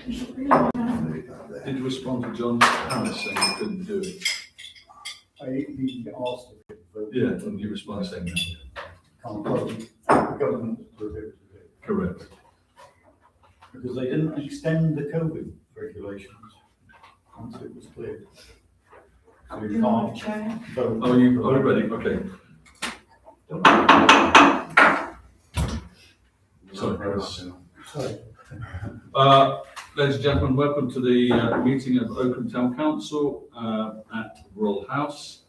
Did you respond to John Harris saying he couldn't do it? He asked if it voted. Yeah, and you responded saying no. Can't vote. The government prohibited it. Correct. Because they didn't extend the COVID regulations once it was cleared. So you can't vote. Oh, you are ready? Okay. Sorry. Ladies and gentlemen, welcome to the meeting of Oakham Town Council at Royal House.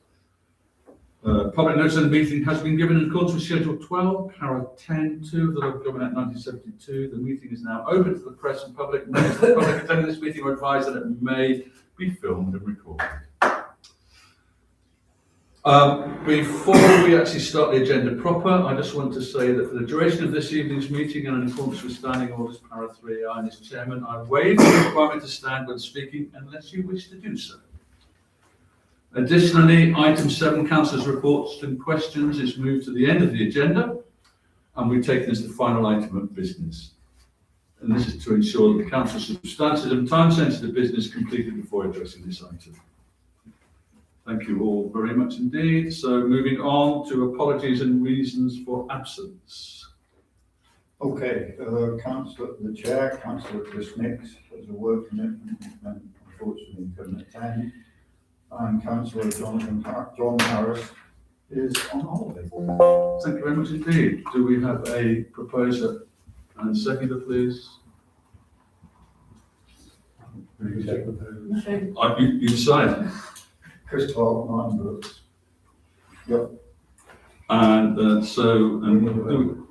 Public notice of the meeting has been given in accordance with Schedule 12, Para 10, 2 of the Local Government Act 1972. The meeting is now open to the press and public. Members of the public attending this meeting are advised that it may be filmed and recorded. Before we actually start the agenda proper, I just want to say that for the duration of this evening's meeting and in accordance with Standing Orders Para 3I and as Chairman, I waive the requirement to stand when speaking unless you wish to do so. Additionally, item 7, Councillors' reports and questions, is moved to the end of the agenda and we take this as the final item of business. And this is to ensure that the Council's substantive and time-sensitive business is completed before addressing this item. Thank you all very much indeed. So moving on to apologies and reasons for absence. Okay, the Chair, Councillor Chris Nix, has a work commitment and unfortunately couldn't attend. And Councillor John Harris is on holiday. Thank you very much indeed. Do we have a proposer and seconder, please? You decide. Chris Clark, Martin Brooks. Yep. And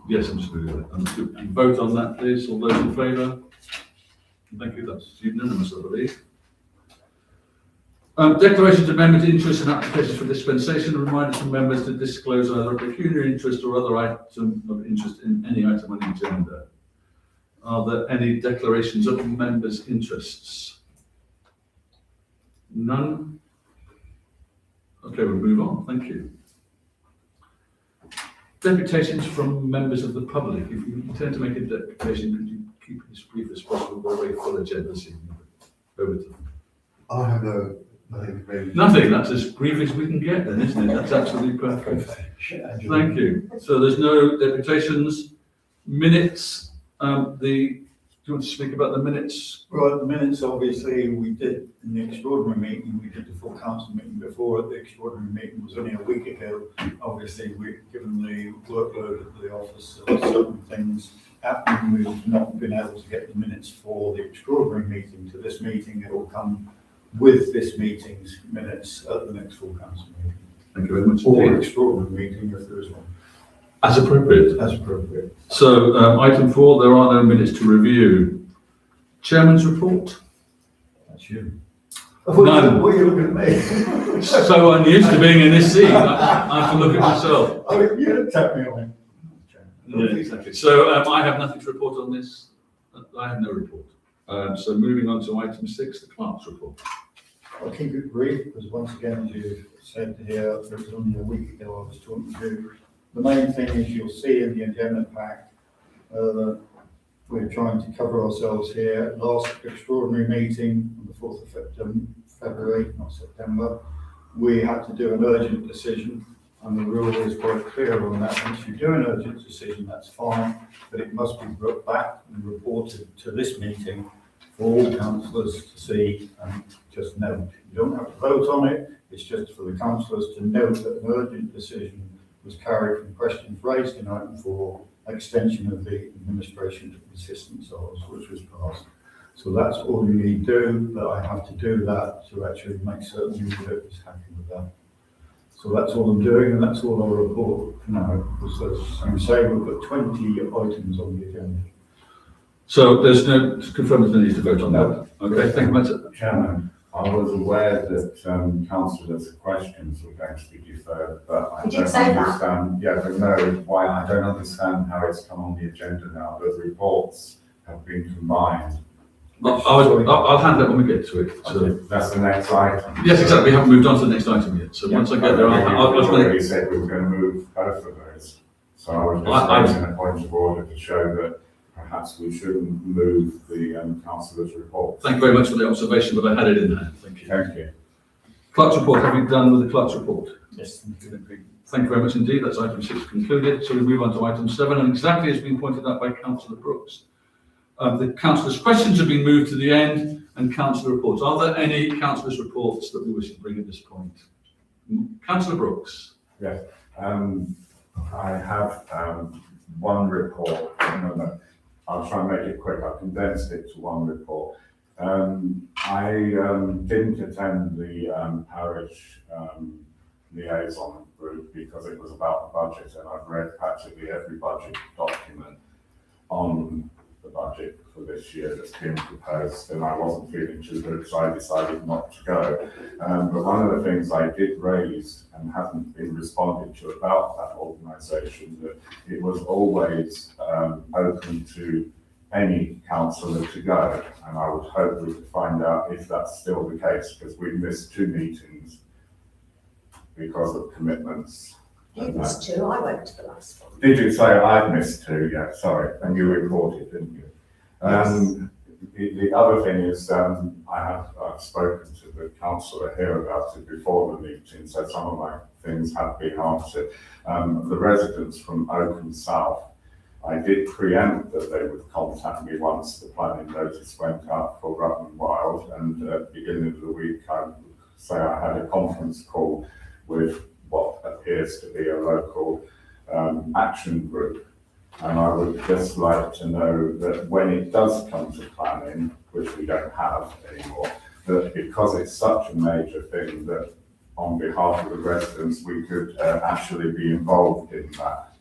yes, I'm just going to vote on that, please. All those in favour? Thank you. That's unanimous, I believe. Declarations of members' interest and applications for dispensation. A reminder to members to disclose either a pecuniary interest or other item of interest in any item on the agenda. Are there any declarations of members' interests? None? Okay, we'll move on. Thank you. Deputations from members of the public. If you intend to make a deputation, could you keep it as brief as possible? We're very full agenda this evening. Over to them. I have nothing really. Nothing. That's as brief as we can get then, isn't it? That's absolutely perfect. Thank you. So there's no deputations. Minutes. Do you want to speak about the minutes? Well, the minutes, obviously, we did in the extraordinary meeting, we did the full council meeting before. The extraordinary meeting was only a week ago. Obviously, given the workload of the office, certain things happening, we've not been able to get the minutes for the extraordinary meeting to this meeting. It will come with this meeting's minutes at the next full council meeting. Thank you very much. Or extraordinary meeting if there is one. As appropriate. As appropriate. So item 4, there are no minutes to review. Chairman's report. That's you. None. What are you looking at me? So unused to being in this seat, I have to look at myself. Oh, you didn't tap me on it. Yeah, exactly. So I have nothing to report on this. I have no report. So moving on to item 6, the clerk's report. I'll keep it brief because once again, as you said here, it was only a week ago I was talking to you. The main thing is you'll see in the agenda pack that we're trying to cover ourselves here. Last extraordinary meeting on the 4th of February, not September, we had to do an urgent decision and the rule is quite clear on that. Once you do an urgent decision, that's fine, but it must be brought back and reported to this meeting for all councillors to see and just note. You don't have to vote on it, it's just for the councillors to note that an urgent decision was carried from questions raised in item 4, extension of the administration to assistance hours, which was passed. So that's all you need to do, but I have to do that to actually make certain you is happy with that. So that's all I'm doing, and that's all I'll report for now, because as you say, we've got 20 items on the agenda. So there's no, to confirm there's no need to vote on that. Okay, thank you much. Chairman, I was aware that councillors' questions were going to be deferred, but I don't understand. Yeah, but no, why I don't understand how it's come on the agenda now. The reports have been combined. I'll handle it when we get to it. So. Okay, that's the next item. Yes, exactly. We haven't moved on to the next item yet. So once I get there, I'll already said we were going to move both of those. So I was just raising a point of order to show that perhaps we shouldn't move the councillor's report. Thank you very much for the observation, but I had it in there. Thank you. Thank you. Clerk's report, have you done with the clerk's report? Yes, Thank you very much indeed. That's item 6 concluded. So we move on to item 7, and exactly as been pointed out by Councillor Brooks. The councillors' questions have been moved to the end, and councillor reports. Are there any councillors' reports that we wish to bring at this point? Councillor Brooks. Yes. I have one report. No, I'll try and make it quick. I condensed it to one report. I didn't attend the parish liaison group because it was about the budget, and I've read practically every budget document on the budget for this year that's been proposed, and I wasn't feeling too good, so I decided not to go. But one of the things I did raise and hasn't been responded to about that organisation, that it was always open to any councillor to go, and I would hope we could find out if that's still the case, because we missed 2 meetings because of commitments. You missed 2, I went to the last one. Did you say I missed 2? Yeah, sorry, and you reported, didn't you? Yes. The other thing is, I've spoken to the councillor here about it before the meeting, so some of my things have been answered. The residents from Oakham South, I did preempt that they would contact me once the planning notice went out for Rutland Wild, and at the beginning of the week, I would say I had a conference call with what appears to be a local action group. And I would just like to know that when it does come to planning, which we don't have anymore, that because it's such a major thing, that on behalf of the residents, we could actually be involved in that.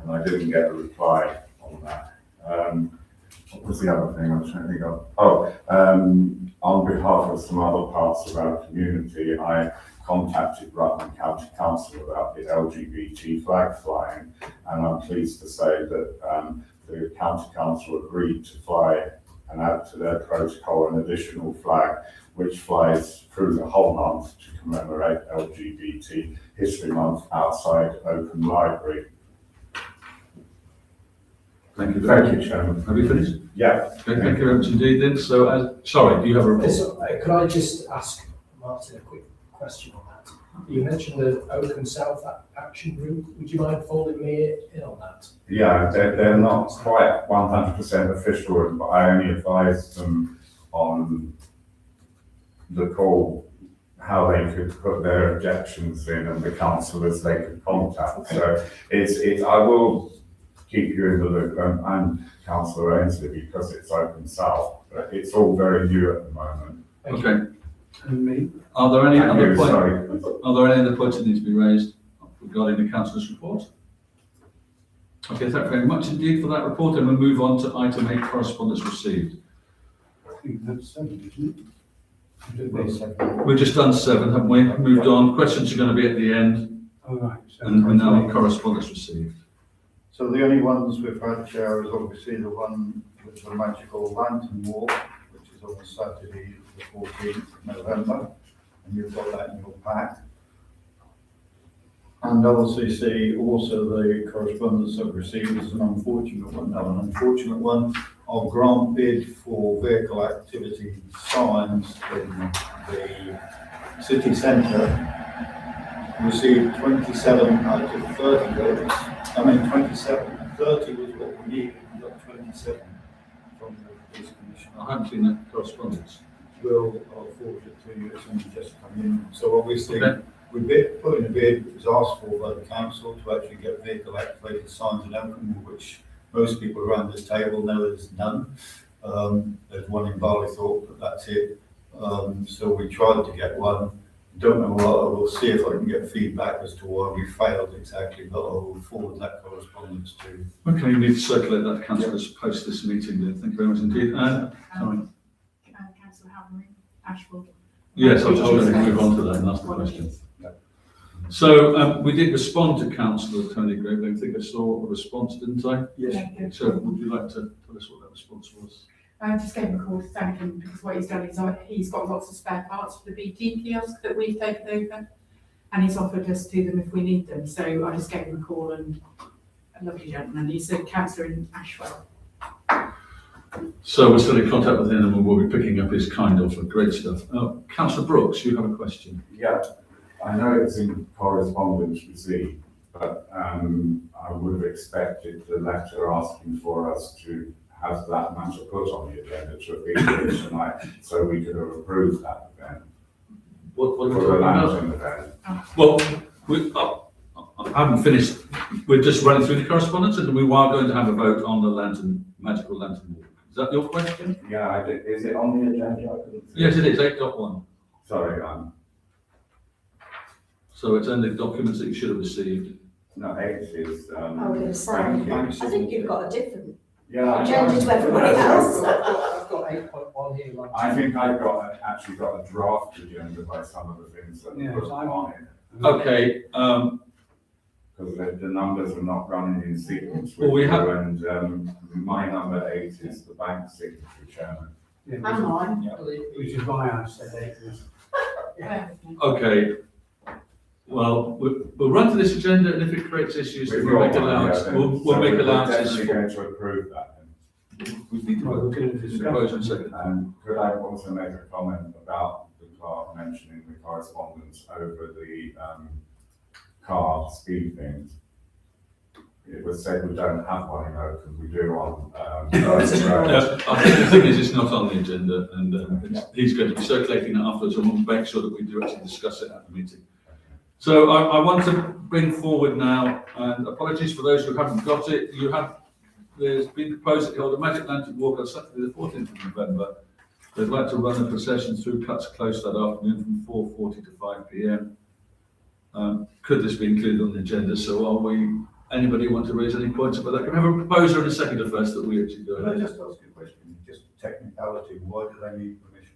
And I didn't get a reply on that. What was the other thing I was trying to think of? On behalf of some other parts of our community, I contacted Rutland County Council about the LGBT flag flying, and I'm pleased to say that the County Council agreed to fly and add to their protocol an additional flag which flies through the whole month to commemorate LGBT History Month outside Oakham Library. Thank you. Thank you, Chairman. Have you finished? Yeah. Okay, thank you very much indeed then. So, sorry, do you have a report? Could I just ask Martin a quick question on that? You mentioned the Oakham South Action Group. Would you mind folding me in on that? Yeah, they're not quite 100% official, but I only advised them on the call how they could put their objections in and the councillors they could contact. So I will keep you in the loop, and Councillor Ainsley, because it's Oakham South, but it's all very new at the moment. Okay. And me? Are there any And other you, points? sorry. Are there any other points that need to be raised regarding the councillor's report? Okay, thank you very much indeed for that report, and we'll move on to item 8, correspondence received. I think that's 7, isn't it? We've just done 7, haven't we? Moved on. Questions are going to be at the end, All right. and we're now on correspondence received. So the only ones we've had, Chair, is obviously the one with the magical lantern walk, which is on Saturday, the 14th of November, and you've got that in your pack. And obviously see also the correspondence I've received is an unfortunate one, our grant bid for vehicle activity signs in the city centre received 27 out of 30 votes. 27, 30 was what we needed, we got 27 from the police commission. I haven't seen that correspondence. I'll forward it to you, it's only just come in. So obviously, Okay. we put in a bid, it was asked for by the council to actually get vehicle activated signs in Oakham, which most people around this table know there's none. There's one in Barleythorpe, but that's it. So we tried to get one. Don't know what, we'll see if I can get feedback as to why we failed exactly, but I'll forward that correspondence to. Okay, you need to circulate that to councillors post this meeting then. Thank you very much indeed. Sorry. Councillor Halloran, Ashford. Yes, I was just going to move on to that and ask the question. So we did respond to Councillor Tony Grave. I think I saw a response, didn't I? Yes. So would you like to tell us what that response was? I just gave him a call to thank him because what he's done is he's got lots of spare parts for the BT kiosk that we've taken over, and he's offered us to them if we need them. So I just gave him a call, and a lovely gentleman. He's a councillor in Ashwell. So we're still in contact with him and we'll be picking up his kind offer. Great stuff. Councillor Brooks, you have a question? Yeah, I know it's in correspondence received, but I would have expected the letter asking for us to have that matter put on the agenda to have been here tonight, so we could have approved that event. What are we For the talking about? lantern event. Well, I haven't finished. We're just running through the correspondence and we are going to have a vote on the magical lantern walk. Is that your question? Yeah, is it on the agenda? I couldn't see. Yes, it is, 8.1. Sorry, So it's only documents that you should have received. no, 8 is, I was going to say, banking. I think you've got a different Yeah. agenda to everybody else. I've got 8.1 here. like- I think I've actually got a draft agenda by some of the things that Yeah, are put on it. Okay, Because the numbers are not running in sequence Well, with we have- you, and my number 8 is the bank secretary chairman. Yeah, And mine. which is why I said 8 was. okay. Well, we'll run to this agenda and if it creates issues, then we'll make allowance. We'll make allowances. We're definitely going to approve that. We need to Well, we're vote. going to discuss. Propose and second. And could I also make a comment about the clerk mentioning the correspondence over the car speed things? It was said we don't have one in Oakham, we do on Road. I think the thing is, it's not on the agenda and he's going to be circulating it afterwards and we'll make sure that we do actually discuss it at the meeting. So I want to bring forward now, and apologies for those who haven't got it, there's been proposed that you hold a Magic Lantern Walk on Saturday the 14th of November. They'd like to run a procession through Cuts Close that afternoon from 4:40 to 5 p.m. Could this be included on the agenda? So anybody want to raise any points about that? Can we have a proposer and a seconder first that we actually do Can I it? just ask you a question, just technicality, why do they need permission?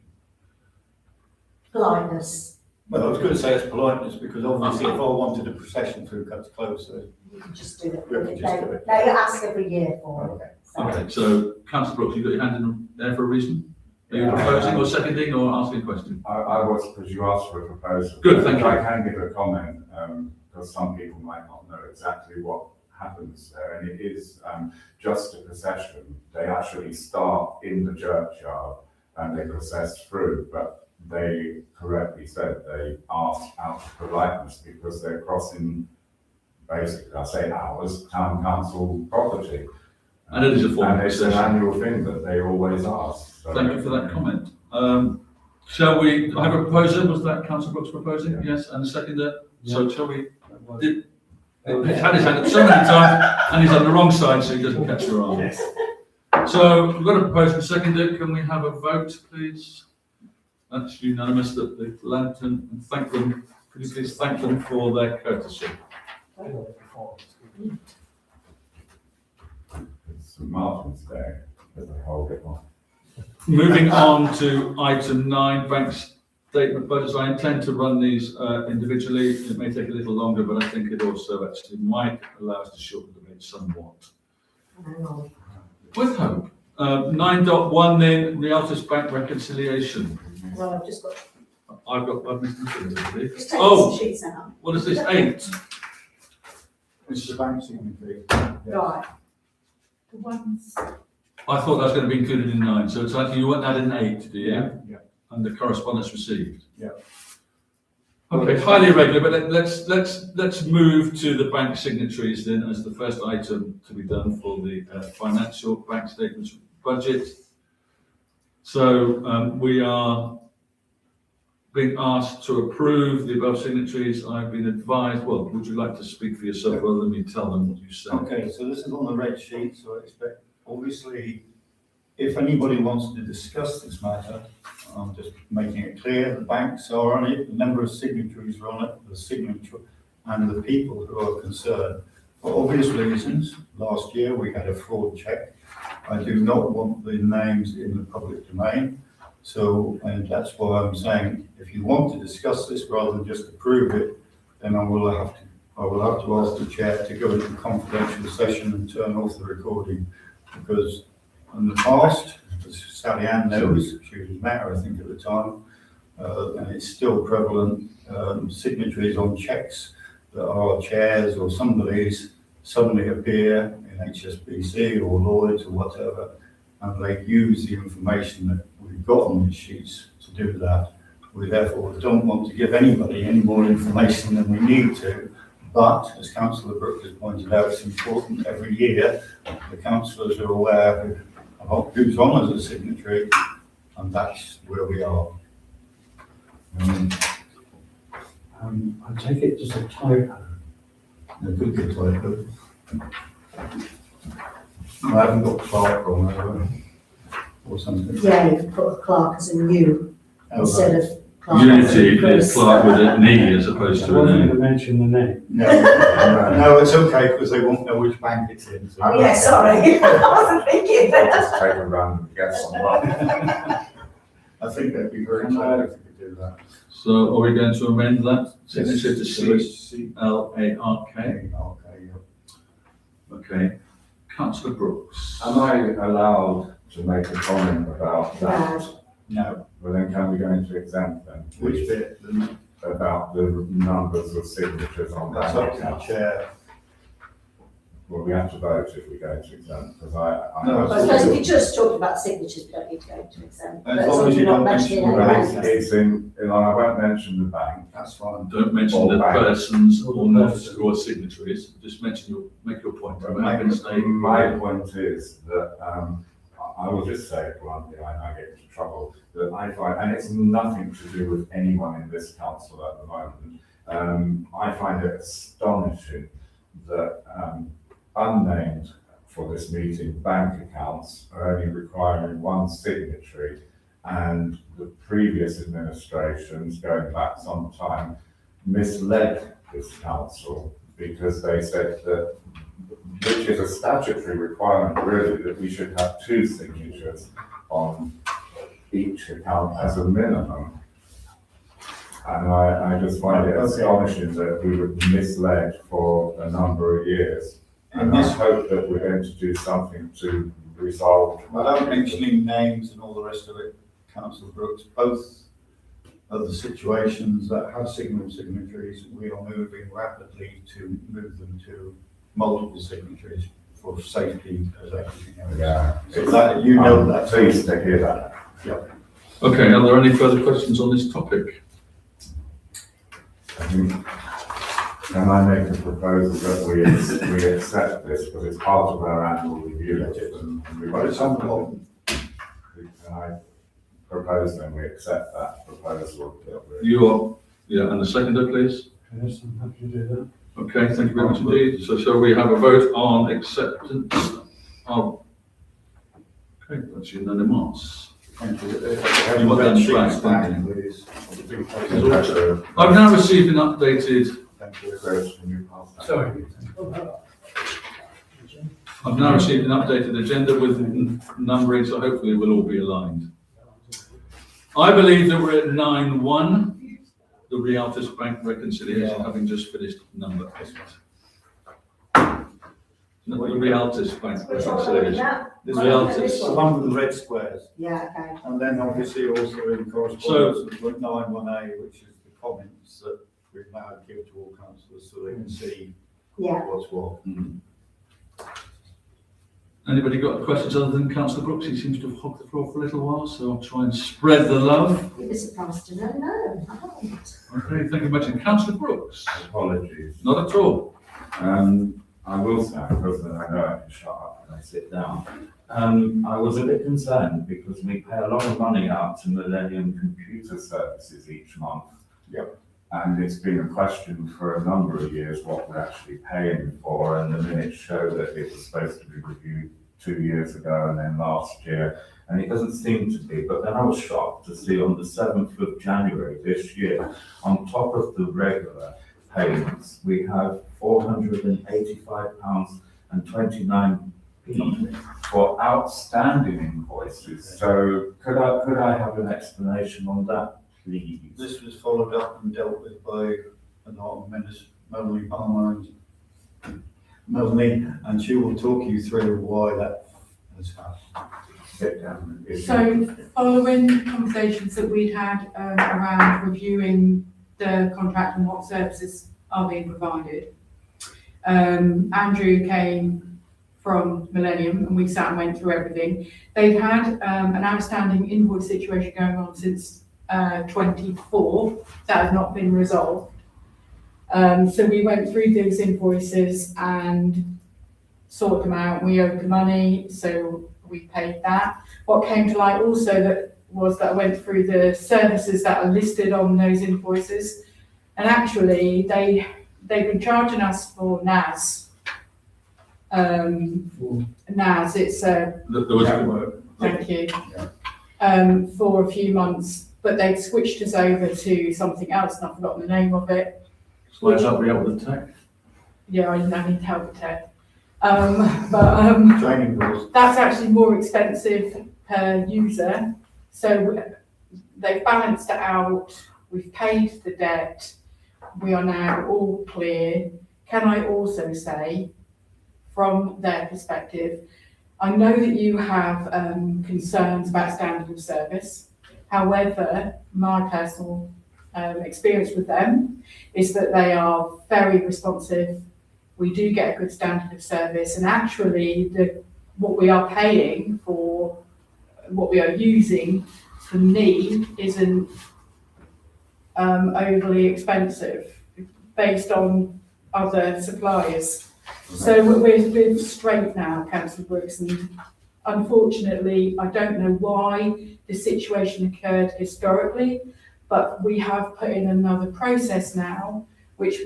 Politeness. Well, I was going to say it's politeness, because obviously if I wanted a procession through Cuts Close, You can just do it. Yeah, we just do it. They ask every year for it. okay. So. Okay, so Councillor Brooks, you've got your hand in there for a reason? Are you Yeah. proposing or seconding or asking a question? I was, because you asked for a proposal. Good, thank you. I can give a comment, because some people might not know exactly what happens there, and it is just a procession. They actually start in the churchyard and they process through, but they correctly said they asked out of politeness because they're crossing, basically, I say ours, town council property. And it is a form of And it's an procession. annual thing that they always ask. So- Thank you for that comment. Shall we, I have a proposer, was that Councillor Brooks proposing? Yeah. Yes, and a seconder? So shall we, he's had his hand up so many times and he's on the wrong side so he doesn't catch your arm. Yes. So we've got a proposer and a seconder, can we have a vote, please? That's unanimous that the lantern, and thank them, could you please thank them for their courtesy? It's St Martin's Day, but they hold it on. Moving on to item 9, bank statement budgets. I intend to run these individually. It may take a little longer, but I think it also actually might allow us to shorten the debate somewhat. Hang on. With hope. 9.1 then, Rialtis Bank reconciliation. Well, I've just got, I've missed the just take Oh. some sheets out. What is this, 8? It's the bank signature. Right. The ones, I thought that was going to be included in 9, so it's like you want that in 8, do you? Yeah. And the correspondence received? Yeah. Okay, highly irregular, but let's move to the bank signatories then as the first item to be done for the financial bank statements budget. So we are being asked to approve the above signatories. I've been advised, well, would you like to speak for yourself rather than me tell them what you said? Okay, so this is on the red sheet, so I expect, obviously, if anybody wants to discuss this matter, I'm just making it clear, the banks are on it, the number of signatories are on it, the signature, and the people who are concerned. For obvious reasons, last year we had a fraud check. I do not want the names in the public domain. So, and that's why I'm saying, if you want to discuss this rather than just approve it, then I will have to ask the chair to go into confidential session and turn off the recording. Because in the past, as Sally Ann knows, she was mayor, I think, at the time, and it's still prevalent, signatories on cheques that are chairs or somebody's suddenly appear in HSBC or Lloyds or whatever, and they use the information that we've got on these sheets to do that. We therefore don't want to give anybody any more information than we need to, but as Councillor Brooks has pointed out, it's important every year the councillors are aware of who's on as a signatory, and that's where we are. I take it just a typo. A good typo. I haven't got Clark on there, or something. Yeah, you could put a Clark as a new instead of Clark. Unity is Chris. Clark with an E as opposed I to wasn't an going to mention the name. No, it's okay, because they won't know which bank it's in. so- Oh, yeah, sorry. I wasn't thinking. I'll just take a random guess on that. I think that'd be very clever if we could do that. A. So are we going to amend that signature to Yes. CLARK? Okay, yeah. Okay. Councillor Brooks. Am I allowed to make a comment about that? No, Well, then can we go into exempt then? which bit? About the numbers of signatures on That's that up to the account. chair. Well, we have to vote if we go into exempt, because I. No, I suppose if you just talked about signatures, we don't need to go into exempt. As But long as you you're not don't mentioning mention any the Well, banks. it's I won't mention the bank. That's fine. Don't mention Or the bank. persons Or or the not person. or signatories. Just make your point. But I'm happy to stay. my point is that, I will just say it bluntly, I get into trouble, that I find, and it's nothing to do with anyone in this council at the moment. I find it astonishing that, unnamed for this meeting, bank accounts are only requiring one signatory, and the previous administrations, going back some time, misled this council because they said that, which is a statutory requirement really, that we should have two signatures on each account as a minimum. And I just find it Okay. astonishing that we were misled for a number of years. And And I this, hope that we're going to do something to resolve. without mentioning names and all the rest of it, Councillor Brooks, both of the situations that have single signatories, we are moving rapidly to move them to multiple signatories for safety as everything else. Yeah. So that, you know I'm that. pleased to hear that. Okay, are there any further questions on this topic? Can I make a proposal that we accept this, because it's part of our annual review? and we But it's on the bottom. Can I propose then we accept that proposal? that we- You are, yeah, and the seconder, please. Yes, I'm happy to do that. Okay, thank you very much indeed. So shall we have a vote on acceptance of? Okay, that's unanimous. Thank you. You want that Sheets back, back, don't please. I've now received an updated, Thank you. Chris, can you pass that? Sorry. I've now received an updated agenda with numbering, so hopefully we'll all be aligned. I believe that we're at 9.1, the Rialtis Bank reconciliation, Yeah. having just finished number 8. Not the Rialtis Bank Which one are we looking reconciliation. at? The One of Rialtis. this The one? one with the red squares. Yeah, okay. And then obviously also in correspondence with 9.1A, which is the comments that we've now given to all councillors so they can see Yeah. what's what. Anybody got questions other than Councillor Brooks? He seems to have hogged the floor for a little while, so I'll try and spread the love. You'd be surprised to know, no, I haven't. Okay, thank you very much. And Councillor Brooks? Apologies. Not at all. I will say, because then I know I can shut up when I sit down. I was a bit concerned because we pay a lot of money out to Millennium Computer Services each month. Yep. And it's been a question for a number of years what we're actually paying for, and the minutes show that it was supposed to be reviewed 2 years ago and then last year, and it doesn't seem to be. But then I was shocked to see on the 7th of January this year, on top of the regular payments, we have £485.29 for outstanding invoices. So could I have an explanation on that, please? This was followed up and dealt with by Melanie Palmer and Melanie, and she will talk you through why that has happened. Sit down. So following conversations that we'd had around reviewing the contract and what services are being provided, Andrew came from Millennium, and we sat and went through everything. They've had an outstanding invoice situation going on since 24 that has not been resolved. So we went through those invoices and sorted them out. We owed the money, so we paid that. What came to light also that I went through the services that are listed on those invoices, and actually they've been charging us for NAS. NAS, it's a There was, thank you. For a few months, but they've switched us over to something else, and I've forgotten the name of it. so I help you out with the tech. Yeah, I need help with tech. Training course. That's actually more expensive per user. So they've balanced it out. We've paid the debt. We are now all clear. Can I also say, from their perspective, I know that you have concerns about standard of service. However, my personal experience with them is that they are very responsive. We do get a good standard of service, and actually what we are paying for what we are using, for me, isn't overly expensive based on other suppliers. So we're straight now, Councillor Brooks, and unfortunately, I don't know why the situation occurred historically, but we have put in another process now, which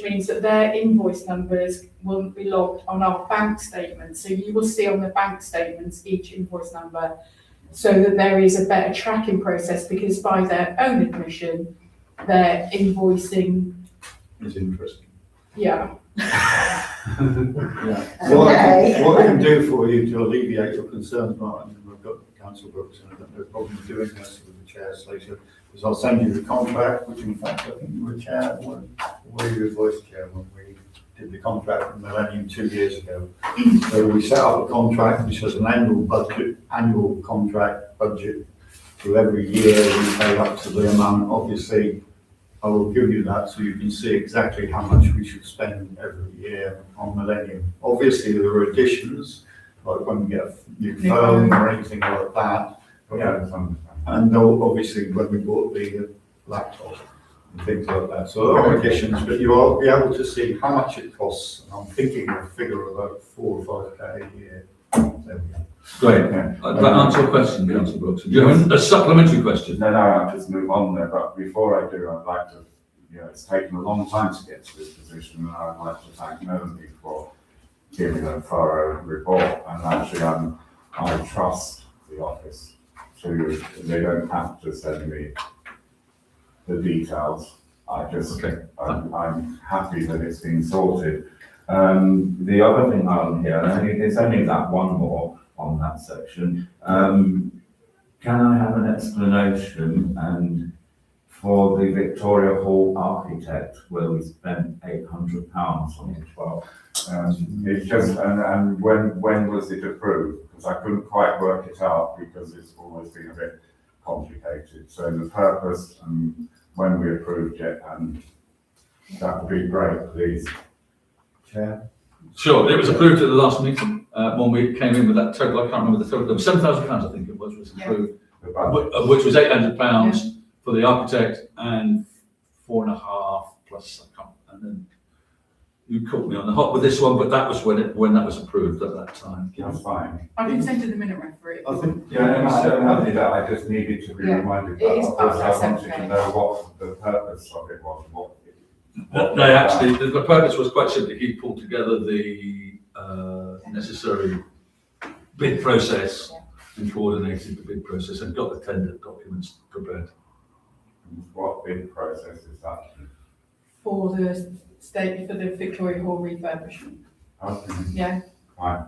means that their invoice numbers won't be logged on our bank statements. So you will see on the bank statements each invoice number, so that there is a better tracking process, because by their own admission, their invoicing, It's interesting. yeah. Okay. What I can do for you to alleviate your concerns, Martin, and we've got Councillor Brooks, and I've got no problem doing this with the chair, later, is I'll send you the contract, which in fact, I think you were chair, or were you a vice chair when we did the contract with Millennium 2 years ago. So we set up a contract which has an annual contract budget. So every year we pay up to the amount. Obviously, I will give you that so you can see exactly how much we should spend every year on Millennium. Obviously, there are additions, like when we get a new phone or anything like that. Yeah, that's understandable. And obviously when we bought the laptop and things like that. So there are additions, but you will be able to see how much it costs. And I'm thinking of a figure of about 4 or 5K a year. There we go. Great. That answer your question, Councillor Brooks. Do you have a supplementary question? No, I'll just move on there, but before I do, I'd like to, it's taken a long time to get to this position, and I'd like to thank Melanie for giving a thorough report, and actually I trust the office they don't have to send me the details. I'm happy that it's been sorted. The other thing on here, and there's only that one more on that section. Can I have an explanation and for the Victoria Hall architect where we spent £800 on it? Well, it's just, and when was it approved? Because I couldn't quite work it out because it's always been a bit complicated. So the purpose and when we approved it, and that would be great, please. Chair? Sure, it was approved at the last meeting, when we came in with that total, I can't remember the total, £7,000 I think it was approved, The budget. of which was £800 for the architect and 4.5 plus, I can't, and then you caught me on the hop with this one, but that was when that was approved at that time. That's fine. I can send you the minute referee. I think. I just needed to be Yeah, reminded it that. is Of part course, of I that wanted to know what the purpose of it was. No, actually, the purpose was quite simply, he pulled together the necessary bid process and coordinated the bid process and got the tender documents prepared. What bid process is that? For the Victoria Hall refurbishment. Okay. Yeah. Fine.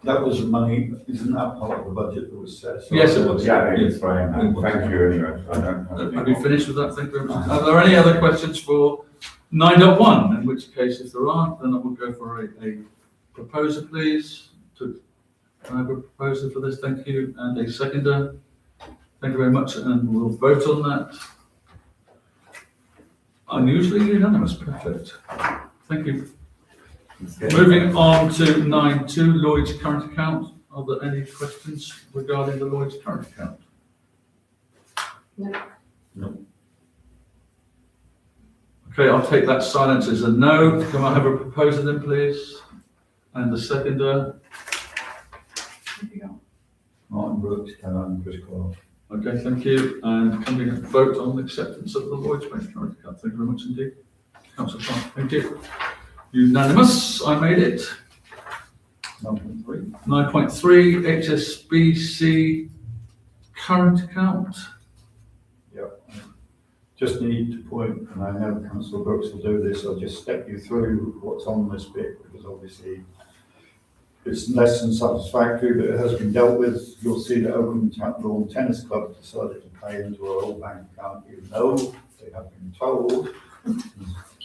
That was money, isn't that part of the budget that was set? Yes, it was. Yeah, they explained that. Thank you anyway. I don't have any Have you more. finished with that? Thank you very much. Are there any other questions for 9.1? In which case, if there aren't, then I will go for a proposer, please. Can I have a proposer for this? Thank you. And a seconder. Thank you very much. And we'll vote on that. Unusually unanimous. Perfect. Thank you. Moving on to 9.2, Lloyd's current account. Are there any questions regarding the Lloyd's current account? No. No. Okay, I'll take that silence as a no. Can I have a proposer then, please? And the seconder? Martin Brooks, Caroline Chris Clark. Okay, thank you. And can we vote on the acceptance of the Lloyd's Bank current account? Thank you very much indeed. Councillor Clark, thank you. Unanimous, I made it. 9.3. 9.3, HSBC current account. Yep. Just need to point, and I know Councillor Brooks will do this, I'll just step you through what's on this bit, because obviously it's less than satisfactory, but it has been dealt with. You'll see that Oakham Lawn Tennis Club decided to pay into our old bank account, even though they have been told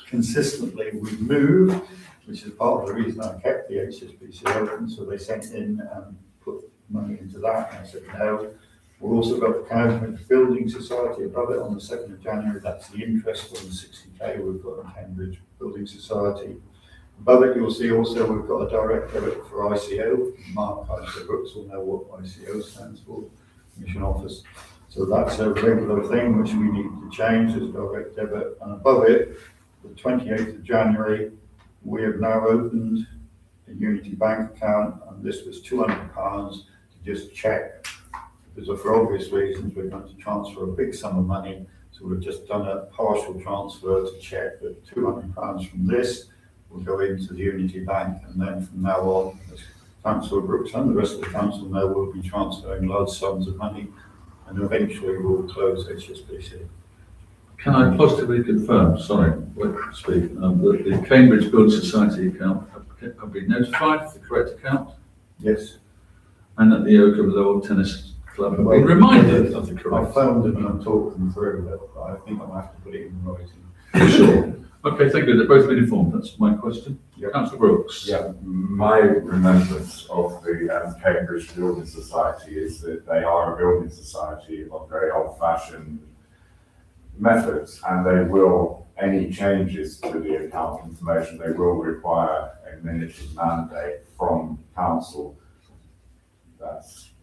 consistently we've moved, which is part of the reason I kept the HSBC open. So they sent in and put money into that, and I said no. We've also got the Cambridge Building Society above it on the 2nd of January. That's the interest on the 60k we've got in Cambridge Building Society. Above it, you'll see also we've got a direct debit for ICO. Mark Councillor Brooks will know what ICO stands for, Commission Office. So that's a regular thing which we need to change as direct debit. And above it, the 28th of January, we have now opened a Unity Bank account, and this was £200 to just check, because for obvious reasons we're going to transfer a big sum of money, so we've just done a partial transfer to check that £200 from this will go into the Unity Bank, and then from now on, as Councillor Brooks and the rest of the council know, we'll be transferring large sums of money, and eventually we'll close HSBC. Can I positively confirm, sorry, wait to speak, that the Cambridge Building Society account have been notified of the correct account, Yes. and that the Oakham Lawn Tennis Club have been reminded of the I correct? phoned them and I'm talking through it, but I think I'll have to put it in writing. Sure. Okay, thank you. They've both been informed. That's my question. Yep. Councillor Brooks. Yeah, my remembrance of the Cambridge Building Society is that they are a building society of very old-fashioned methods, and they will, any changes to the account information, they will require a minuted mandate from council.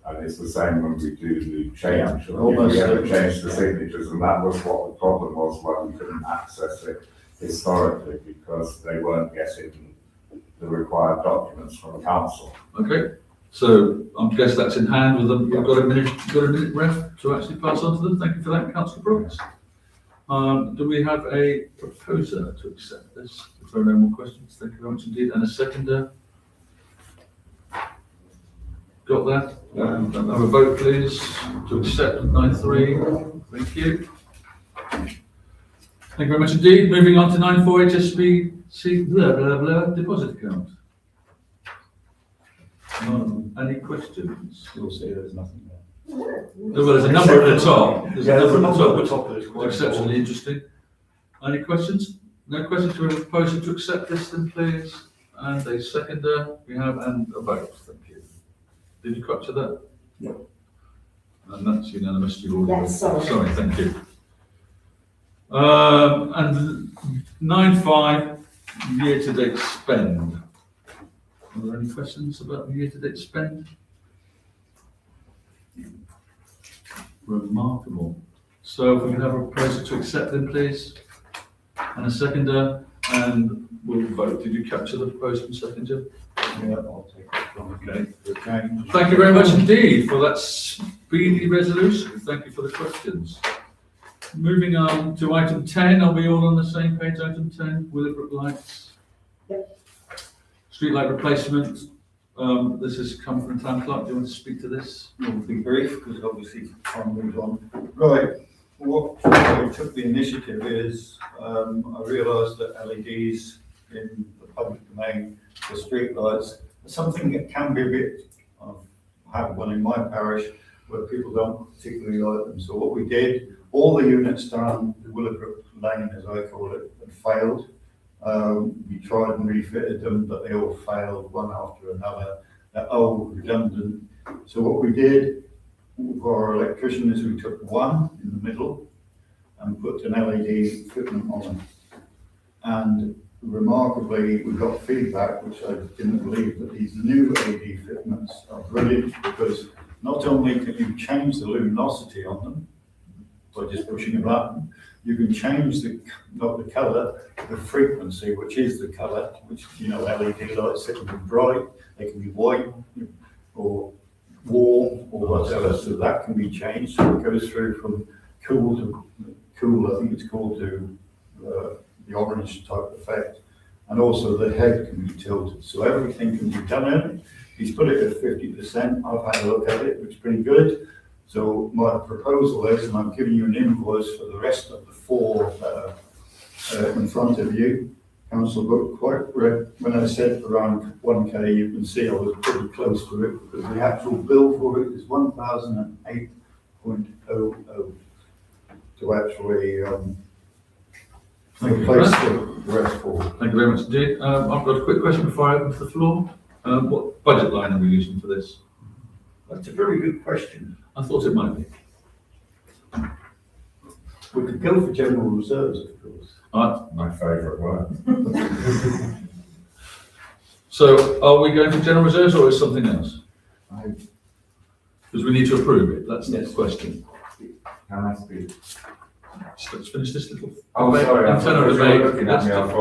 And it's the same when we do the change. Yeah, almost we ever certainly. change the signatures, and that was what the problem was when we couldn't access it historically, because they weren't getting the required documents from council. Okay, so I guess that's in hand with them. You've got a minute, ref, to actually pass on to them. Thank you for that, Councillor Brooks. Do we have a proposer to accept this? If there are no more questions, thank you very much indeed. And a seconder? Got that? Have a vote, please, to accept 9.3. Thank you. Thank you very much indeed. Moving on to 9.4 HSBC blah, blah, blah, deposit account. Any questions? You'll see there's nothing there. Well, there's a number at the top. There's Yeah, a there's number at the top, at which the top of this is quite exceptionally interesting. Any questions? No questions? Do we have a proposal to accept this then, please? And a seconder we have, and a vote. Thank you. Did you capture that? Yep. And that's unanimous. You all. Yes, sorry. Sorry, thank you. And 9.5, year-to-date spend. Are there any questions about the year-to-date spend? Remarkable. So if we can have a proposal to accept them, please, and a seconder, and we'll vote. Did you capture the proposal and seconder? Yeah, I'll take it from Okay. the change. Thank you very much indeed for that speedy resolution. Thank you for the questions. Moving on to item 10, are we all on the same page? Item 10, Willowbrook lights. Yep. Streetlight replacement. This has come from Town Clerk. Do you want to speak to this? I'll be brief, because obviously time moves on. Right, what took the initiative is, I realised that LEDs in the public domain for street lights are something that can be a bit, I have one in my parish where people don't particularly like them. So what we did, all the units down Willowbrook Lane, as I call it, had failed. We tried and refitted them, but they all failed one after another. They're old, redundant. So what we did for our electrician is we took one in the middle and put an LED fitment on them. And remarkably, we got feedback, which I didn't believe, that these new LED fitments are brilliant because not only can you change the luminosity on them by just pushing a button, you can change not the colour, the frequency, which is the colour, which, LED lights, they can be bright, they can be white, or warm, or whatever, so that can be changed. So it goes through from cool, I think it's called, to the orange type effect. And also the head can be tilted, so everything can be done in it. He's put it at 50%, I've had a look at it, it's pretty good. So my proposal is, and I'm giving you an invoice for the rest of the 4 in front of you. Council Brook, when I said around 1K, you can see I was pretty close to it, because the actual bill for it is 1,008.00 to actually replace the rest for. Thank you very much indeed. I've got a quick question before I open to the floor. What budget line are we using for this? That's a very good question. I thought it might be. We could go for general reserves, of course. My favourite word. So are we going for general reserves or is something else? I- Because we need to approve it, that's the Yes. question. Can I speak? So let's finish this little. Oh, debate. sorry, I Internal thought you were debate. looking at me, I Let's-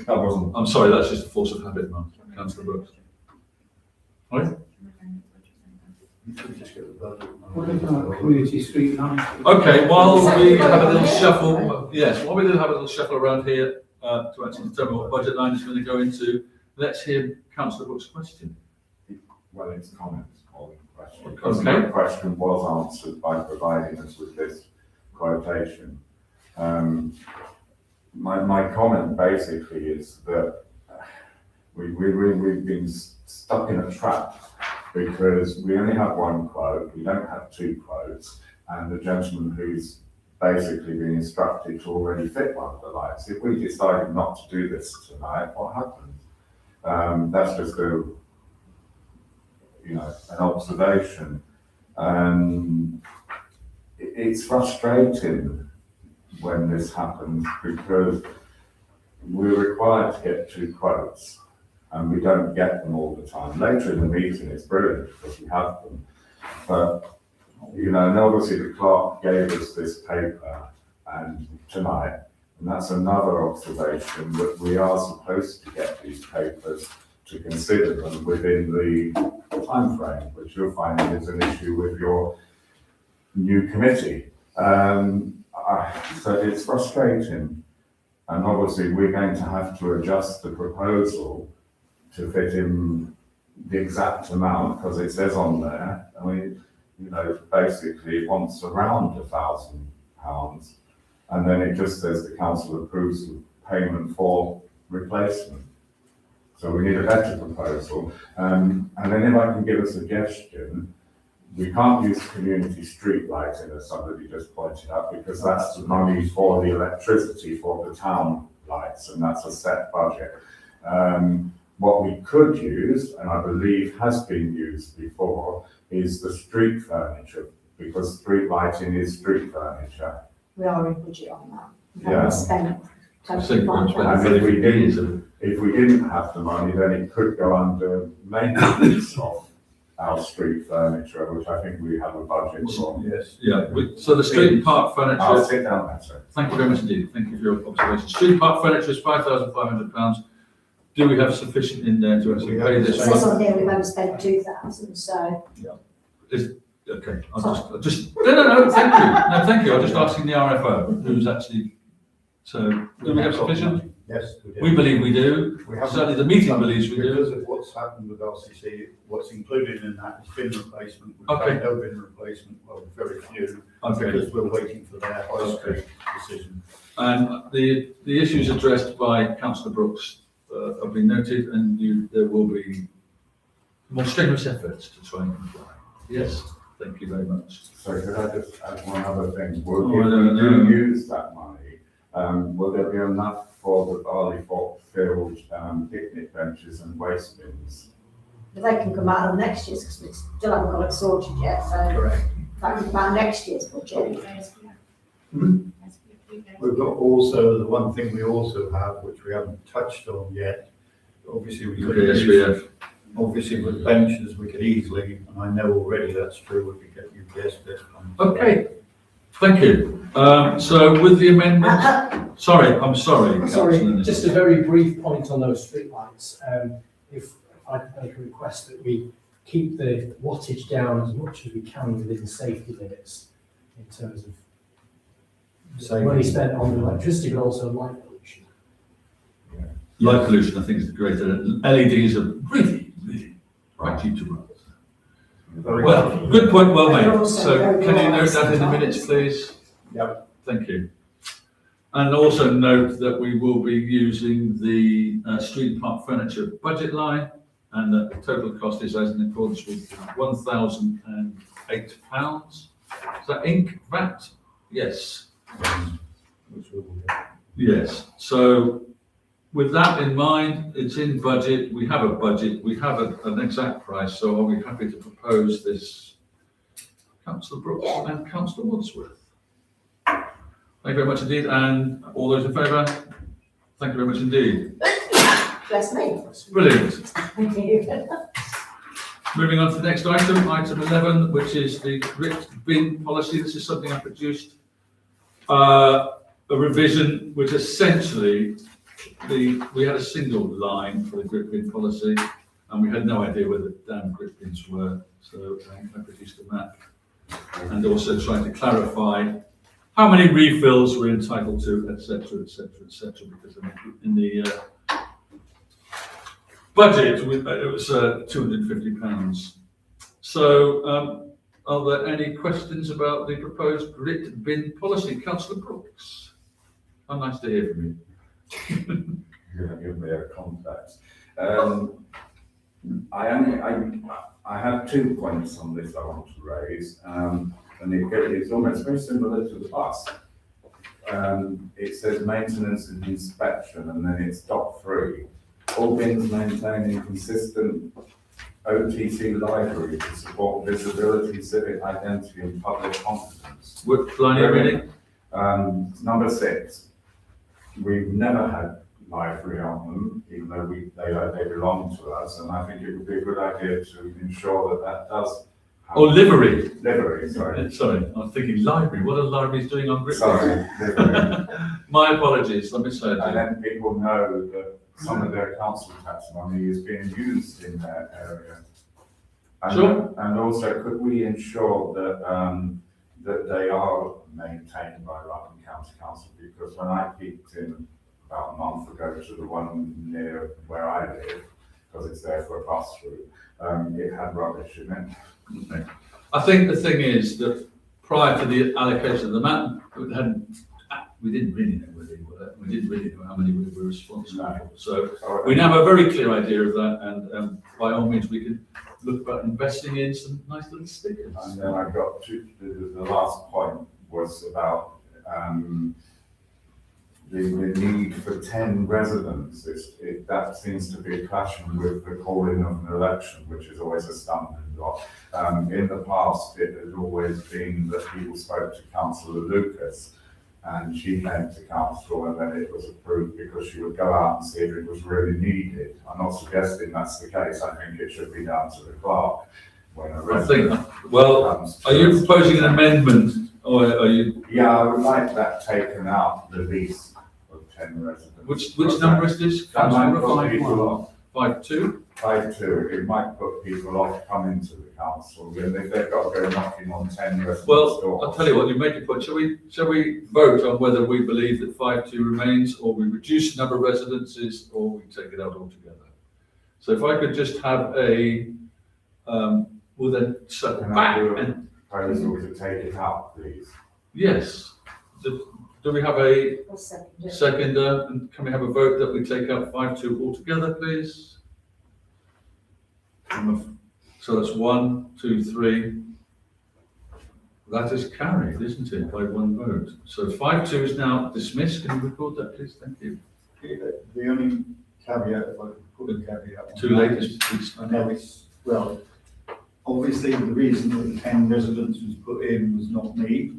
thought I wasn't. I'm sorry, that's just a force of habit, Mark, Councillor Brooks. Right? You could just get the budget. What about community street lighting? Okay, while we have a little shuffle, yes, while we do have a little shuffle around here, to actually determine what budget line is going to go into, let's hear Councillor Brooks' question. Well, it's comments more than question. Okay. Because my question was answered by providing us with this quotation. My comment basically is that we've been stuck in a trap because we only have one quote, we don't have 2 quotes, and the gentleman who's basically been instructed to already fit one of the lights. If we decided not to do this tonight, what happens? That's just an observation. It's frustrating when this happens because we're required to get 2 quotes and we don't get them all the time. Later in the meeting, it's brilliant because we have them. But, and obviously the clerk gave us this paper and tonight, and that's another observation that we are supposed to get these papers to consider them within the time frame, which you're finding is an issue with your new committee. So it's frustrating, and obviously we're going to have to adjust the proposal to fit in the exact amount, because it says on there, basically it wants around £1,000, and then it just says the council approves the payment for replacement. So we need a better proposal. And then if I can give a suggestion, we can't use community street lighting, as somebody just pointed out, because that's the money for the electricity for the town lights, and that's a set budget. What we could use, and I believe has been used before, is the street furniture, because street lighting is street furniture. We are in budget on that. We Yeah. haven't spent I think we're £25,000. spending And if we 50 years didn't, if we didn't have the money, then it could go under maintenance of our street furniture, which I think we have a budget for. Yes. Yeah, so the street and park I'll furniture, sit down there, sir. thank you very much indeed, thank you for your observation. Street park furniture is £5,500. Do we have sufficient in there to actually pay It this says one? on here we've only spent 2,000, so Okay, I'll just, no, thank you, no, thank you, I'm just asking the RFO, who's actually, so, do we have sufficient? Yes, we do. We believe we do, We haven't- certainly the meeting believes we do. Because of what's happened with LCC, what's included in that is bin replacement. We've Okay. had no bin replacement, well, very few, Okay, because we're waiting for their high street decision. and the issues addressed by councillor Brooks have been noted, and there will be more strenuous efforts to try and comply. Yes, thank you very much. So could I just add one other thing? Will, Oh, I if don't we do know. use that money, will there be enough for the Barley Field picnic benches and waste bins? they can come out of next year's, because we still haven't got it sorted yet, so Correct. that can come out of next year's budget. We've got also, the one thing we also have, which we haven't touched on yet, obviously we could use, SVF. obviously with benches, we could easily, and I know already that's true, we could get UPS desks. Okay, thank you. So with the amendment, sorry, I'm sorry. Sorry, Councillor Nichols. just a very brief point on those streetlights. If I could make a request that we keep the wattage down as much as we can within safety limits in terms of Saving. money spent on electricity, but also light pollution. Light pollution, I think, is the greater. LEDs are really, really quite cheap to run. Very Well, good point, well They're made. also So very can you well note that in the advertised. minutes, please? Yep. Thank you. And also note that we will be using the street park furniture budget line, and that the total cost is as in accordance with £1,008. Is that Inc. VAT? Yes. Which we will get. Yes. So with that in mind, it's in budget. We have a budget. We have an exact price. So are we happy to propose this? Councillor Brooks and Councillor Wadsworth. Thank you very much indeed. And all those in favour? Thank you very much indeed. Bless me. Brilliant. Thank you. Moving on to the next item, item 11, which is the grit bin policy. This is something I produced, a revision which essentially we had a single line for the grit bin policy, and we had no idea where the damn grit bins were. So I produced a map, and also trying to clarify how many refills we're entitled to, etc., because in the budget, it was £250. So, are there any questions about the proposed grit bin policy? Councillor Brooks? How nice to hear from you. You're gonna give me a context. I have 2 points on this I want to raise, and it's almost very similar to the bus. It says maintenance and inspection, and then it's dot 3. All bins maintaining consistent OTC library to support visibility, civic identity, and public confidence. What line are you reading? Number 6. We've never had library on them, even though they belong to us, and I think it would be a good idea to ensure that does happen. Oh, livery. Livery, sorry. Sorry, I was thinking library. What are libraries doing on grit bins? Sorry, livery. My apologies, I misheard And you. then people know that some of their council tax money is being used in that area. And, Sure. And also, could we ensure that, that they are maintained by Rutland County Council? Because when I peeked in about a month ago to the one near where I live, because it's there for a bus route, it had rubbish in it. Okay. I think the thing is that prior to the allocation of the map, we didn't really know where they were. We didn't really know how many we were responsible for. So we now have a very clear idea of that, and by all means, we can look about investing in some nice little stickers. And then I got to, the last point was about the need for 10 residents. That seems to be clashing with the calling of an election, which is always a stumbling block. In the past, it has always been that people spoke to Councillor Lucas, and she came to council, and then it was approved because she would go out and see if it was really needed. I'm not suggesting that's the case. I think it should be down to the clerk when a I think, resident well, comes to are you us. proposing an amendment, or are you, Yeah, I would like that taken out, the lease of 10 residents. which number is this? That might put Councillor people off. 5-2? 5-2, it might put people off coming to the council, and if they've got to go knocking on 10 residents' doors. Well, I'll tell you what, you make a point. Shall we vote on whether we believe that 5-2 remains, or we reduce the number of residences, or we take it out altogether? So if I could just have we'll then set Can I back do and, a proposal to take it out, please? yes. Do we have a I'll second it. seconder, and can we have a vote that we take out 5-2 altogether, please? So that's 1, 2, 3. That is carried, isn't it, by one vote? So 5-2 is now dismissed. Can you record that, please? Thank you. The only caveat, if I could put a caveat on Too that, late, is it's I know it's, well, obviously the reason that the 10 residents was put in was not me,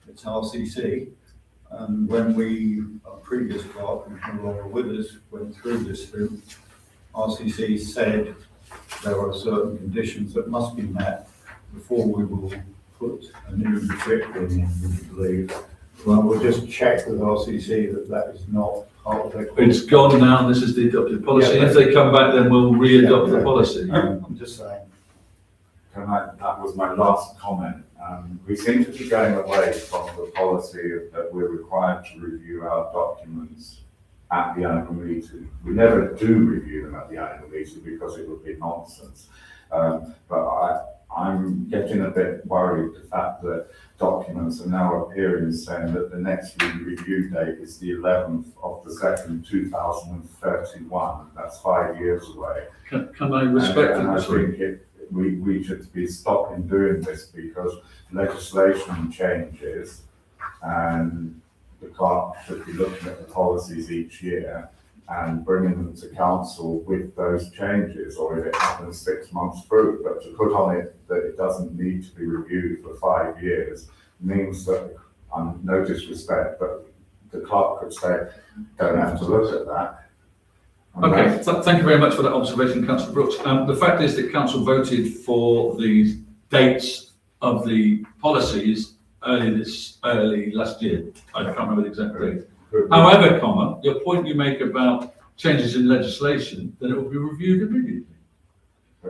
it's RCC. And when we, our previous clerk, who's no longer with us, went through this thing, RCC said there are certain conditions that must be met before we will put a new trip in, we believe. Well, we'll just check with RCC that that is not part of their. It's gone now, this is the adopted policy. Yeah, If they come back, then we'll re-adopt the policy. I'm just saying. That was my last comment. We seem to be going away from the policy that we're required to review our documents at the annual meeting. We never do review them at the annual meeting because it would be nonsense. But I'm getting a bit worried the fact that documents are now appearing saying that the next review date is the 11th of the 2nd, 2031. That's 5 years away. Can I respect And I it? Sorry. think we should be stopping doing this because legislation changes and the clerk should be looking at the policies each year and bringing them to council with those changes, or if it happens 6 months through. But to put on it that it doesn't need to be reviewed for 5 years means that, no disrespect, but the clerk could say, don't have to look at that. And Okay, thank you very much for that observation, Councillor Brooks. The fact is that council voted for the dates of the policies early last year. I can't remember the exact date. However, your point you make about changes in legislation, then it will be reviewed immediately.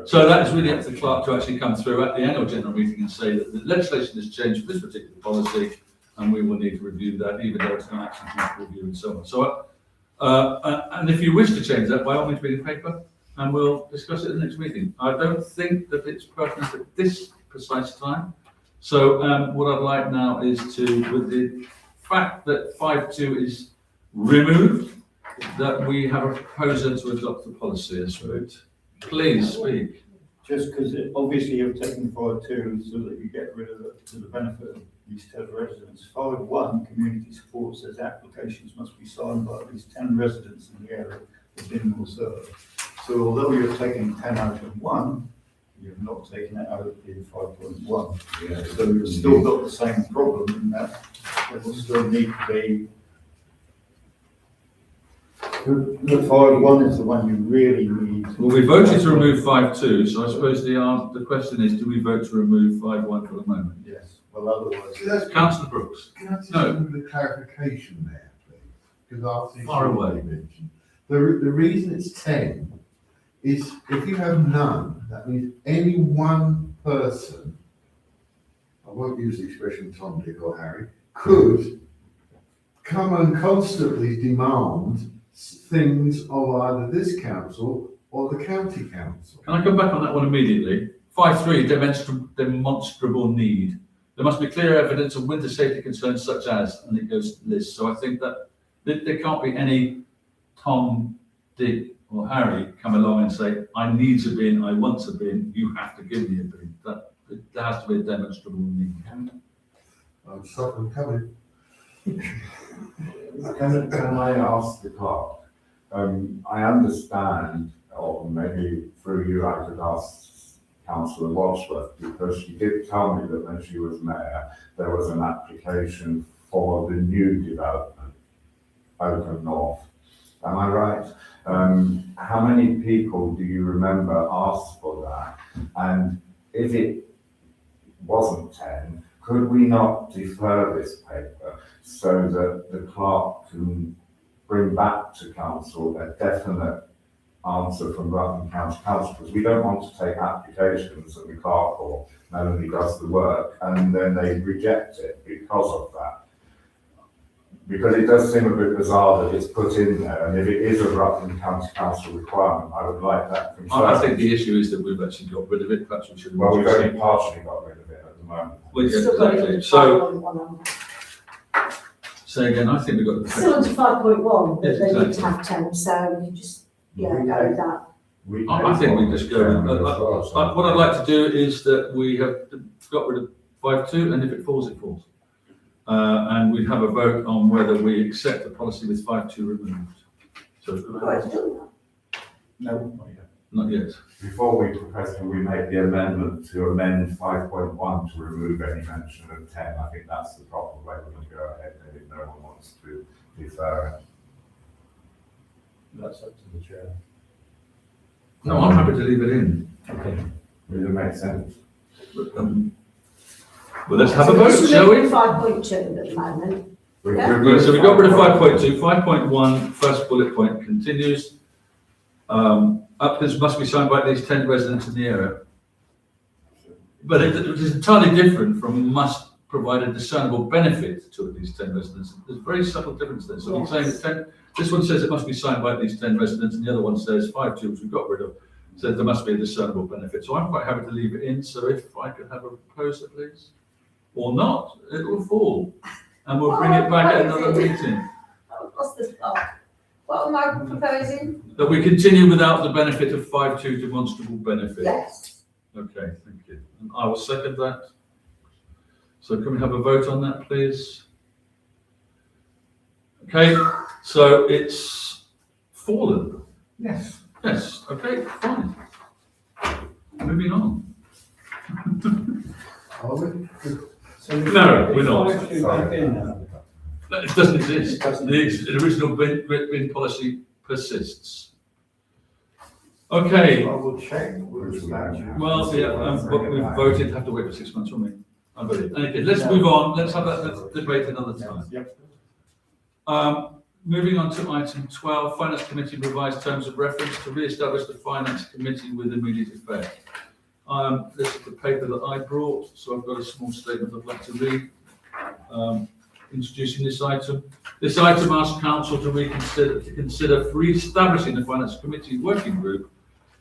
So that is really up to the clerk to actually come through at the annual general meeting and say that the legislation has changed for this particular policy and we will need to review that, even though it's not actually due for review and so on. So, and if you wish to change that, by all means, read the paper and we'll discuss it at the next meeting. I don't think that it's pertinent at this precise time. So what I'd like now is to, with the fact that 5.2 is removed, that we have a proposer to adopt the policy as route. Please speak. Just because obviously you're taking 5.2 so that you get rid of it to the benefit of East Ted residents. 5.1, community support says applications must be signed by at least 10 residents in the area within or served. So although you're taking 10 out of 1, you've not taken it out of the 5.1. Yeah. So you've still got the same problem in that there will still need to be. The 5.1 is the one you really need. Well, we voted to remove 5.2, so I suppose the question is, do we vote to remove 5.1 for the moment? Yes, well otherwise. Councillor Brooks. Can I just No. have a clarification there, please? Because I think Far away. the reason it's 10 is if you have none, that means any one person, I won't use the expression Tom, Dick or Harry, could come and constantly demand things of either this council or the county council. Can I come back on that one immediately? 5.3, demonstrable need. There must be clear evidence of winter safety concerns such as, and it goes to list. So I think that there can't be any Tom, Dick or Harry come along and say, I need a bin, I want a bin, you have to give me a bin. There has to be a demonstrable need. I'm sorry, I'm coming. Can I ask the clerk? I understand, or maybe through you, I could ask Councillor Wadsworth, because she did tell me that when she was mayor, there was an application for the new development, Oakham North. Am I right? How many people do you remember asked for that? And if it wasn't 10, could we not defer this paper so that the clerk can bring back to council a definite answer from Rutland County Council? Because we don't want to take applications that the clerk or Melanie does the work and then they reject it because of that. Because it does seem a bit bizarre that it's put in there, and if it is a Rutland County Council requirement, I would like that confirmed. I think the issue is that we've actually got rid of it. Perhaps we should. Well, we've only partially got rid of it at the moment. Well, yeah, Still got it exactly. under So, 5.1. say again, I think we've got Still under 5.1, but Yes, they need to exactly. have 10, so we can just, go with that. I think we just go. What I'd like to do is that we have got rid of 5.2, and if it falls, it falls. And we have a vote on whether we accept the policy with 5.2 removed. So, Right, done that. No, not yet. Not yet. Before we progress, can we make the amendment to amend 5.1 to remove any mention of 10? I think that's the proper way we're going to go ahead, and if no one wants to defer it. That's up to the chair. No, I'm happy to leave it in. Okay. Does it make sense? But, well, let's have a vote, shall we? 5.2 at the moment. We- Yeah. we're good. So we got rid of 5.2. 5.1, first bullet point continues. Applicants must be signed by at least 10 residents in the area. But it is entirely different from must provide a discernible benefit to at least 10 residents. There's a very subtle difference there. So I'm saying that 10, this one says it must be signed by at least 10 residents, and the other one says 5.2, which we got rid of, says there must be a discernible benefit. So I'm quite happy to leave it in. So if I could have a proposer, please, or not, it will fall, and we'll bring it back at another meeting. What's the start? What am I proposing? That we continue without the benefit of 5.2 demonstrable benefit. Yes. Okay, thank you. And I will second that. So can we have a vote on that, please? Okay, so it's fallen. Yes. Yes, okay, fine. Moving on. Are we? No, we're not. Five two back in now. No, it doesn't exist. It doesn't The original bin policy persists. Okay, I will check with the statute. well, yeah, but we've voted, have to wait for 6 months, won't we? I believe. Okay, let's move on. Let's have that debate another time. Yep. Moving on to item 12, Finance Committee revised terms of reference to re-establish the Finance Committee with immediate effect. This is the paper that I brought, so I've got a small statement I'd like to read. Introducing this item. This item asks Council to consider re-establishing the Finance Committee working group,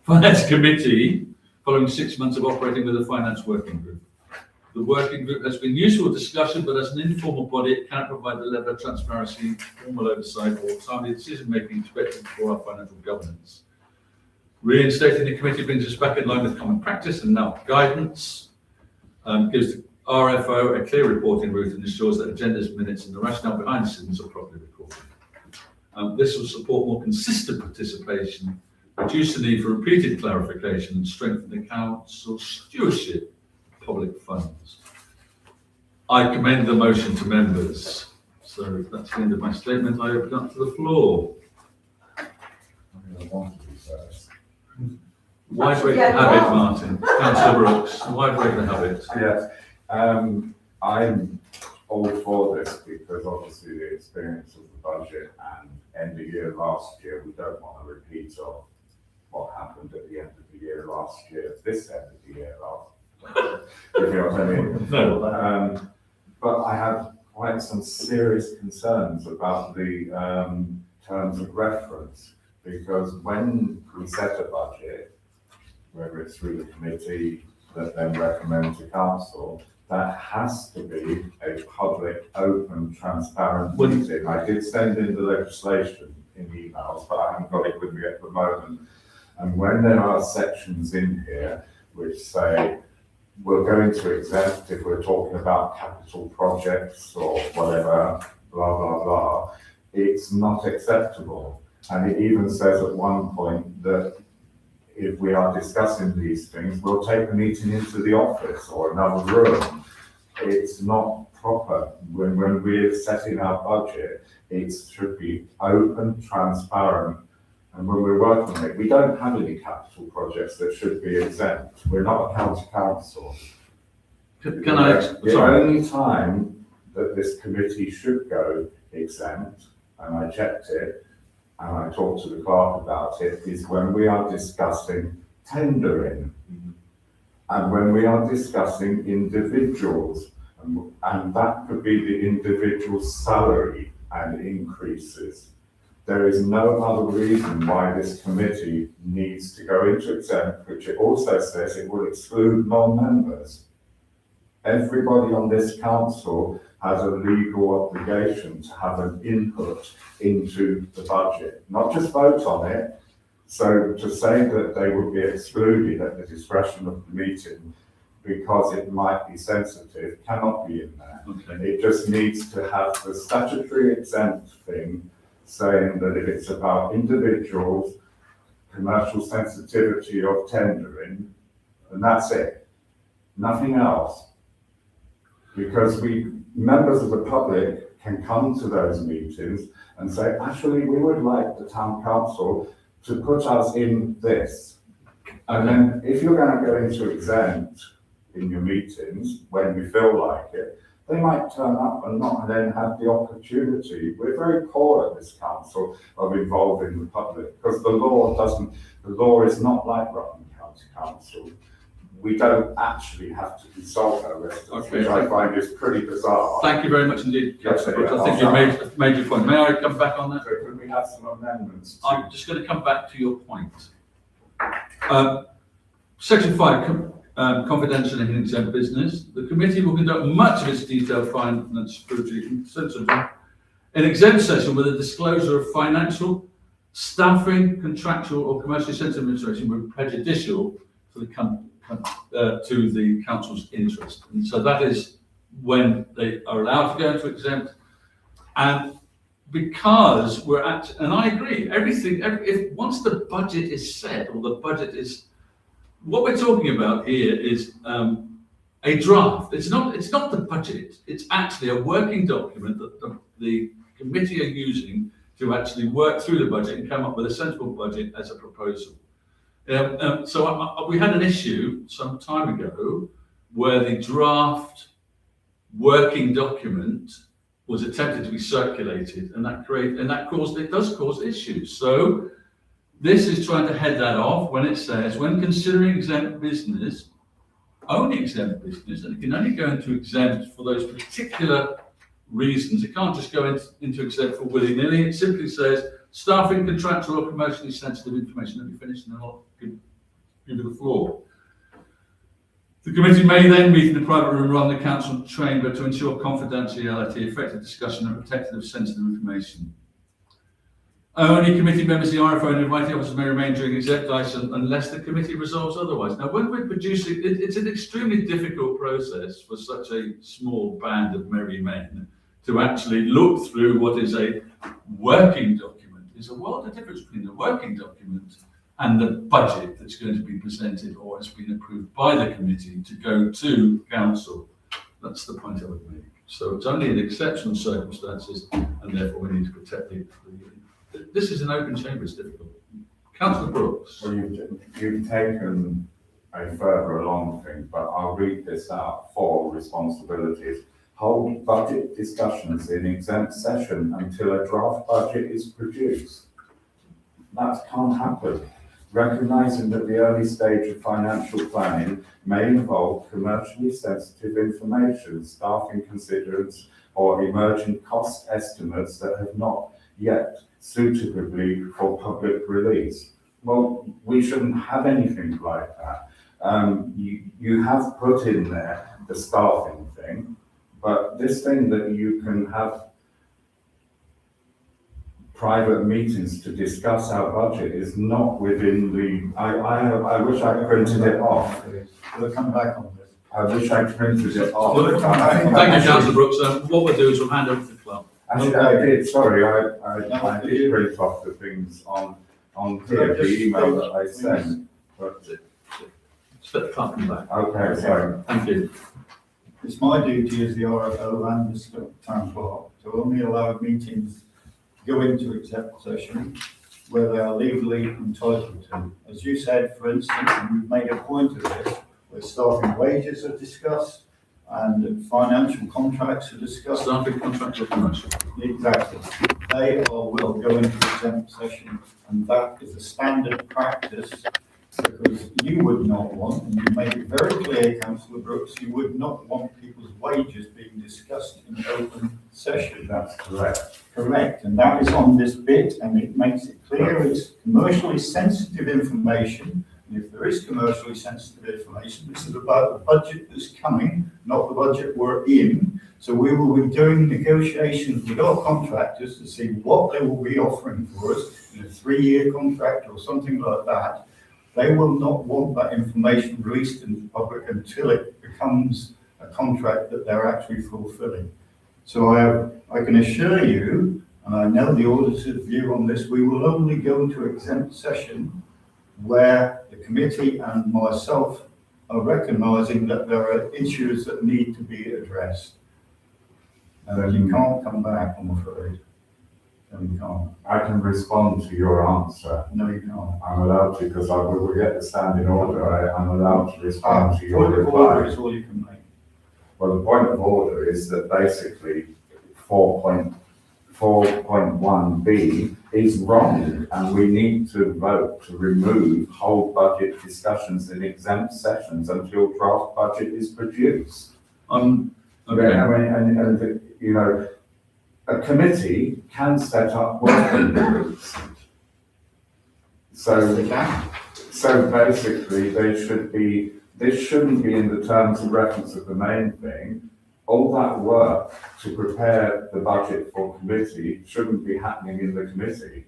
Finance Committee, following 6 months of operating with the Finance Working Group. The working group has been useful for discussion, but as an informal body, it cannot provide the level of transparency, formal oversight, or timely decision-making expected for our financial governance. Reinstating the committee brings us back in line with common practice and now guidance, gives the RFO a clear reporting route and ensures that agendas, minutes, and the rationale behind decisions are properly recorded. This will support more consistent participation, reduce the need for repeated clarification, and strengthen the council's stewardship of public funds. I commend the motion to members. So that's the end of my statement. I open up to the floor. Wide range of habit, Martin. Councillor Brooks, wide range of habit. Yes, I'm all for this because obviously the experience of the budget and end of year last year, we don't want a repeat of what happened at the end of the year last year, this end of the year last. You know what I mean? No. But I have quite some serious concerns about the terms of reference, because when we set a budget, whether it's through the committee that then recommend to council, that has to be a public, open, transparent meeting. I did send in the legislation in emails, but I haven't got it with me at the moment. And when there are sections in here which say, we're going to exempt if we're talking about capital projects or whatever, blah, blah, blah, it's not acceptable. And it even says at one point that if we are discussing these things, we'll take a meeting into the office or another room. It's not proper. When we're setting our budget, it should be open, transparent. And when we're working on it, we don't have any capital projects that should be exempt. We're not a county council. Can I? The Sorry. only time that this committee should go exempt, and I checked it, and I talked to the clerk about it, is when we are discussing tendering. And when we are discussing individuals, and that could be the individual's salary and increases. There is no other reason why this committee needs to go into exempt, which it also says it will exclude non-members. Everybody on this council has a legal obligation to have an input into the budget, not just vote on it. So to say that they would be excluded at the discretion of the meeting because it might be sensitive cannot be in there. Okay. It just needs to have the statutory exempt thing saying that if it's about individuals commercial sensitivity of tendering, and that's it. Nothing else. Because members of the public can come to those meetings and say, actually, we would like the town council to put us in this. And then if you're going to go into exempt in your meetings when you feel like it, they might turn up and not then have the opportunity. We're very poor at this council of involving the public because the law is not like Rutland County Council. We don't actually have to consult our residents, Okay. which I find is pretty bizarre. Thank you very much indeed, Yes, Councillor Brooks. I yeah, think you made your point. May I come back on that? So could we have some amendments? I'm just going to come back to your point. Section 5, confidential and exempt business. The committee will conduct much of its detailed finance scrutiny in exempt session with a disclosure of financial, staffing, contractual or commercially sensitive information will be prejudicial to the council's interest. And so that is when they are allowed to go into exempt. And because we're at, and I agree, if once the budget is set or the budget is, what we're talking about here is a draft. It's not the budget. It's actually a working document that the committee are using to actually work through the budget and come up with a sensible budget as a proposal. So we had an issue some time ago where the draft working document was attempted to be circulated, and it does cause issues. So this is trying to head that off when it says, when considering exempt business, only exempt business, and it can only go into exempt for those particular reasons. It can't just go into exempt for willy-nilly. It simply says staffing, contractual or commercially sensitive information. Let me finish and then I'll give you the floor. The committee may then meet in a private room rather than the council chamber to ensure confidentiality, effective discussion and protection of sensitive information. Only committee members of the RFO and invited officers may remain during exempt item unless the committee resolves otherwise. Now, when we're producing, it's an extremely difficult process for such a small band of merry men to actually look through what is a working document. There's a world of difference between the working document and the budget that's going to be presented or has been approved by the committee to go to council. That's the point I would make. So it's only in exceptional circumstances, and therefore we need to protect this is an open chamber, it's difficult. Councillor Brooks. Well, you've taken a further along thing, but I'll read this out for responsibilities. Hold budget discussions in exempt session until a draft budget is produced. That can't happen. Recognising that the early stage of financial planning may involve commercially sensitive information, staffing considerants, or emerging cost estimates that have not yet suitably for public release. Well, we shouldn't have anything like that. You have put in there the staffing thing, but this thing that you can have private meetings to discuss our budget is not within the, I wish I printed it off. We'll come back on this. I wish I printed it off. Thank you, Councillor Brooks. What we'll do is we'll hand over to the club. Actually, I did, sorry, I did print off the things on here, the email that I sent, but, Just let the club come back. okay, sorry. Thank you. It's my duty as the RFO and the town clerk to only allow meetings to go into exec session where they are legally entitled to. As you said, for instance, and we've made a point of this, where staffing wages are discussed and financial contracts are discussed. Staffing, contractual, commercial. Exactly. They will go into exempt session, and that is a standard practice, because you would not want, and you made it very clear, Councillor Brooks, you would not want people's wages being discussed in open session. That's correct. Correct, and that is on this bit, and it makes it clear it's commercially sensitive information. And if there is commercially sensitive information, this is about the budget that's coming, not the budget we're in. So we will be doing negotiations with our contractors to see what they will be offering for us in a 3-year contract or something like that. They will not want that information released in the public until it becomes a contract that they're actually fulfilling. So I can assure you, and I know the auditor's view on this, we will only go into exempt session where the committee and myself are recognising that there are issues that need to be addressed. And you can't come back, I'm afraid. No, you can't. I can respond to your answer. No, you can't. I'm allowed to, because I will get the standing order. I'm allowed to respond to your Point of order reply. is all you can make. Well, the point of order is that basically 4.1B is wrong, and we need to vote to remove whole budget discussions in exempt sessions until draft budget is produced. Okay. I mean, and, you know, a committee can set up working groups. So basically, this shouldn't be in the terms of reference of the main thing. All that work to prepare the budget for committee shouldn't be happening in the committee.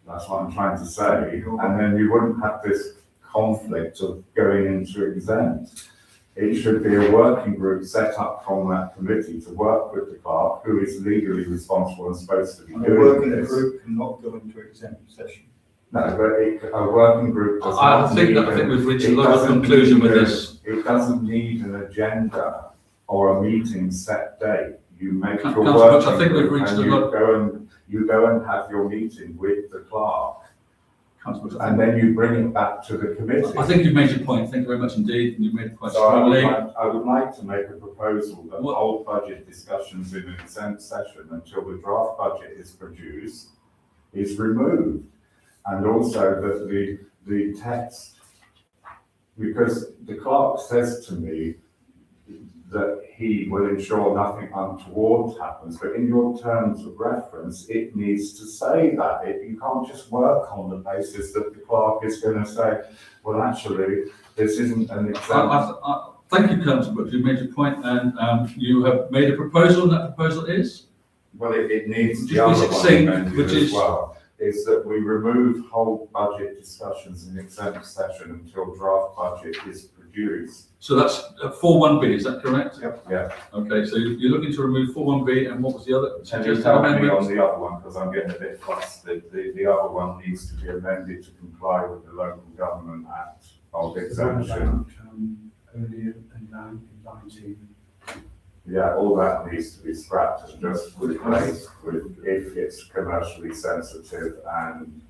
That's what I'm trying to say. And then you wouldn't have this conflict of going into exempt. It should be a working group set up from that committee to work with the clerk, who is legally responsible and supposed to be And a doing working this. group cannot go into exempt session. No, but a working group does I not think need that, I think we've reached a it lot of doesn't conclusion need with a- this. It doesn't need an agenda or a meeting set date. You make your Councillor Brooks, I working think we've group reached and a lot- you go and have your meeting with the clerk, Councillor Brooks, and then you bring it back to the committee. I think you've made your point. Thank you very much indeed. You've made it quite So I strongly. would like to make a proposal that What- whole budget discussions in an exempt session until the draft budget is produced is removed. And also that the text, because the clerk says to me that he will ensure nothing untoward happens, but in your terms of reference, it needs to say that. You can't just work on the basis that the clerk is going to say, well, actually, this isn't an exempt. Thank you, Councillor Brooks. You've made your point, and you have made a proposal, and that proposal is? Well, it needs Just the be other one succinct, amended which as is- well, is that we remove whole budget discussions in exempt session until draft budget is produced. So that's 4.1B, is that correct? Yep. Yeah. Okay, so you're looking to remove 4.1B, and what was the other Can you suggested tell me on amendment? the other one, because I'm getting a bit flustered, the other one needs to be amended to comply with the Local Government Act of exemption. Earlier in 19. Yeah, all that needs to be scrapped and just replaced with if it's commercially sensitive and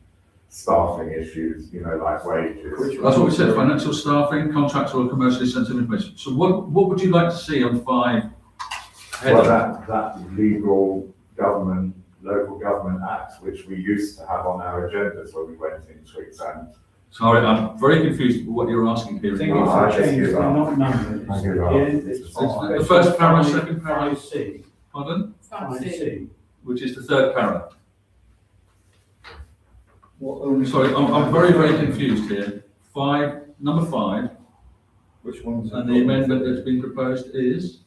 staffing issues, you know, like wages. That's what we said, financial staffing, contractual or commercially sensitive information. So what would you like to see on 5? Well, that legal government, Local Government Act, which we used to have on our agendas when we went into exempt. Sorry, I'm very confused with what you're asking here. I think Oh, if I I just change, give they're up. not numbered. I It's give up. it's The first paragraph, second paragraph, 5C. pardon? 5C. Which is the third paragraph. What only? Sorry, I'm very, very confused here. Number 5, Which one's? and the amendment that's been proposed is?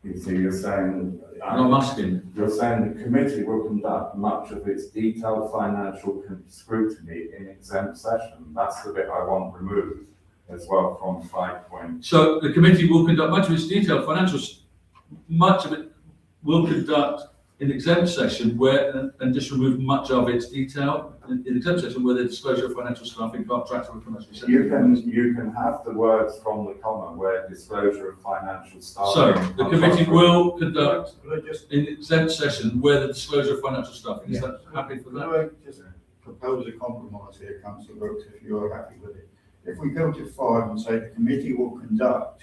You see, you're saying, And I'm asking, you're saying the committee will conduct much of its detailed financial scrutiny in exempt session. That's the bit I want removed as well from 5 point. so the committee will conduct much of its detailed financials, much of it will conduct in exempt session where, and just remove much of its detail in exempt session where the disclosure of financial staffing, contracts or commercially sensitive. You can have the words from the comma where disclosure of financial staffing. So the committee will conduct Could I just, in exempt session where the disclosure of financial staffing, is that happy for could that? I just propose a compromise here, councillor Brooks, if you are happy with it? If we go to 5 and say the committee will conduct,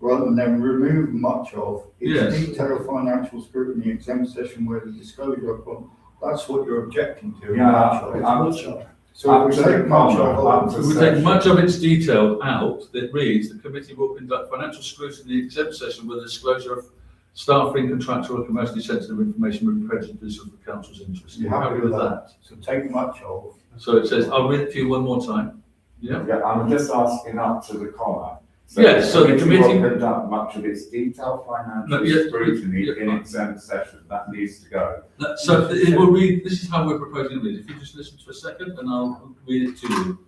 rather than remove much of, Yes. its detailed financial scrutiny exempt session where the disclosure of, that's what you're objecting to. Yeah, much of. Much of. So if we take much of, If we take much of its detail out, that reads, the committee will conduct financial scrutiny in exempt session with the disclosure of staffing, contractual or commercially sensitive information with prejudice of the council's interest. you You're happy with that? So take much of, So it says, I'll read it to you one more time. Yeah? Yeah, I'm just asking up to the comma. Yes, so the committee- will conduct much of its detailed No, financial yeah, scrutiny yeah. in exempt session. That needs to go. So it will read, this is how we're proposing it read. If you just listen for a second and I'll read it to you.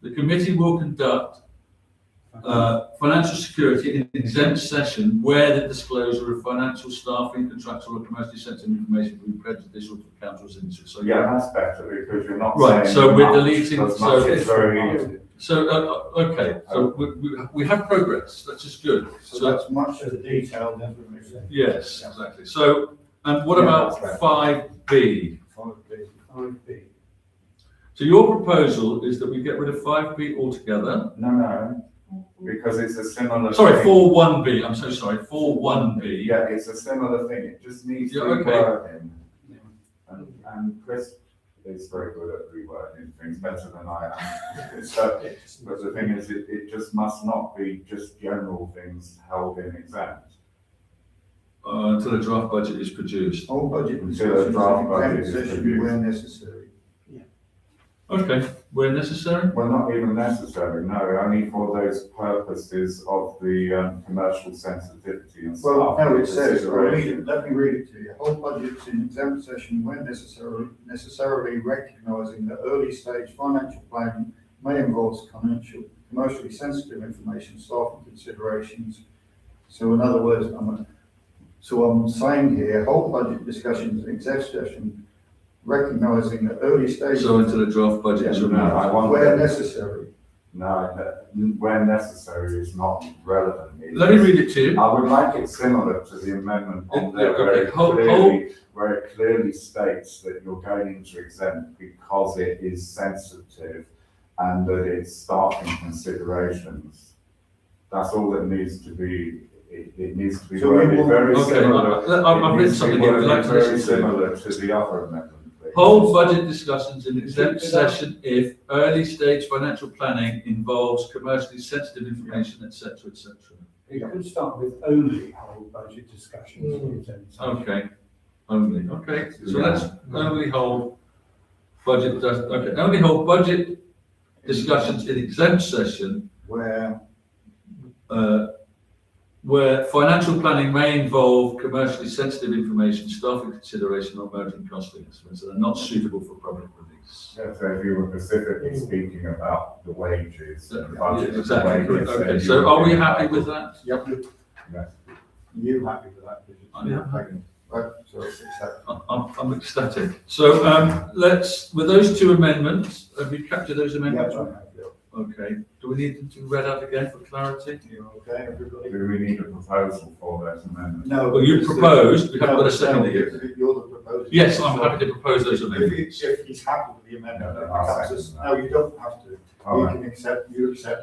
The committee will conduct Financial security in exempt session where the disclosure of financial, staffing, contractual or commercially sensitive information will be prejudicial to the council's interest. So Yeah, that's better because you're not Right, saying. so we're much, deleting- because so- much is very easy. So, okay, so we have progress, that's just good. So that's much of the detailed information. Yes, exactly. So, and what about that's right. 5B? 5B. So your proposal is that we get rid of 5B altogether? No, because it's a similar. Sorry, thing. 4.1B, I'm so sorry, 4.1B. Yeah, it's a similar thing, it just needs Yeah, okay. rewording. And Chris is very good at rewording things, better than I am. So, but the thing is, it just must not be just general things held in exempt. Until a draft budget is produced. Whole budget Until a discussions draft in budget executive is session produced. where necessary. Okay, where necessary? Well, not even necessary, no, only for those purposes of the commercial sensitivity and stuff. Well, no, it says, consideration. let me read it to you. Whole budgets in exempt session when necessarily recognising that early stage financial planning may involve commercially sensitive information, staff and considerations. So in other words, I'm saying here, whole budget discussions in exec session, recognising that early stage. So until a draft budget is No, removed. I want. Where necessary. No, where necessary is not relevant. Let me read it to you. I would like it similar to the amendment on there Okay, where it hold- where it clearly states that you're going into exempt because it is sensitive and that it's staffing considerations. That's all that needs to be, it needs to be So we worded want- very Okay, similar. I've written something here, would you like to Very listen to? similar to the other amendment, please. Hold budget discussions in exempt session if early stage financial planning involves commercially sensitive information, etc., etc. It could start with only whole budget discussions. in exempt session. Okay, only, okay, so let's only hold budget, okay, only hold budget discussions in exempt session where financial planning may involve commercially sensitive information, staffing consideration or emerging costing estimates that are not suitable for public release. So if you were specifically speaking about the wages. and the Yeah, budget of the exactly, wages, okay, then you so would are we be happy entitled- with that? Yep. Yes. You happy with that? I'm Right, so it's accepted. I'm ecstatic. So, let's, with those two amendments, have you captured those amendments? Okay, do we need them to be read out again for clarity? You okay, everybody? Do we need a proposal for those amendments? No. Well, you because the- proposed, we haven't got a No, second no, yet. You're the proposer. Yes, I'm happy to propose those amendments. If he's happy with the amendment, No, it I'll becomes second a- that. no, you don't have to. All You right. can accept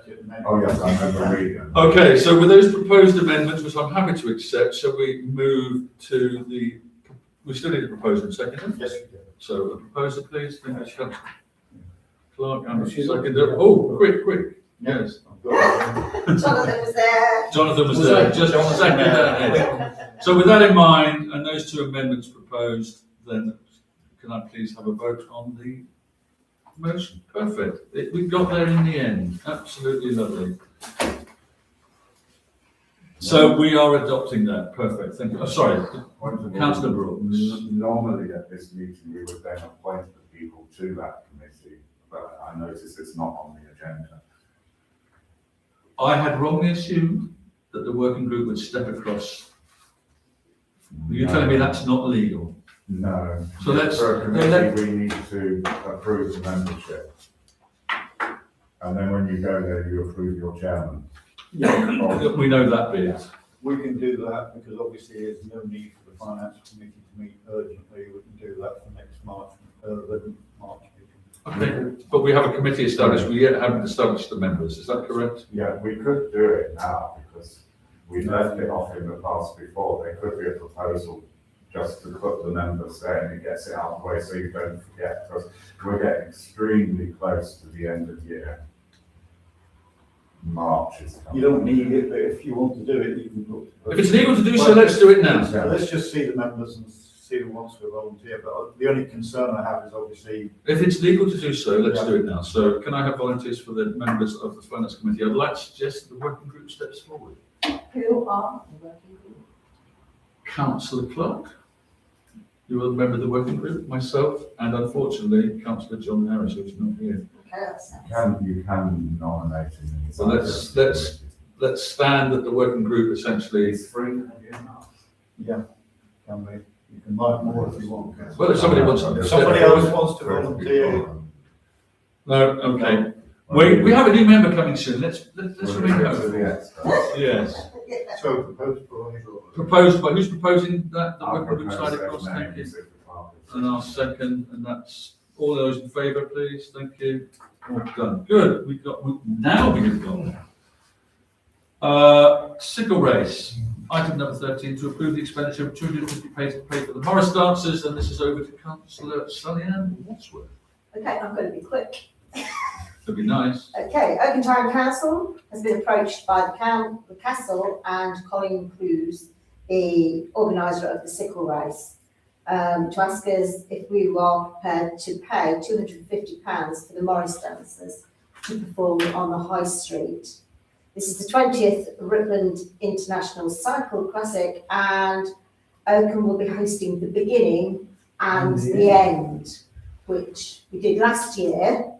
it and then. Oh, yes, I remember reading. Okay, so with those proposed amendments, which I'm happy to accept, shall we move to the, we still need a proposer and second. Yes, we do. So a proposer, please, thank you, Councillor Clark, and a seconder. Oh, quick, yes. Jonathan was there. Jonathan was there, just a second ahead. So with that in mind, and those two amendments proposed, then can I please have a vote on the motion? Perfect. We got there in the end. Absolutely lovely. So we are adopting that. Perfect. Thank you. Oh, sorry, Councillor Brooks. Normally at this meeting, we would then appoint the people to that committee, but I notice it's not on the agenda. I had wrongly assumed that the working group would step across. You're telling me that's not legal? No. So let's- For a committee, we need to approve the membership. And then when you go there, you approve your chairman. We know that bit. We can do that because obviously there's no need for the finance committee to meet urgently. We can do that for next March, the March meeting. Okay, but we have a committee established. We yet haven't established the members. Is that correct? Yeah, we could do it now because we left it off in the past before. There could be a proposal just to put the members there and it gets it out of the way so you don't forget, because we're getting extremely close to the end of the year. March is coming. You don't need it, but if you want to do it, you can do it. If it's legal to do so, let's do it now. So let's just see the members and see who wants to volunteer, but the only concern I have is obviously, If it's legal to do so, let's do it now. So can I have volunteers for the members of the finance committee? I'd like to suggest the working group steps forward. Who are the working group? Councillor Clark, you are a member of the working group, myself, and unfortunately, Councillor John Harris, who's not here. You can nominate him. So let's stand that the working group essentially. It's free, have you enough? Yeah, can we? You can write more if you want. Well, if somebody wants to. If somebody else wants to volunteer, No, okay. We have a new member coming soon. Let's remain hopeful. Yes. so proposed for Proposed by, who's proposing that? The I'll working group propose side across, those thank you. names if the clerk is- And I'll second, and that's all those in favour, please. Thank you. All done. Good. Now we can go. Sickle race. Item number 13, to approve the expenditure of 250 pay to pay for the Morris dancers, and this is over to Councillor Sullyanne Wadsworth. Okay, I'm going to be quick. That'd be nice. Okay, Oakham Town Council has been approached by the Castle and Colin Cruz, the organiser of the sickle race, to ask us if we are prepared to pay £250 for the Morris dancers to perform on the High Street. This is the 20th Rutland International Cycle Classic, and Oakham will be hosting the beginning and the end, which we did last year.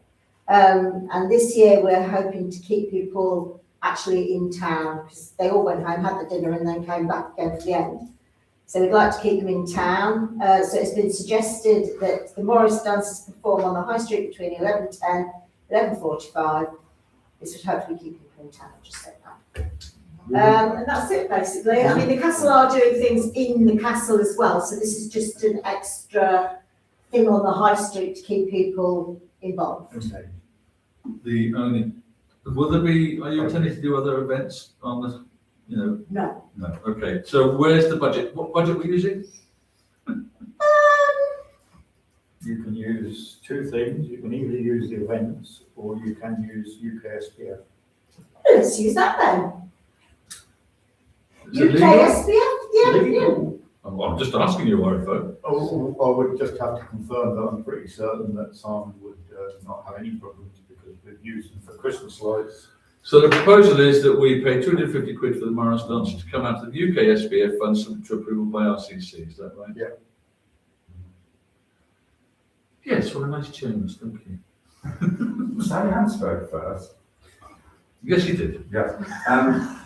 And this year we're hoping to keep people actually in town, because they all went home, had the dinner, and then came back again for the end. So we'd like to keep them in town. So it's been suggested that the Morris dancers perform on the High Street between 11:10, 11:45. This would hopefully keep people in town, I've just said that. And that's it basically. I mean, the castle are doing things in the castle as well, so this is just an extra thing on the High Street to keep people involved. okay. The only, will there be, are you intending to do other events on the, No. No, okay. So where's the budget? What budget are we using? You can use two things. You can either use the events or you can use UKSPF. Let's use that then. Is it legal? UKSPF? Yeah. Legal. I'm just asking you, Warifo. Oh, I would just have to confirm that I'm pretty certain that Simon would not have any problems because we've used them for Christmas lights. So the proposal is that we pay 250 quid for the Morris dancers to come out of the UK SPF fund subject to approval by RCC, is that right? Yeah. Yes, what a nice change, thank you. Sally Ann spoke first. Yes, you did. Yes, I'm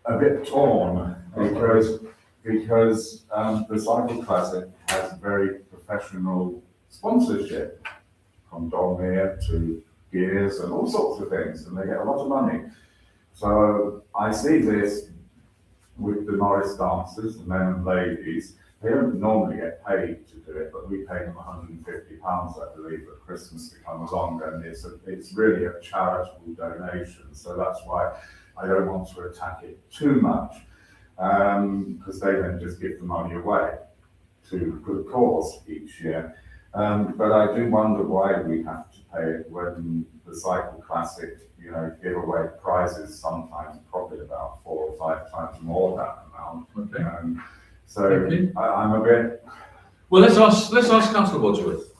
a bit torn because the Cycle Classic has very professional sponsorship, from Dolmere to Gears and all sorts of things, and they get a lot of money. So I see this with the Morris dancers, the men and ladies. They don't normally get paid to do it, but we pay them £150, I believe, at Christmas to come along, and it's really a charitable donation. So that's why I don't want to attack it too much, because they then just give the money away to good cause each year. But I do wonder why we have to pay it when the Cycle Classic, give away prizes, sometimes probably about 4 or 5 times more that amount. Okay. So Okay. I'm a bit. Well, let's ask Councillor Wadsworth.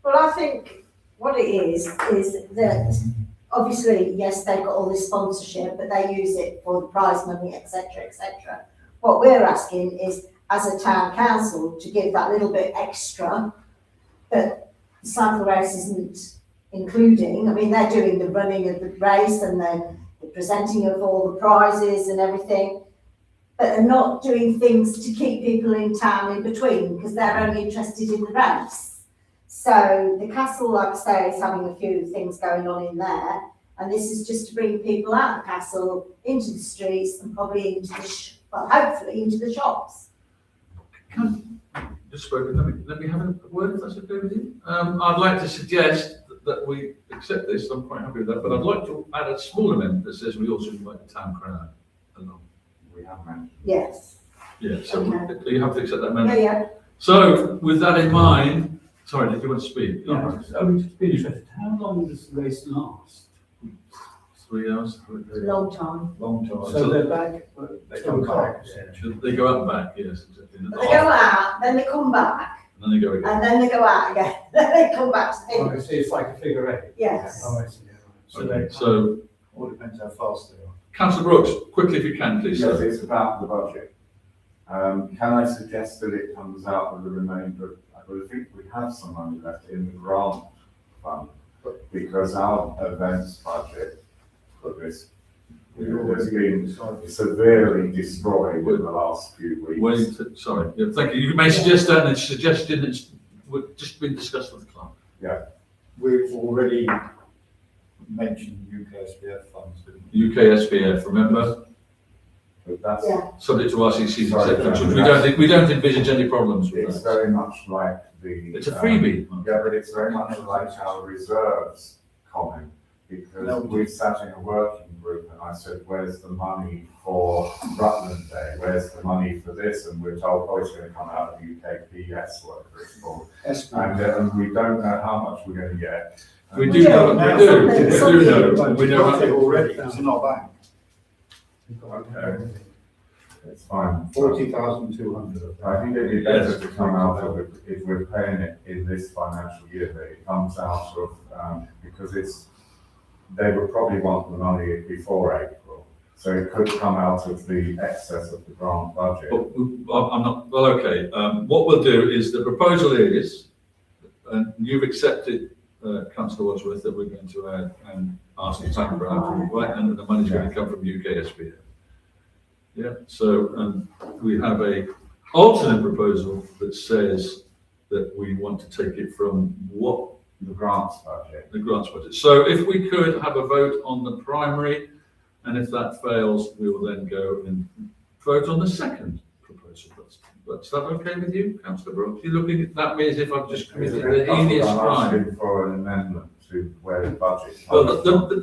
Well, I think what it is that obviously, yes, they've got all this sponsorship, but they use it for the prize money, etc., etc. What we're asking is, as a town council, to give that little bit extra, but the cycle race isn't including. I mean, they're doing the running of the race and the presenting of all the prizes and everything, but they're not doing things to keep people in town in between, because they're only interested in the race. So the castle, like I say, is having a few things going on in there, and this is just to bring people out of the castle into the streets and probably into hopefully into the shops. Just spoken. Let me have a word, if that's okay with you. I'd like to suggest that we accept this. I'm quite happy with that, but I'd like to add a small amendment that says we also invite the town crowd along. We have mentioned. Yes. Yeah, so Okay. you have to accept that Yeah, amendment. yeah. So with that in mind, sorry, did you want to speak? Yeah, I would just be interested, how long does the race last? 3 hours. Long time. Long time. So they're back, They come back. They go out and back, yes, exactly. But they go out, then they come back, And then they go again. and then they go out again. Then they come back to the Oh, I finish. see, it's like a figure eight. Yes. Oh, I see, yeah, right. So Okay, they so, All depends how fast they are. Councillor Brooks, quickly if you can, please. Yes, sir. it's about the budget. Can I suggest that it comes out of the remainder? I think we have some money left in the grant fund, because our events budget for this has been severely destroyed in the last few weeks. Sorry, yeah, thank you. You may suggest that, and suggested it's just been discussed with the clerk. We've already mentioned UKSBF funds, didn't we? UK SPF, remember? But that's, Yeah. Subject to RCC's Sorry, acceptance, yeah. we don't envisage any problems with it's that. very much like the. It's a freebie. Yeah, but it's very much like our reserves comment, No. because we sat in a working group and I said, where's the money for Rutland Day? Where's the money for this? And we're told, oh, it's going to come out of UKPS, whatever it's called. And we don't know how much we're going to get. We do know, we do know, we We've know. got it already, it's in our bank, Okay, it's fine. 40,200. I think it'd be better to come out of it, if we're paying it in this financial year, that it comes out of, because they would probably want the money before April. So it could come out of the excess of the grant budget. But I'm not, well, okay, what we'll do is, the proposal is, and you've accepted, councillor Wadsworth, that we're going to add and ask the town ground, right, and the money's going to come from UK SPF. Yeah, so, we have a alternate proposal that says that we want to take it from what? The grants budget. The grants budget. So if we could have a vote on the primary, and if that fails, we will then go and vote on the second proposal. Is that okay with you, councillor Brooks? You're looking at that means if I've just committed the heinous I'm crime. asking for an amendment to where the budget. Well, comes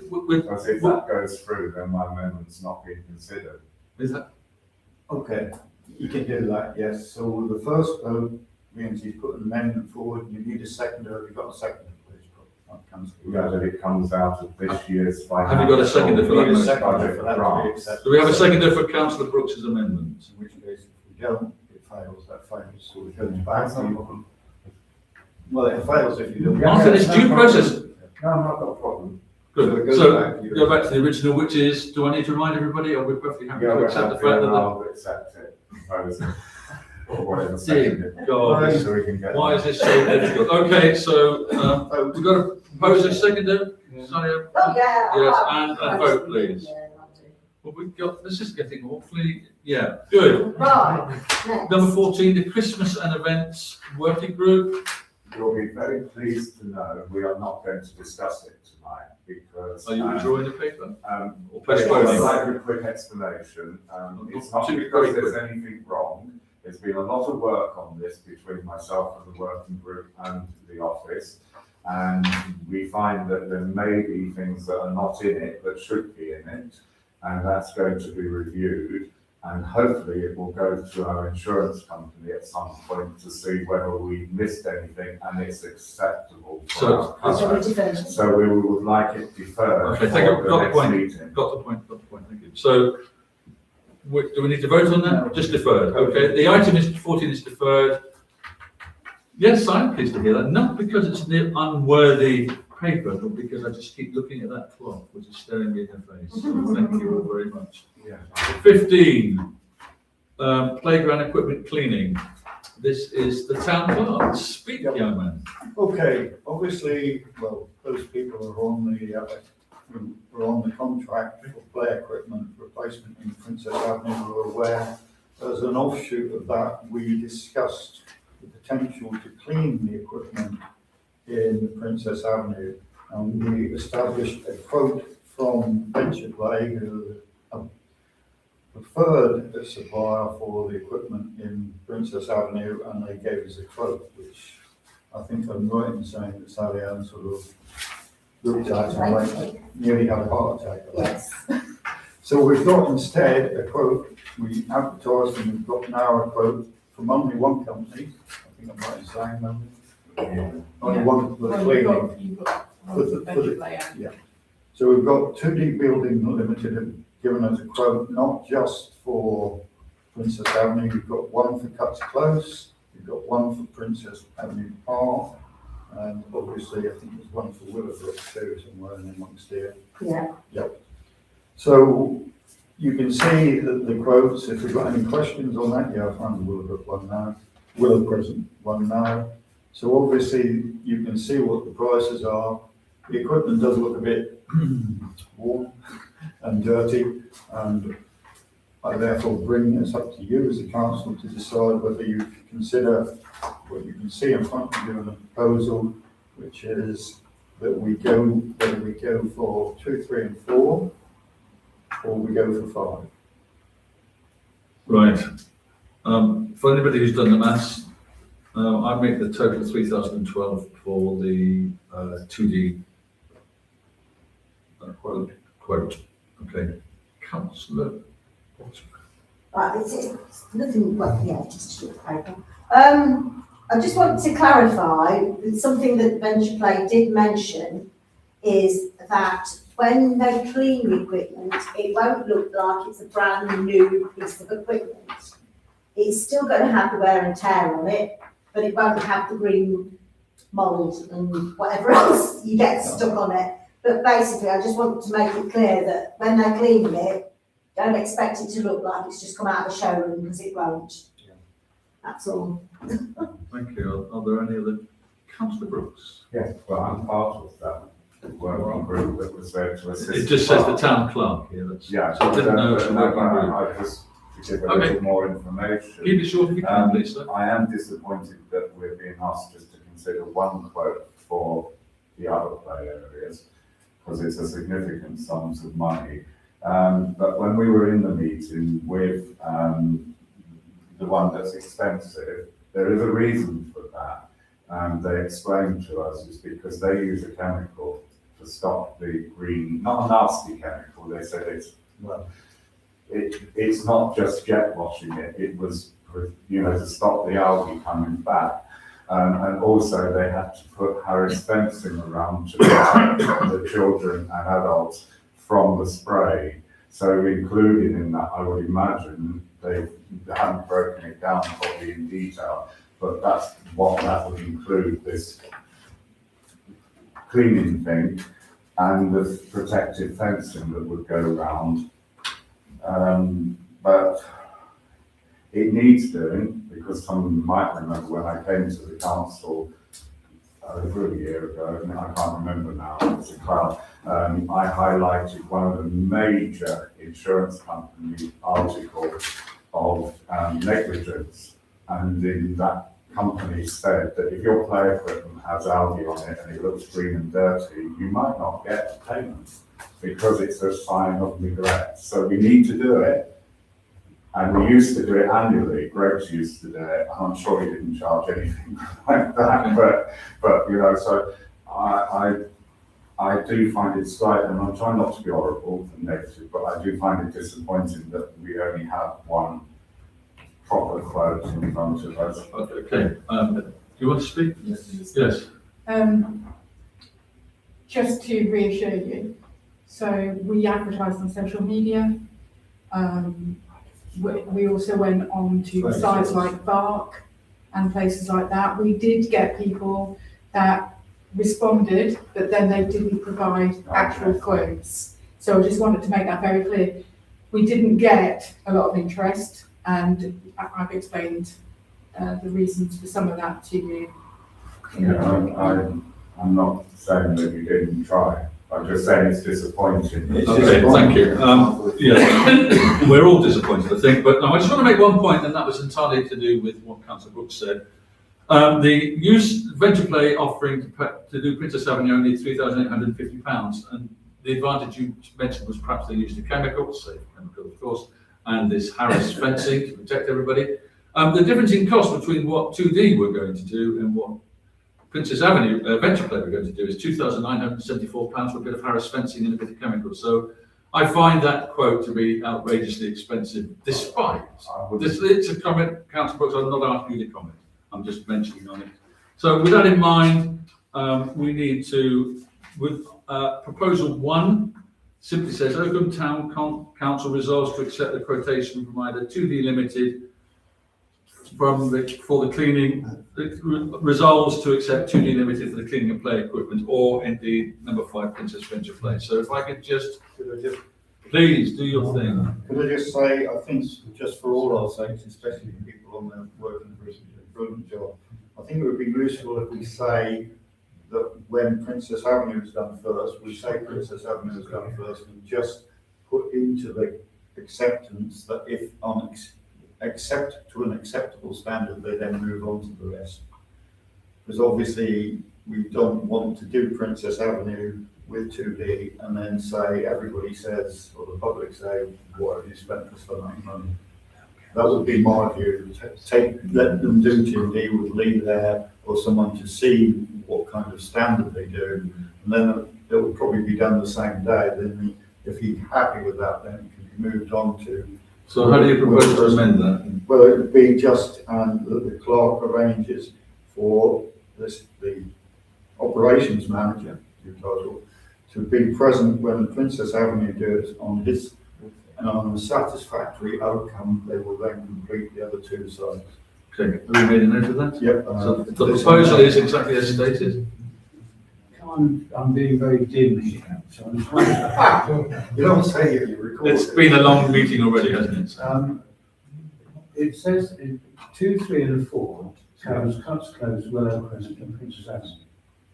from. Because if that goes through, then my amendment's not being considered. is that, Okay, you can do that, yes. So the first vote means he's put an amendment forward, you need a seconder, have you got a seconder, please? Yeah, that it comes out of this year's financial. Have you got a seconder for that Need a motion? seconder Budget for that to be grants. accepted. do we have a seconder for councillor Brooks's amendment? In which case, if we don't, it fails, that fails, so it goes back to you. Well, it fails if you don't. Martin, it's due process. No, I've not got a problem. Good, so go back to the original, which is, do I need to remind everybody, or we're perfectly happy Yeah, to we're accept the happy fact and that I'll accept it, propose it, or whatever. Dear second God, it, so we can get. why is this so difficult? Okay, so, we've got to propose a seconder, Sonia? Oh, yeah. Yes, I'll- and vote, please. Yeah, I'll do. Well, we've got, this is getting awfully, yeah, good. Right, next. Number 14, the Christmas and Events Working Group. You'll be very pleased to know we are not going to discuss it tonight because. Are you withdrawing the paper? I'd Or postponing? like a quick explanation. It's not Too because quick. there's anything wrong. There's been a lot of work on this between myself and the working group and the office. And we find that there may be things that are not in it that should be in it. And that's going to be reviewed. And hopefully it will go to our insurance company at some point to see whether we missed anything and it's acceptable for So- our So we're customers. different. So we would like it deferred Okay, for thank you. the Got the next point. meeting. Got the point, thank you. So, do we need to vote on that? Just deferred, okay. The item is 14 is deferred. Yes, I'm pleased to hear that, not because it's an unworthy paper, but because I just keep looking at that clock, which is staring me in the face. So thank you all very much. Yeah. 15, playground equipment cleaning. This is the town clerk. Speak, young man. Okay, obviously, well, those people who are on the contract for play equipment replacement in Princess Avenue were aware. As an offshoot of that, we discussed the potential to clean the equipment in Princess Avenue. And we established a quote from Venture Play, who are preferred supplier for the equipment in Princess Avenue, and they gave us a quote, which I think I'm right in saying that Sally Ann sort of looked at and went, nearly had a heart attack. Yes. So we've got instead a quote, we advertised and we've got now a quote from only one company, I think I'm right in saying that. Only Yeah. one for the Well, cleaning. you've got For the- for the- layout. So we've got 2D Building Limited have given us a quote, not just for Princess Avenue, we've got one for Cuts Close, we've got one for Princess Avenue Park, and obviously I think there's one for Willowbrook too, somewhere in amongst here. Yeah. So you can see that the quotes, if you've got any questions on that, yeah, I found the Willowbrook one now, Willow Crescent one now. So obviously, you can see what the prices are. The equipment does look a bit worn and dirty, and I therefore bring this up to you as a council to decide whether you consider what you can see in front of you in the proposal, which is that whether we go for 2, 3 and 4, or we go for 5. Right. For anybody who's done the maths, I make the total 3,012 for the 2D quote. Okay. Councillor. Right, it's nothing, well, yeah, just a short paper. I just want to clarify that something that Venture Play did mention is that when they clean the equipment, it won't look like it's a brand new piece of equipment. It's still going to have the wear and tear on it, but it won't have the green mould and whatever else you get stuck on it. But basically, I just want to make it clear that when they're cleaning it, don't expect it to look like it's just come out of a showroom, because it won't. That's all. Thank you. Are there any other? Councillor Brooks. Yes, well, I'm part of that working group that was there to assist. It just says the town clerk here. That's, Yeah, so I didn't know it's a working group. I just to give a Okay. little more information. Keep it short if you can, please, sir. I am disappointed that we're being asked just to consider one quote for the other play areas, because it's a significant sums of money. But when we were in the meeting with the one that's expensive, there is a reason for that. They explained to us it's because they use a chemical to stop the green, not a nasty chemical, they said it's not just jet washing it, it was, to stop the algae coming back. And also they had to put Harris fencing around to protect the children and adults from the spray. So included in that, I would imagine, they haven't broken it down properly in detail, but that's what that would include, this cleaning thing and the protective fencing that would go around. But it needs doing, because some might remember when I came to the council over a year ago, and I can't remember now, it's a cloud, I highlighted one of the major insurance company articles of negligence, and in that company said that if your play equipment has algae on it and it looks green and dirty, you might not get payment because it's a sign of neglect. So we need to do it. And we used to do it annually. Greg's used to do it. I'm sure he didn't charge anything like that. But so I do find it slight, and I'm trying not to be horrible and negative, but I do find it disappointing that we only have one proper quote in front of us. Okay. Do you want to speak? Yes. Just to reassure you, so we advertised on social media. We also went on to sites like Bark and places like that. We did get people that responded, but then they didn't provide actual quotes. So I just wanted to make that very clear. We didn't get a lot of interest, and I've explained the reasons for some of that to you. I'm not saying that you didn't try. I'm just saying it's disappointing. Okay, thank you. Yeah, we're all disappointed, I think, but no, I just want to make one point, and that was entirely to do with what Councillor Brooks said. The Venture Play offering to do Princess Avenue only £3,850, and the advantage you mentioned was perhaps they used a chemical, safe chemical of course, and this Harris fencing to protect everybody. The difference in cost between what 2D were going to do and what Princess Avenue Venture Play we're going to do is £2,974 for a bit of Harris fencing and a bit of chemical. So I find that quote to be outrageously expensive, despite this. It's a comment, Councillor Brooks. I'm not asking you to comment. I'm just mentioning on it. So with that in mind, we need to, with proposal 1, simply says Oakham Town Council resolves to accept the quotation from either 2D Limited for the cleaning, resolves to accept 2D Limited for the cleaning and play equipment, or indeed number 5 Princess Venture Play. So if I could just, please do your thing. Could I just say, I think just for all our sakes, especially the people on there working for us, who do a brilliant job, I think it would be useful if we say that when Princess Avenue is done first, we say Princess Avenue is done first, and just put into the acceptance that if accept to an acceptable standard, they then move on to the rest. Because obviously, we don't want to do Princess Avenue with 2D and then say, everybody says, or the public say, what have you spent for so much money? That would be my view. Let them do 2D with Lee there, or someone to see what kind of standard they do, and then it will probably be done the same day. Then if he's happy with that, then it can be moved on to. So how do you propose to amend that? Well, it would be just, that the clerk arranges for the operations manager, to be present when Princess Avenue does on his, and on a satisfactory outcome, they will then complete the other two sites. Okay, have we made a note of that? Yep. So the proposal is exactly as stated? I'm being very dim here, so I'm trying You don't say it, you record It's it. been a long meeting already, hasn't it? It says in 2, 3 and 4, Towers Cuts Close, Willow Crescent and Princess Avenue.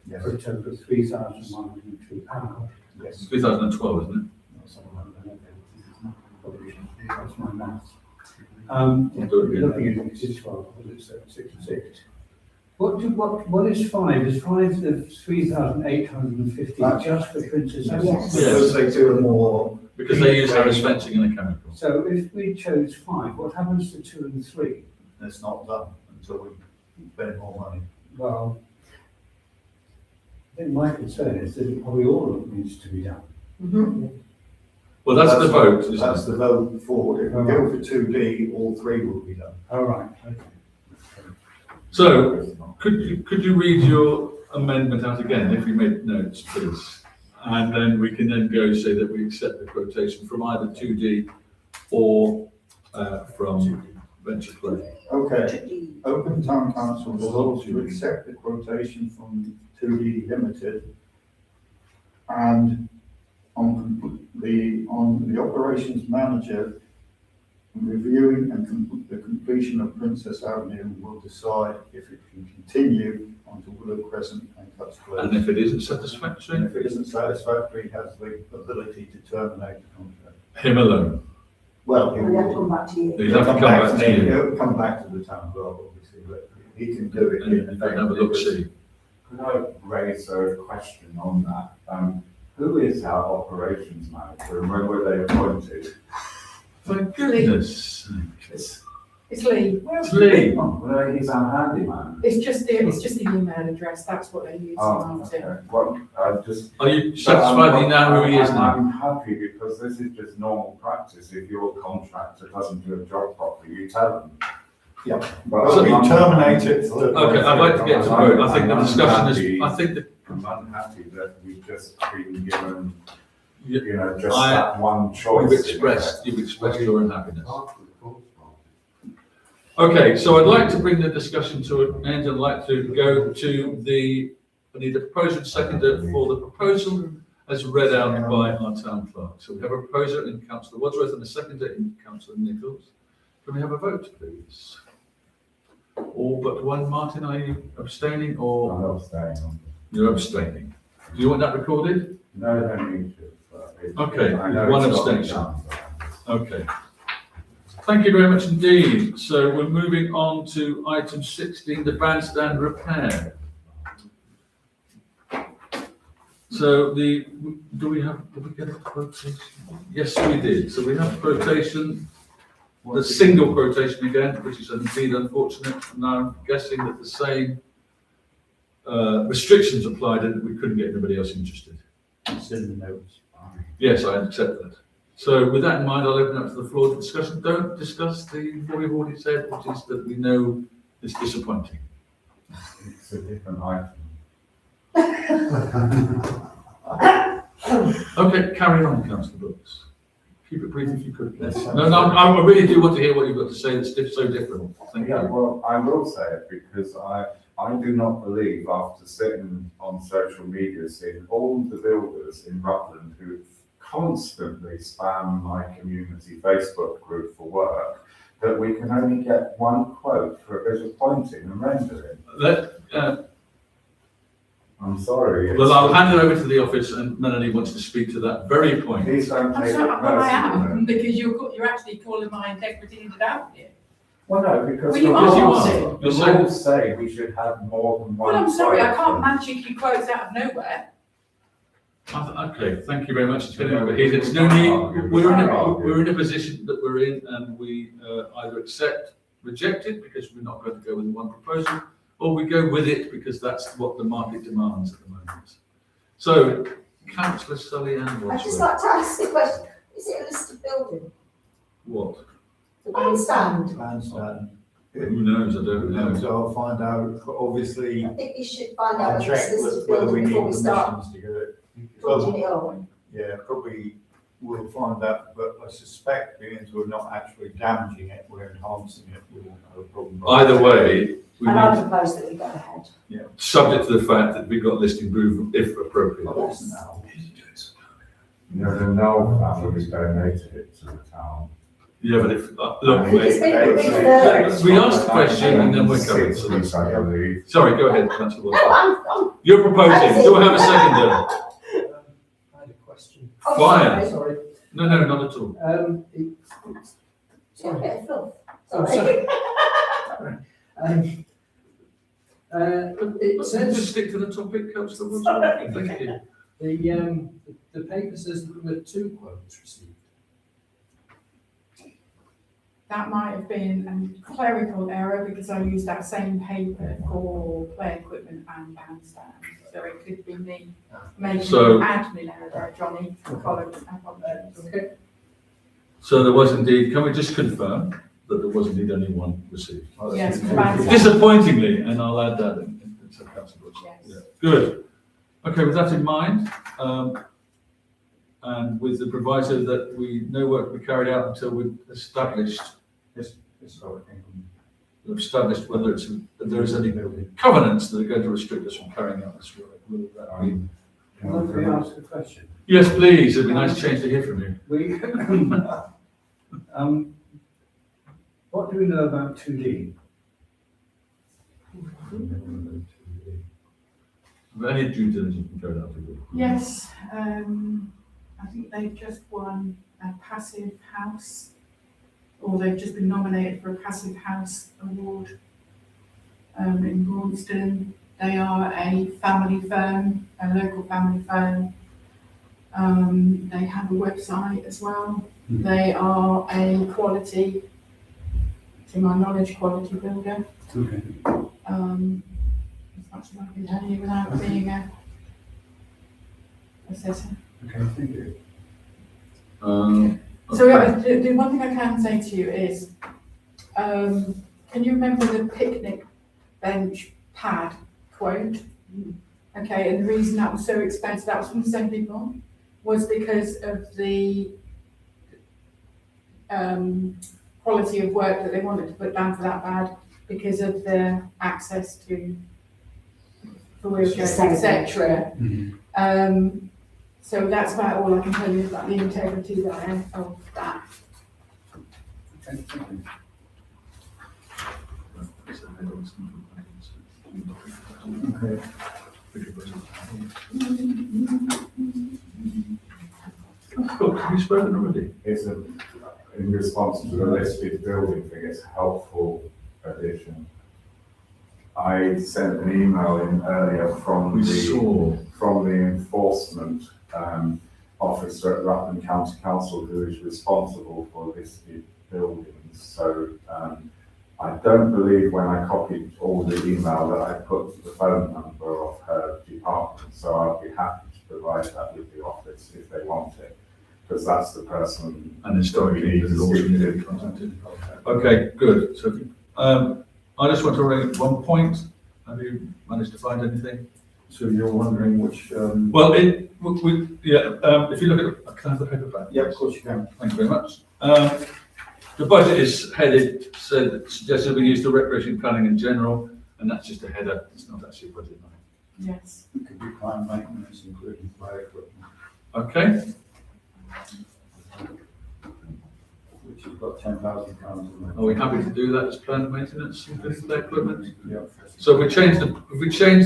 Yes. For a total of £3,102. Yes. 2012, isn't That's my maths. it? Do it again. Looking at it, it's 12, but it's 66. What is 5? Is 5 the 3,850 just for Princess Avenue? Yes. Because they do more. Because they use Harris fencing and a chemical. So if we chose 5, what happens to 2 and 3? It's not done until we spend more money. Well, I think my concern is that probably all of it needs to be done. Mhm. Well, that's the vote, isn't That's it? the vote for, if we go for 2D, all three will be done. All right, okay. So, could you read your amendment out again, if you made notes, please? And then we can then go say that we accept the quotation from either 2D or from Venture Club. Okay, Open Town Council resolves to accept the quotation from 2D Limited and on the operations manager reviewing and the completion of Princess Avenue will decide if it can continue onto Willow Crescent and Cuts Close. And if it isn't And satisfactory, if it isn't satisfactory, has the ability to terminate the contract. him alone. Well, We have to come back to you. He'll have to come back to me. you. He'll come back to the town clerk, obviously, but he can do it. And have a look, see. Could I raise a question on that? Who is our operations manager and when were they appointed? My goodness. It's Lee. It's Lee. Well, he's our handyman. It's just the email address, that's what they use, Oh, Martin. okay. Well, I just. Are you satisfied that you know who he is now? I'm happy because this is just normal practice. If your contractor doesn't do a job properly, you tell them. Yeah. But Well, we I'm- terminate it for the. Okay, I'd like to get to vote. I think the discussion is, I think that, I'm unhappy that we've just been given, you- you know, just I- that one choice. you've expressed your unhappiness. Okay, so I'd like to bring the discussion to an end. I'd like to go to I need a proposer and seconder for the proposal as read out by our town clerk. So we have a proposer in councillor Wadsworth and a seconder in councillor Nichols. Can we have a vote, please? All but one. Martin, are you abstaining I'm or not staying on. you're abstaining? Do you want that recorded? No, I don't need to. but Okay, I know one it's got to be abstention. done, but- Okay. Thank you very much indeed. So we're moving on to item 16, the bandstand repair. So did we get a quotation? Yes, we did. So we have a quotation, the single quotation again, which is indeed unfortunate. Now I'm guessing that the same restrictions applied and that we couldn't get anybody else interested. It's in the notes. Yes, I accept that. So with that in mind, I'll open up to the floor to discussion. Don't discuss what we've already said, which is that we know it's disappointing. It's a different item. Okay, carry on, councillor Brooks. Keep it brief if you could, please. No, I really do want to hear what you've got to say. It's so different. Thank Yeah, you. well, I will say it because I do not believe after sitting on social media, seeing all the builders in Rutland who constantly spam my community Facebook group for work, that we can only get one quote for a bit of pointing and rendering. I'm sorry. Well, I'll hand it over to the office and Melanie wants to speak to that very point. Please don't I'm take it sorry, well, I personally. am, because you're actually calling my integrity into doubt here. Well, no, because Well, you the are. rules, You're the saying- rules say we should have more than one. Well, I'm sorry, I quote. can't magically quotes out of nowhere. Okay, thank you very much. It's been overheated. It's no need, we're in a position that we're in and we either accept, reject it because we're not going to go with one proposal, or we go with it because that's what the market demands at the moment. So, councillor Sully and I'd just Wadsworth, like to ask a question. Is it a listed building? what? The bandstand? Bandstand. Who knows? I don't know. So I'll find out, obviously, I think you should find out I'll whether it's check a listed whether we building need before we start permissions to do it. talking it all. Yeah, probably we'll find out, but I suspect being we're not actually damaging it, we're enhancing it, we won't have a problem. Either way, we And I need, propose that we go ahead. subject to the fact that we've got listing proof if appropriate. Yes. You know, the Noel family donated it to the town. Yeah, but if, I look, think it's been a big It's We asked the question and then we're covered, so Six weeks, I believe. sorry, go ahead, councillor No, Wadsworth. I'm, You're proposing, do I have a seconder? I had a question. oh, Fire. sorry. Sorry. No, not at all. It's, Yeah, a bit of fluff. Oh, Sorry. it Just says, stick to the topic, councillor Wadsworth. Thank you. the paper says that there were 2 quotes received. That might have been a clerical error because I used that same paper for play equipment and bandstand. So it could be me making So- an admin error there, Johnny. Apologies. Okay. So there was indeed, can we just confirm that there was indeed only one received? Yes, bandstand. Disappointingly, and I'll add that in, so councillor Wadsworth. Yes. Yeah. Good. Okay, with that in mind, and with the proviso that no work will be carried out until we've established whether there is any covenants that are going to restrict us from carrying out this work. Will that be? Let me ask a question. Yes, please. It'd be nice to change to hear from you. We, what do we know about 2D? Any due diligence can carry out. Yes, I think they've just won a passive house, or they've just been nominated for a passive house award in Braunston. They are a family firm, a local family firm. They have a website as well. They are a quality, to my knowledge, quality builder. Okay. As much as I can tell you without being a assessor. Okay, thank you. So the one thing I can say to you is, can you remember the picnic bench pad quote? Okay, and the reason that was so expensive, that was from the same people, was because of the quality of work that they wanted to put down for that pad, because of the access to for wheelchairs, etc. So that's about all I can tell you about the integrity there of that. Okay, thank you. Okay. Look, have you spoken already? It's in response to the listed building thing, it's a helpful addition. I sent an email in earlier from We the saw. enforcement officer at Rutland County Council who is responsible for listed buildings. So I don't believe when I copied all the email that I put the phone number of her department. So I'll be happy to provide that with the office if they want it, because that's the person. And historically, we need there's to also speak been to. contacted. Okay, good. So, I just want to raise one point. Have you managed to find anything? So you're wondering which, Well, if you look at, can I have the paper back? yeah, of course you can. Thank you very much. The budget is headed, suggested we use the recreation planning in general, and that's just a header. It's not actually a budget line. Yes. It could be planned maintenance, including play equipment, Okay, which is we've got £10,000 in there. Are we happy to do that as planned maintenance of the equipment? Yeah. So we changed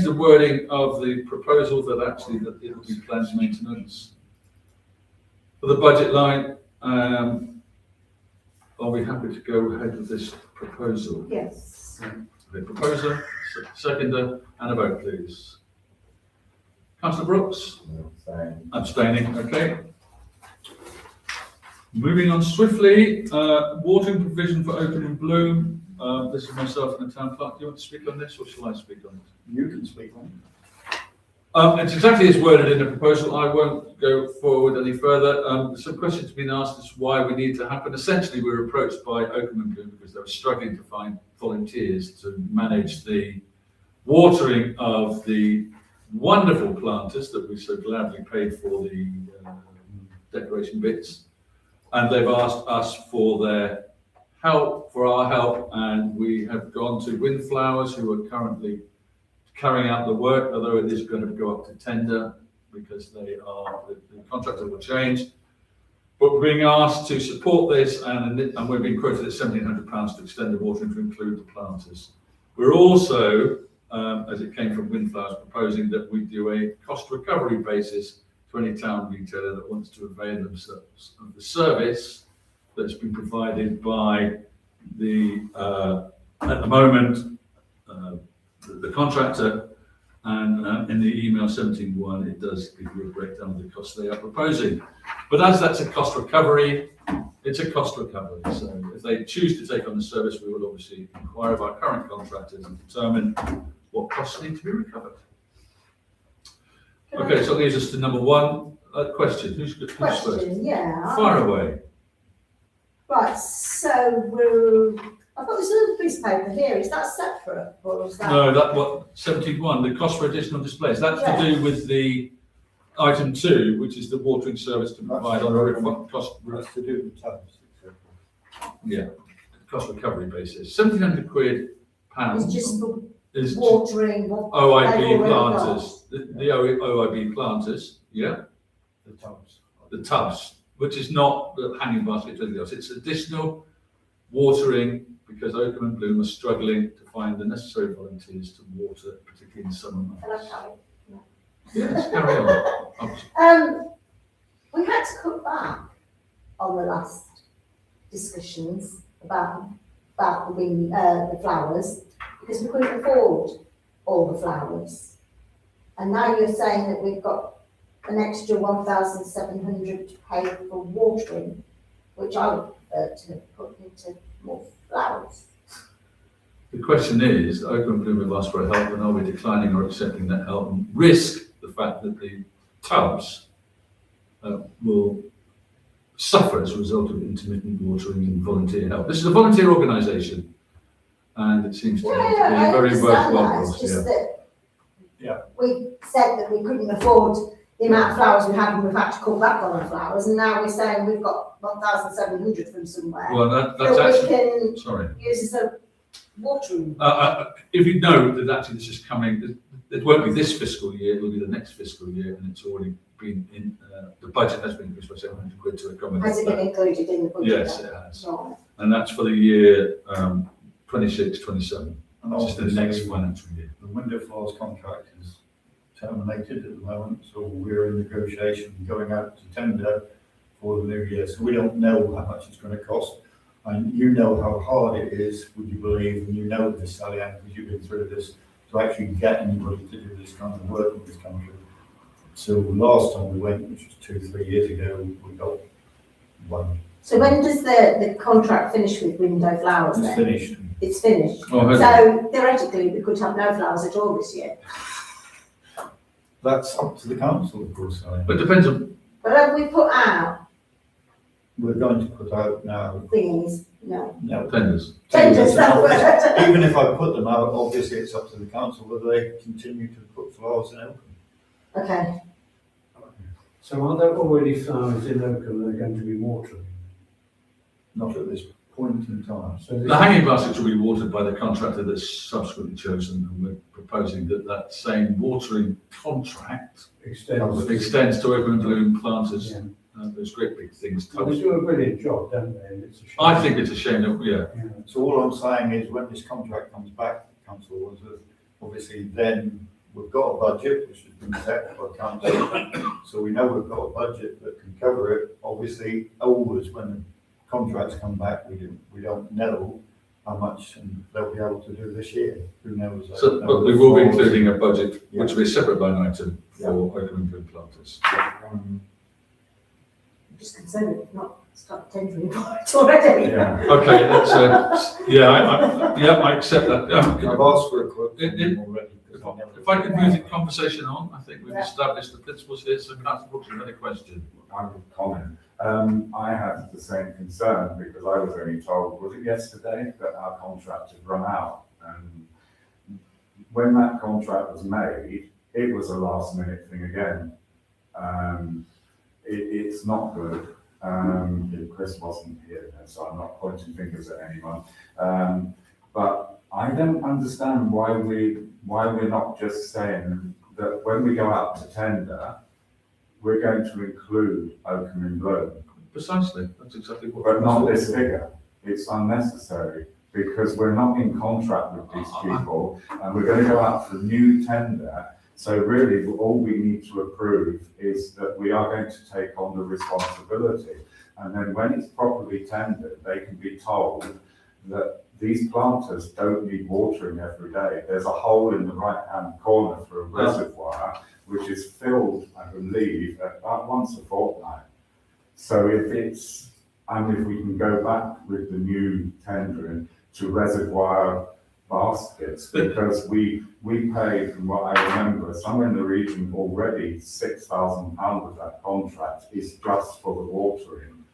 the wording of the proposal that actually that it will be planned maintenance. For the budget line, are we happy to go ahead with this proposal? Yes. The proposer, seconder, and a vote, please. Councillor Brooks? Saying, Abstaining, okay. Moving on swiftly, watering provision for Oakham and Bloom. This is myself and the town clerk. Do you want to speak on this, or shall I speak on it? You can speak on It's exactly as worded in the proposal. I won't go forward any further. Some questions have been asked as to why we need to happen. Essentially, we were approached by Oakham and Bloom because they were struggling to find volunteers to manage the watering of the wonderful planters that we so gladly paid for the decoration bits. And they've asked us for their help, for our help, and we have gone to Windflowers, who are currently carrying out the work, although it is going to go up to tender because the contractor will change. But we're being asked to support this, and we're being quoted at £1,700 to extend the watering to include the planters. We're also, as it came from Windflowers, proposing that we do a cost recovery basis to any town retailer that wants to avail themselves of the service that's been provided by the, at the moment, the contractor, and in the email 17.1, it does give you a breakdown of the costs they are proposing. But as that's a cost recovery, it's a cost recovery. So if they choose to take on the service, we will obviously inquire of our current contractors and determine what costs need to be recovered. Okay, so that leads us to number one, question. Who's first? Question, yeah. Fire away. Right, so I've got this little piece of paper here, is that separate, or is that? No, that what 17.1, the cost for additional displays. That's to do with the item 2, which is the watering service to provide on a cost. That's to do with tubs, etc. Yeah, cost recovery basis. £1,700 It's just for is watering what OIB they've already planters. The OIB planters, yeah, The tubs. the tubs, which is not the hanging basket or anything else. It's additional watering because Oakham and Bloom are struggling to find the necessary volunteers to water, particularly in summer months. Can I carry? Yes, carry on. We had to cut back on the last discussions about the flowers, because we couldn't afford all the flowers. And now you're saying that we've got an extra 1,700 to pay for watering, which I would prefer to put into more flowers. The question is, Oakham and Bloom have asked for help, and are we declining or accepting that help and risk the fact that the tubs will suffer as a result of intermittent watering and volunteer help? This is a volunteer organisation, and it seems to be I very understand worthwhile that, for it's us. just Yeah. that Yeah. we said that we couldn't afford the amount of flowers we had, and we've had to cut back on our flowers, and now we're saying we've got 1,700 from somewhere Well, that's that we actually, can sorry. use as a watering. If you know that actually this is coming, it won't be this fiscal year, it will be the next fiscal year, and it's already been in, the budget has been increased by £700 to accommodate Has it been that. included in the budget? Yes, it has. Right. And that's for the year 26-27, And which is the obviously, next financial year. the window floors contract is terminated at the moment, so we're in negotiation, going out to tender for the new year. So we don't know how much it's going to cost. And you know how hard it is, would you believe, and you know this, Sally Ann, because you've been through this, to actually get anybody to do this kind of work in this country. So last time we went, which was 2-3 years ago, we got one. So when does the contract finish with Window Flowers It's then? finished. It's finished. Oh, has it? So theoretically, we could have no flowers at all this year. That's up to the council, of course, Sally Ann. But it depends on, But have we put out We're going to put out now, thingies? No. no. tenders. Tenders, that word. Even if I put them out, obviously it's up to the council whether they continue to put flowers in Oakham. Okay. So are there already flowers in Oakham that are going to be watering? Not at this point in time. So this The hanging baskets will be watered by the contractor that's subsequently chosen, and we're proposing that that same watering contract extends. extends to Oakham and Bloom planters Yeah. There's great big things Well, they touched. do a brilliant job, don't they? And it's a shame. I think it's a shame that, yeah, Yeah. So all I'm saying is when this contract comes back, council, was that obviously then we've got a budget which has been set by council. So we know we've got a budget that can cover it. Obviously, always when the contracts come back, we don't know how much they'll be able to do this year. Who knows? I so, don't know. but we will be including a budget, which will be a separate line item Yeah. for Oakham and Bloom planters. I'm just concerned if not start tendering for it already. Yeah. Okay, that's, I accept that. I've asked for a quote from It- them already. If I could move the conversation on, I think we've Yeah. established the principles here, so Councillor Brooks, you had a question. I would comment. I had the same concern because I was only told, was it yesterday, that our contract had run out? And when that contract was made, it was a last minute thing again. It's not good. Chris wasn't here, so I'm not pointing fingers at anyone. But I don't understand why we're not just saying that when we go out to tender, we're going to include Oakham and Bloom, Precisely, that's exactly what. but not this figure. It's unnecessary because we're not in contract with these people and we're going to go out for a new tender. So really, all we need to approve is that we are going to take on the responsibility. And then when it's properly tendered, they can be told that these planters don't need watering every day. There's a hole in the right-hand corner for a reservoir, which is filled, I believe, about once a fortnight. So if we can go back with the new tendering to reservoir baskets, because we pay, from what I remember, somewhere in the region already £6,000 of that contract is just for the watering.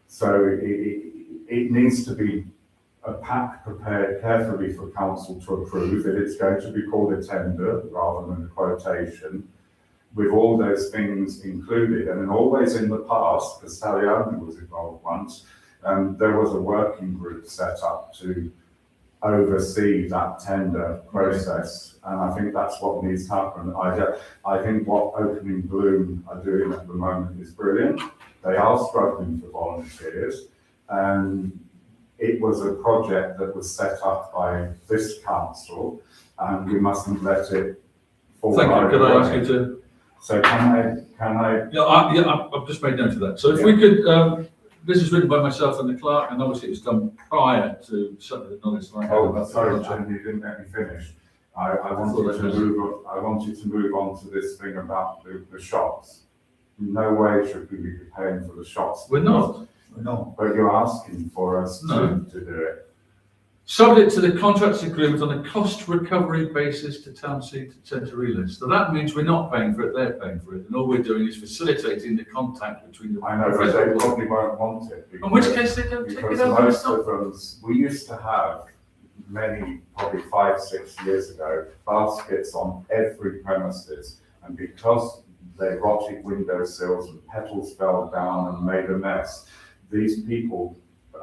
So it needs to be a pack prepared carefully for council to approve if it's going to be called a tender rather than a quotation, with all those things included. And then always in the past, because Saliani was involved once, there was a working group set up to oversee that tender process. And I think that's what needs to happen. I think what Oakham and Bloom are doing at the moment is brilliant. They are struggling for volunteers. And it was a project that was set up by this council, and we mustn't let it fall. Thank you, by could the I ask way. you to? So can I, I've just made note of that. So if we could, this is written by myself and the clerk, and obviously it was done prior to certainly the knowledge that I had oh, about the sorry, project. Jen, you didn't let me finish. I wanted to move on to this thing about the shops. No way should we be paying for the shops. We're not. No, But you're asking for us No. to do it. Subject to the contracts agreement on a cost recovery basis to town centre relist. So that means we're not paying for it, they're paying for it, and all we're doing is facilitating the contact between the. I know, but they probably won't want it. In which because- case they don't take it Because over most themselves. of them, we used to have many, probably 5-6 years ago, baskets on every premises. And because they rotted windowsills and petals fell down and made a mess, these people,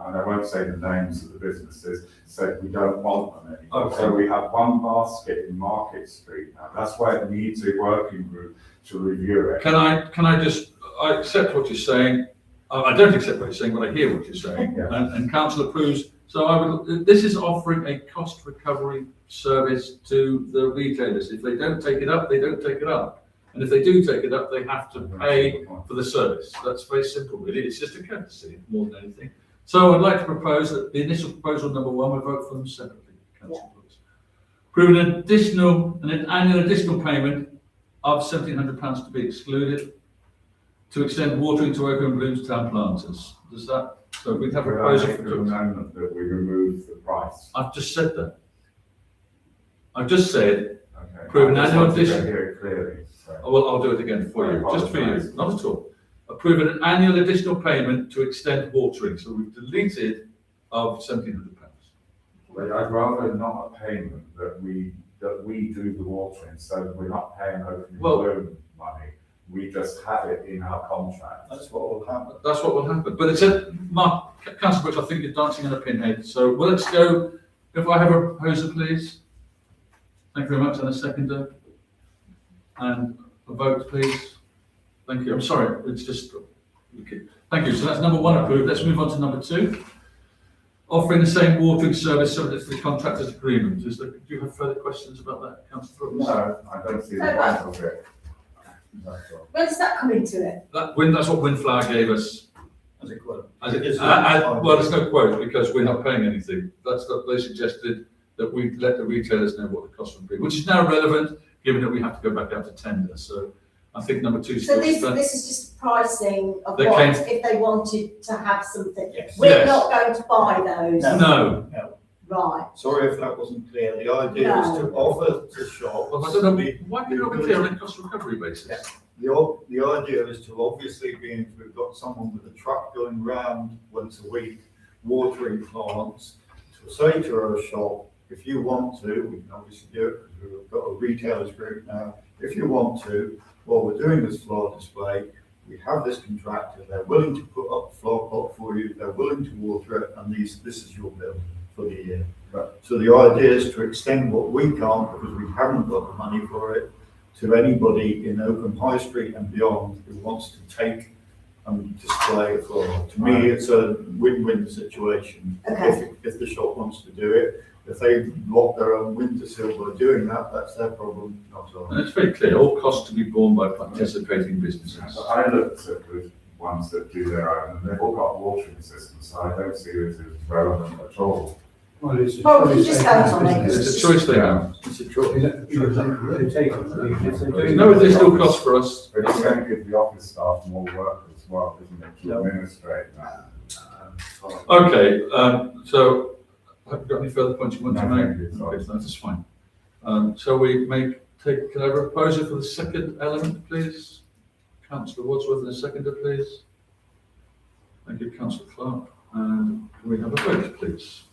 and I won't say the names of the businesses, said we don't want them anymore. Okay. So we have one basket in Market Street now. That's why it needs a working group to review it. Can I just, I accept what you're saying. I don't accept what you're saying, but I hear what you're saying. Yeah. And council approves. So this is offering a cost recovery service to the retailers. If they don't take it up, they don't take it up. And if they do take it up, they have to pay for the service. That's very simple, really. It's just a courtesy more than anything. So I'd like to propose that the initial proposal number one, we vote for them separately. Councillor Brooks. Approve an annual additional payment of £1,700 to be excluded to extend watering to Oakham and Bloom's town planters. Does that, so we have a Could I proposal make an for, amendment that we remove the price? I've just said that. I've just said, Okay. Approve an I just annual wanted to addition. hear it clearly, so. oh, well, I'll do it again for you, just for you, not at all. Approve an annual additional payment to extend watering. So we've deleted of £1,700. But I'd rather not a payment that we do the watering, so that we're not paying Oakham Well- Bloom money. We just have it in our contract. that's what will happen. That's what will happen. But it's a, Mark, Councillor Brooks, I think you're dancing on a pinhead. So well, let's go, if I have a proposer, please. Thank you very much, and a seconder. And a vote, please. Thank you. I'm sorry, it's just, Okay, thank you. So that's number one approved. Let's move on to number two. Offering the same watering service subject to the contractor's agreement. Do you have further questions about that, councillor Brooks? No, I don't see the point of it. That's all. Where does that come into it? That's what Windflower gave us. As a quote. Well, there's no quote because we're not paying anything. That's what they suggested, that we let the retailers know what the cost would be, which is now relevant given that we have to go back out to tender. So I think number two. So this is just pricing of They what, came- if they wanted to have something. Yes. We're Yes. not going to buy those. No. Right. Sorry if that wasn't clear. The idea is to offer to shop. Well, I don't know, why can you not be clear on a cost recovery basis? Yeah. The idea is to obviously being, if we've got someone with a truck going round once a week, watering plants, to say to our shop, if you want to, we can obviously do it because we've got a retailers group now. If you want to, while we're doing this flower display, we have this contractor, they're willing to put up a flower pot for you, they're willing to water it, and this is your bill for the year. So the idea is to extend what we can't, because we haven't got the money for it, to anybody in Oakham High Street and beyond who wants to take and display a flower. To me, it's a win-win situation. Okay. If the shop wants to do it, if they block their own windowsill by doing that, that's their problem, not ours. And it's very clear, all costs to be borne by participating businesses. So I looked at the ones that do their own, and they've all got watering systems, so I don't see it as relevant at all. Well, it's a Well, we choice just they vote have, on it. isn't It's a choice they have. It's a choice. They take it. If they're There's doing no it- additional cost for us. But it's going to give the office staff more work as well, isn't it, to Yeah. administrate that? Okay, so have you got any further points you want to No, make? thank you, sorry. Okay, so that's fine. Shall we can I have a proposer for the second element, please? Councillor Wadsworth and a seconder, please. Thank you, Councillor Clark. And can we have a vote, please?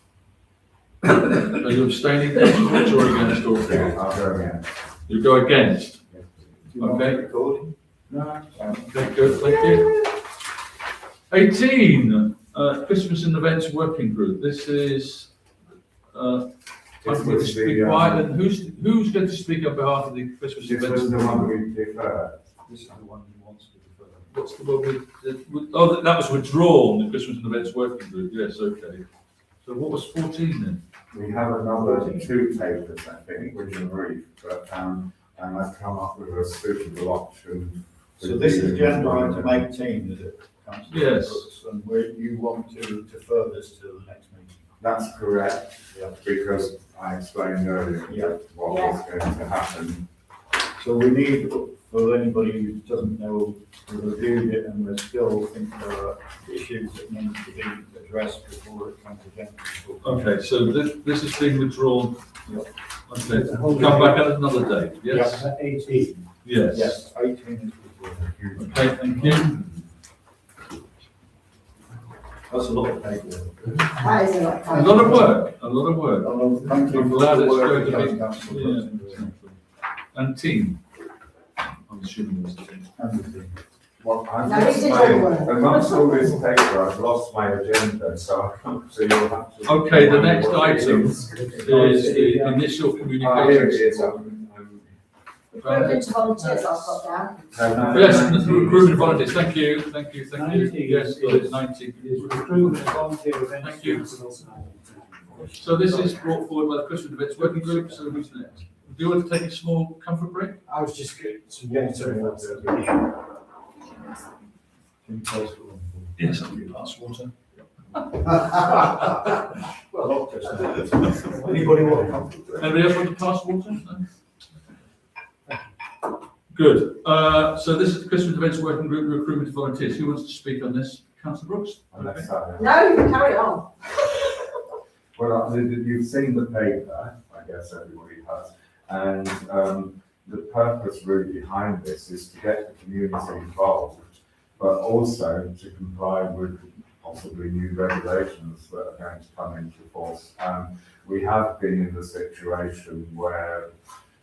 Are you abstaining, Councillor Woods, or against or Yeah, for? I'll go again. You go against? Do you want Okay. recording? No. Okay, good, thank you. 18, Christmas and Events Working Group. This is, I'm This going to was speak the, quiet, and who's going to speak on behalf of the Christmas This Events? was the one we deferred. This is the one who wants to defer. What's the one oh, that was withdrawn, the Christmas and Events Working Group, yes, okay. So what was 14 then? We have another two papers, I think, which are brief, but, and I've come up with a suitable option. So this is agenda item 18, is it? Councillor Yes. Brooks? And you want to defer this to the next meeting? That's correct, Yeah. because I explained earlier Yeah. what was going to happen. So we need, for anybody who doesn't know, we reviewed it and we still think there are issues that need to be addressed before it comes again. Okay, so this is being withdrawn. Yep. Okay, come back at another date, yes? Is that 18? Yes. Yes, 18 is withdrawn. Okay, thank you. That's a lot of paperwork. That is a lot. A lot of work, a lot of work. Thank you I'm for glad the it's work going to that be, Councillor yeah, Brooks is doing. and team. I'm assuming it was the team. And the team. Well, I've No, lost it's a my, good work. amongst all this paper, I've lost my agenda, so you'll have to. Okay, the next item is. is the initial Here it is. communications. Recruitment of volunteers I've got down. Yes, recruitment volunteers, thank you, thank you, thank you. 19 Yes, is- 19. It is recruitment of volunteer events. Thank you. So this is brought forward by the Christmas Events Working Group, so who's next? Do you want to take a small comfort break? I was just getting some Yes, water. sir. if that's okay. In close to one. Yes, I'll give you a glass of water. Well, not just. Anybody want to come? Anybody else want to pass water? No? Good. So this is the Christmas Events Working Group recruitment of volunteers. Who wants to speak on this? Councillor Brooks? Unless I- No, you carry on. Well, you've seen the paper, I guess everybody has, and the purpose really behind this is to get the community involved, but also to comply with possibly new regulations that are going to come into force. We have been in the situation where,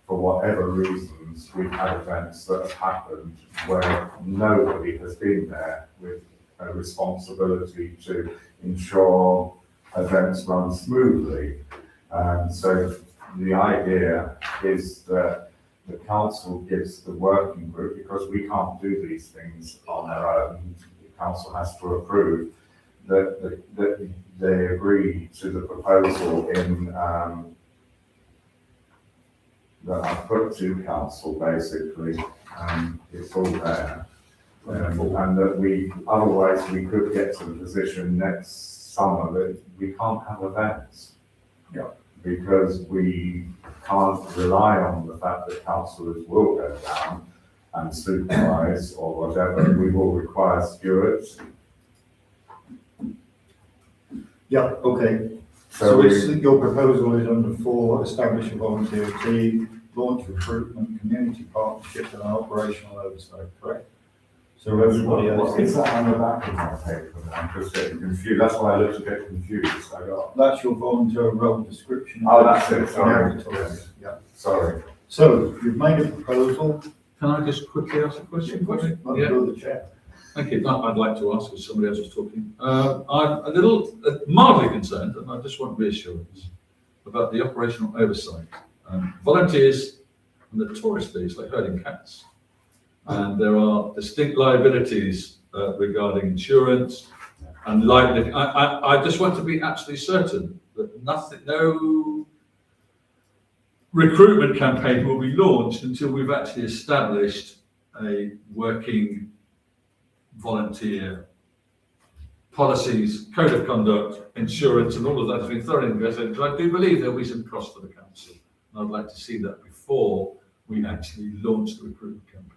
for whatever reasons, we've had events that have happened where nobody has been there with a responsibility to ensure events run smoothly. So the idea is that the council gives the working group, because we can't do these things on our own, council has to approve, that they agree to the proposal in, that I put to council basically, it's all there. And that otherwise we could get to the position next summer that we can't have events. Yeah. Because we can't rely on the fact that councillors will go down and supervise or whatever. We will require stewards. Yeah, okay. So So we, it's, your proposal is under 4, establish a volunteer team, launch recruitment, community partnership and operational oversight, correct? So everybody else. what is that on the back of my paper? I'm just getting confused. That's why I looked a bit confused. I got, That's your volunteer role description. Oh, that's it, sorry. Advertise, yeah. sorry. So you've made a proposal. Can I just quickly ask a question? Not Yeah. the chair. Thank you. No, I'd like to ask, as somebody else was talking. I'm a little mildly concerned, and I just want reassurance about the operational oversight. Volunteers are notoriously like herding cats, and there are distinct liabilities regarding insurance and liability. I just want to be absolutely certain that no recruitment campaign will be launched until we've actually established a working volunteer policies, code of conduct, insurance, and all of that has been thoroughly investigated. I do believe there'll be some cost for the council, and I'd like to see that before we actually launch the recruitment campaign.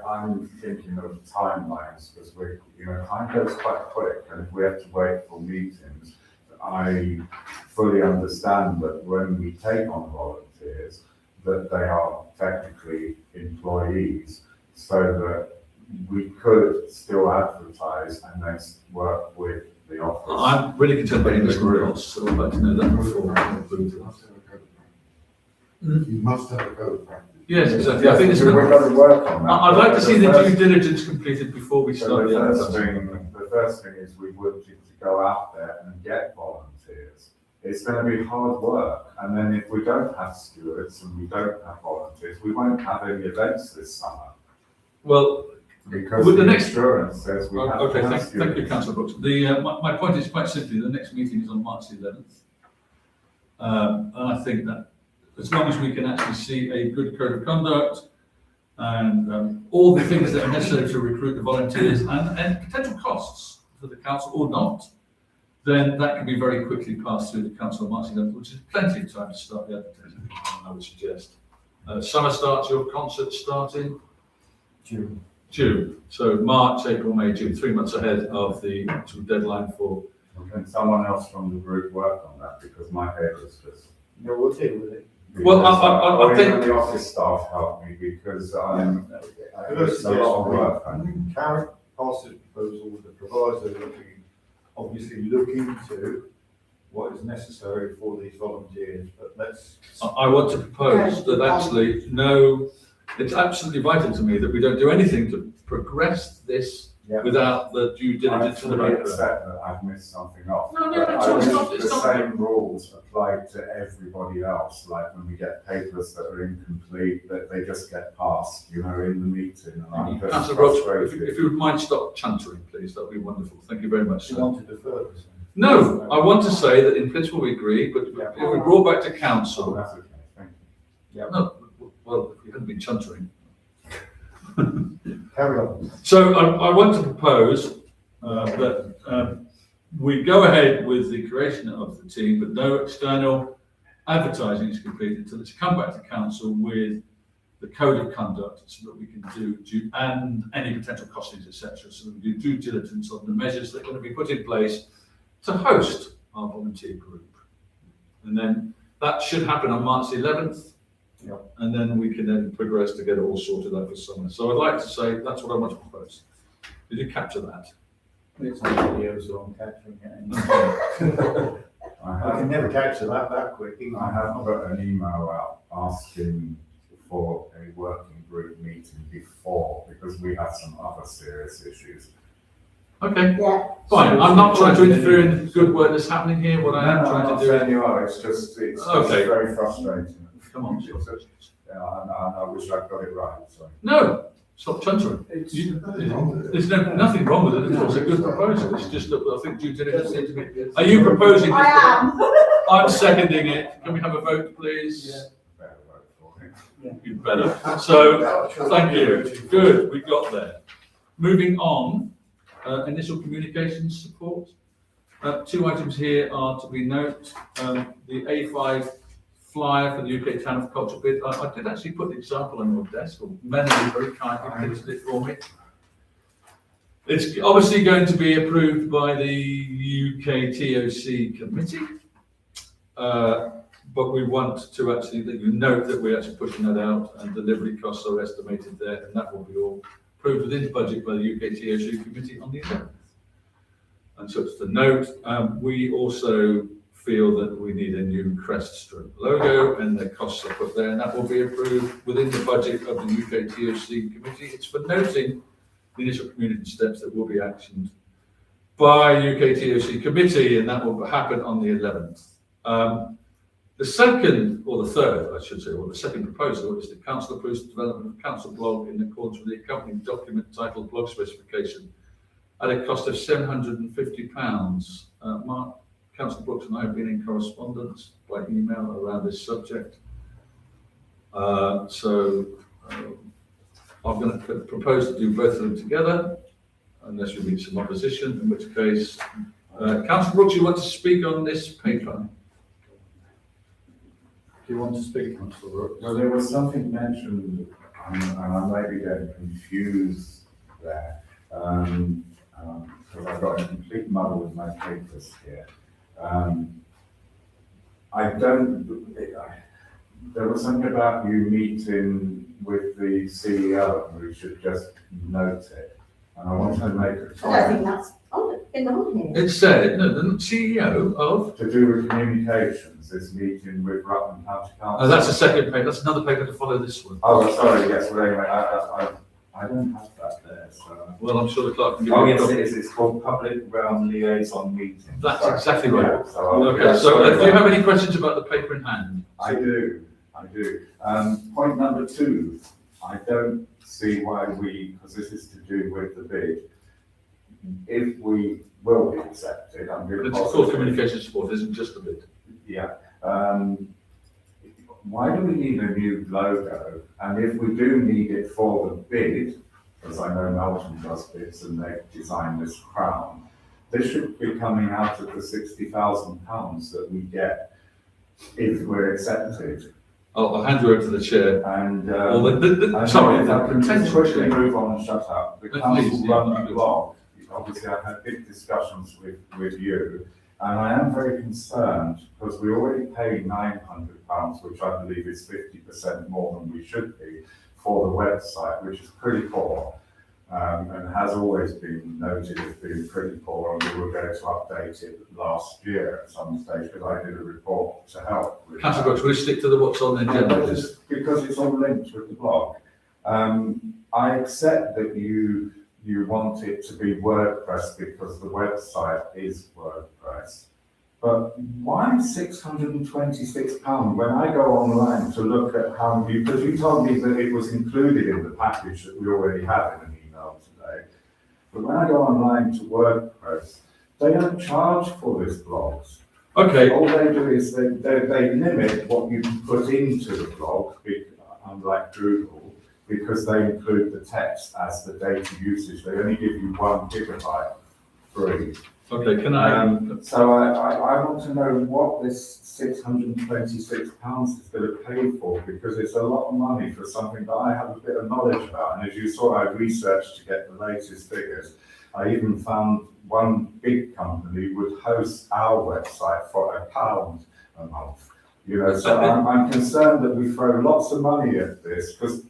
I'm thinking of timelines because time goes quite quick, and if we have to wait for meetings, I fully understand that when we take on volunteers, that they are technically employees, so that we could still advertise and then work with the office. I'm really concerned about investment costs, so I'd like to know that before we conclude. You must have a code of practice. Yes, exactly. I think it's. We've got to work on that. I'd like to see the first- due diligence completed before we So start the the first advertising. the first thing is we would to go out there and get volunteers. It's going to be hard work, and then if we don't have stewards and we don't have volunteers, we won't have any events this summer. Well, Because With the the next- insurance says we have okay, to have thank you, stewards. councillor Brooks. My point is quite simply, the next meeting is on March the 11th. And I think that as long as we can actually see a good code of conduct and all the things that are necessary to recruit the volunteers and potential costs for the council or not, then that can be very quickly passed through the council on March the 11th, which is plenty of time to start the advertising, I would suggest. Summer starts, your concert starting June. So March, April, May, June, 3 months ahead of the actual deadline for. Can someone else from the group work on that, because my head is just. No, we'll deal with it. Well, I Or think- even the office staff help me, because it's a lot of work. I think Karen passed his proposal with the proviso that we obviously look into what is necessary for these volunteers, but let's. I want to propose that actually, no, it's absolutely vital to me that we don't do anything to progress this Yeah. without the due I'm diligence in the fully background. upset that I've missed something off. No, But it's I not- wish it's the not- same rules applied to everybody else, like when we get papers that are incomplete, that they just get passed, in the meeting, and I'm just Councillor Brooks, frustrated. if you would mind stop chantering, please, that would be wonderful. Thank you very much, You sir. want to defer this? No, I want to say that in principle we agree, but if we brought back to So council. that's okay, thank you. No, well, if you hadn't been chuntering. Carry on. So I want to propose that we go ahead with the creation of the team, but no external advertising is completed until it's come back to council with the code of conduct so that we can do and any potential costings, etc. So that we do due diligence on the measures that are going to be put in place to host our volunteer group. And then that should happen on March the 11th. Yeah. And then we can then progress to get it all sorted out for summer. So I'd like to say that's what I want to propose. Did you capture that? It's on video, so I'm capturing it. I can never capture that quick. I have put an email out asking for a working group meeting before, because we have some other serious issues. Okay, Yeah, fine. I'm not trying to interfere in the good work that's happening here. What I am No, I'm trying not to do saying you are, it's just Okay. very frustrating. come on. Yeah, I wish I got it right, sorry. No, Stop chuntering. It's, Nothing wrong with it. There's nothing wrong with it, it's a good proposal, it's just that I think due diligence needs to be. Are you proposing this? I am. I'm seconding it, can we have a vote, please? Better vote for it. You better, so, thank you, good, we got there. Moving on, initial communications support. Two items here are to be noted, the A5 flyer for the UK Town of Culture bid. I did actually put the example on your desk, or Melanie very kindly printed it for me. It's obviously going to be approved by the UK TOC committee. But we want to actually, that you note that we're actually pushing that out and delivery costs are estimated there, and that will be all approved within the budget by the UK TOC committee on the 11th. And so it's the note, we also feel that we need a new crest stroke logo, and the costs are put there, and that will be approved within the budget of the UK TOC committee. It's for noting the initial community steps that will be actioned by UK TOC committee, and that will happen on the 11th. The second, or the third, I should say, or the second proposal is the council approves the development of council blog in accordance with the accompanying document titled blog specification at a cost of £750. Mark, Councillor Brooks and I have been in correspondence by email around this subject. I'm going to propose to do both of them together, unless we meet some opposition, in which case, Councillor Brooks, you want to speak on this paper? Do you want to speak, Councillor Brooks? Well, there was something mentioned, and I may be getting confused there, because I've got a complete muddle with my papers here. There was something about you meeting with the CEO, and we should just note it. And I want to make a I don't think comment that's in the whole here. It said, no, the CEO of, to do with communications, this meeting with Rutland County Council. oh, that's a second paper, that's another paper to follow this one. Oh, sorry, yes, well, anyway, I don't have that there, so. Well, I'm sure the clerk can give Oh, you a yes, copy. it is, it's called Public Realm Liaison Meeting. That's Sorry. exactly right. Yeah, so I'll- Okay, yeah, so sorry do you about have any questions about the paper in hand? I do. Point number 2, I don't see why because this is to do with the bid, if we will be accepted, I'm going to. It's called communication support, isn't just a bit. Yeah, why do we need a new logo? And if we do need it for the bid, because I know Melton does bids and they've designed this crown, this should be coming out of the £60,000 that we get if we're accepted. I'll hand you over to the chair. And, Well, sorry, sorry, if I can just potential quickly chair. move on and shut up. The Please, council yeah, run please. blog, obviously I've had big discussions with you, and I am very concerned because we already pay £900, which I believe is 50% more than we should be, for the website, which is pretty poor. And has always been noted as being pretty poor, and we were going to update it last year at some stage, because I did a report to help with Councillor that. Brooks, will you stick to the what's on the agenda, please? Because it's all linked with the blog. I accept that you want it to be WordPress because the website is WordPress. But why £626 when I go online to look at how many, because you told me that it was included in the package that we already have in an email today. But when I go online to WordPress, they don't charge for this blogs. Okay, All they do is they limit what you can put into the blog, unlike Google, because they include the text as the data usage. They only give you 1 gigabyte free. okay, can I, So I want to know what this £626 is going to pay for, because it's a lot of money for something that I have a bit of knowledge about. And as you saw, I researched to get the latest figures. I even found one big company would host our website for £1 a month. You know, so I'm concerned that we throw lots of money at this, because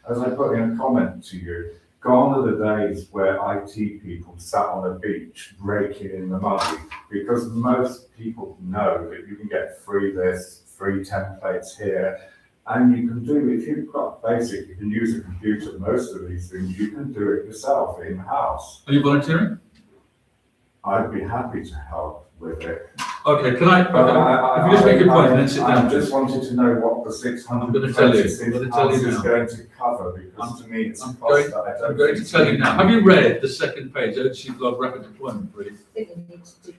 as I put in a comment to you, gone are the days where IT people sat on a beach raking in the money, because most people know that you can get free this, free templates here, and you can do, if you've got basic, you can use a computer, most of these things, you can do it yourself in-house. are you volunteering? I'd be happy to help with it. Okay, can I, if you just make your point and then sit I down. just wanted to know what the 626 I'm gonna tell you is now. going to cover, because to me it's a I'm cost that I I'm don't going to think tell you now. Have you read the second page, OTC blog rapid deployment brief? I think we need to do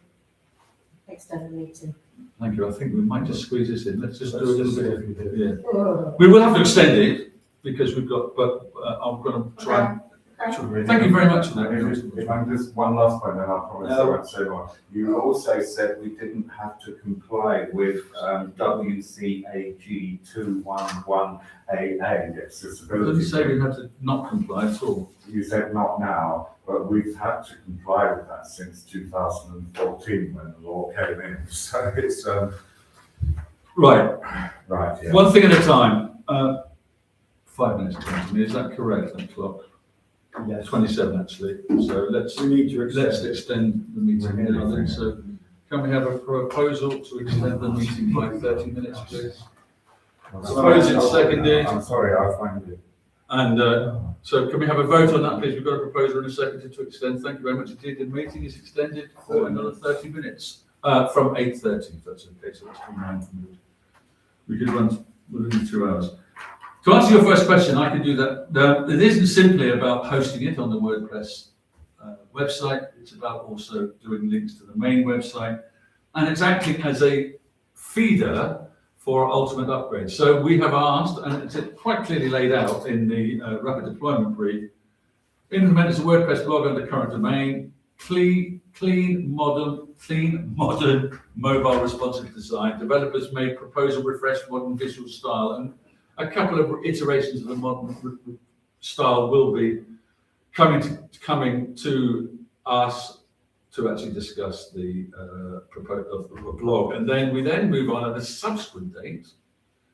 external meeting. Thank you. I think we might just squeeze this in. Let's just do a little bit. Yeah. Oh, We will have to extend it because we've got, but I'm going to try. okay. Thank you very much for If I'm just one last point, then I promise I won't say more. You also said we didn't have to comply with WCAG 211AA, the I accessibility. didn't say we had to not comply at all. You said not now, but we've had to comply with that since 2014 when the law came in. So it's, Right. right, yeah. One thing at a time. 5 minutes, 20 minutes. Is that correct? That clock? Yes. 27 actually. So let's We need to let's accept. extend the meeting now then. So can we have a proposal to extend the meeting by 30 minutes, please? Suppose it's seconded. I'm sorry, I find it. And so can we have a vote on that, please? We've got a proposal and a second to extend. Thank you very much indeed. The meeting is extended for another 30 minutes, from 8:30, if that's okay, so it's from 9 minutes. We could run within 2 hours. To answer your first question, I can do that. It isn't simply about hosting it on the WordPress website. It's about also doing links to the main website. And it's acting as a feeder for our ultimate upgrade. So we have asked, and it's quite clearly laid out in the rapid deployment brief, implement as a WordPress blog under current domain, clean, modern, mobile responsive design. Developers may propose a refreshed modern visual style, and a couple of iterations of the modern style will be coming to us to actually discuss the proposal of the blog. And then we move on at a subsequent date.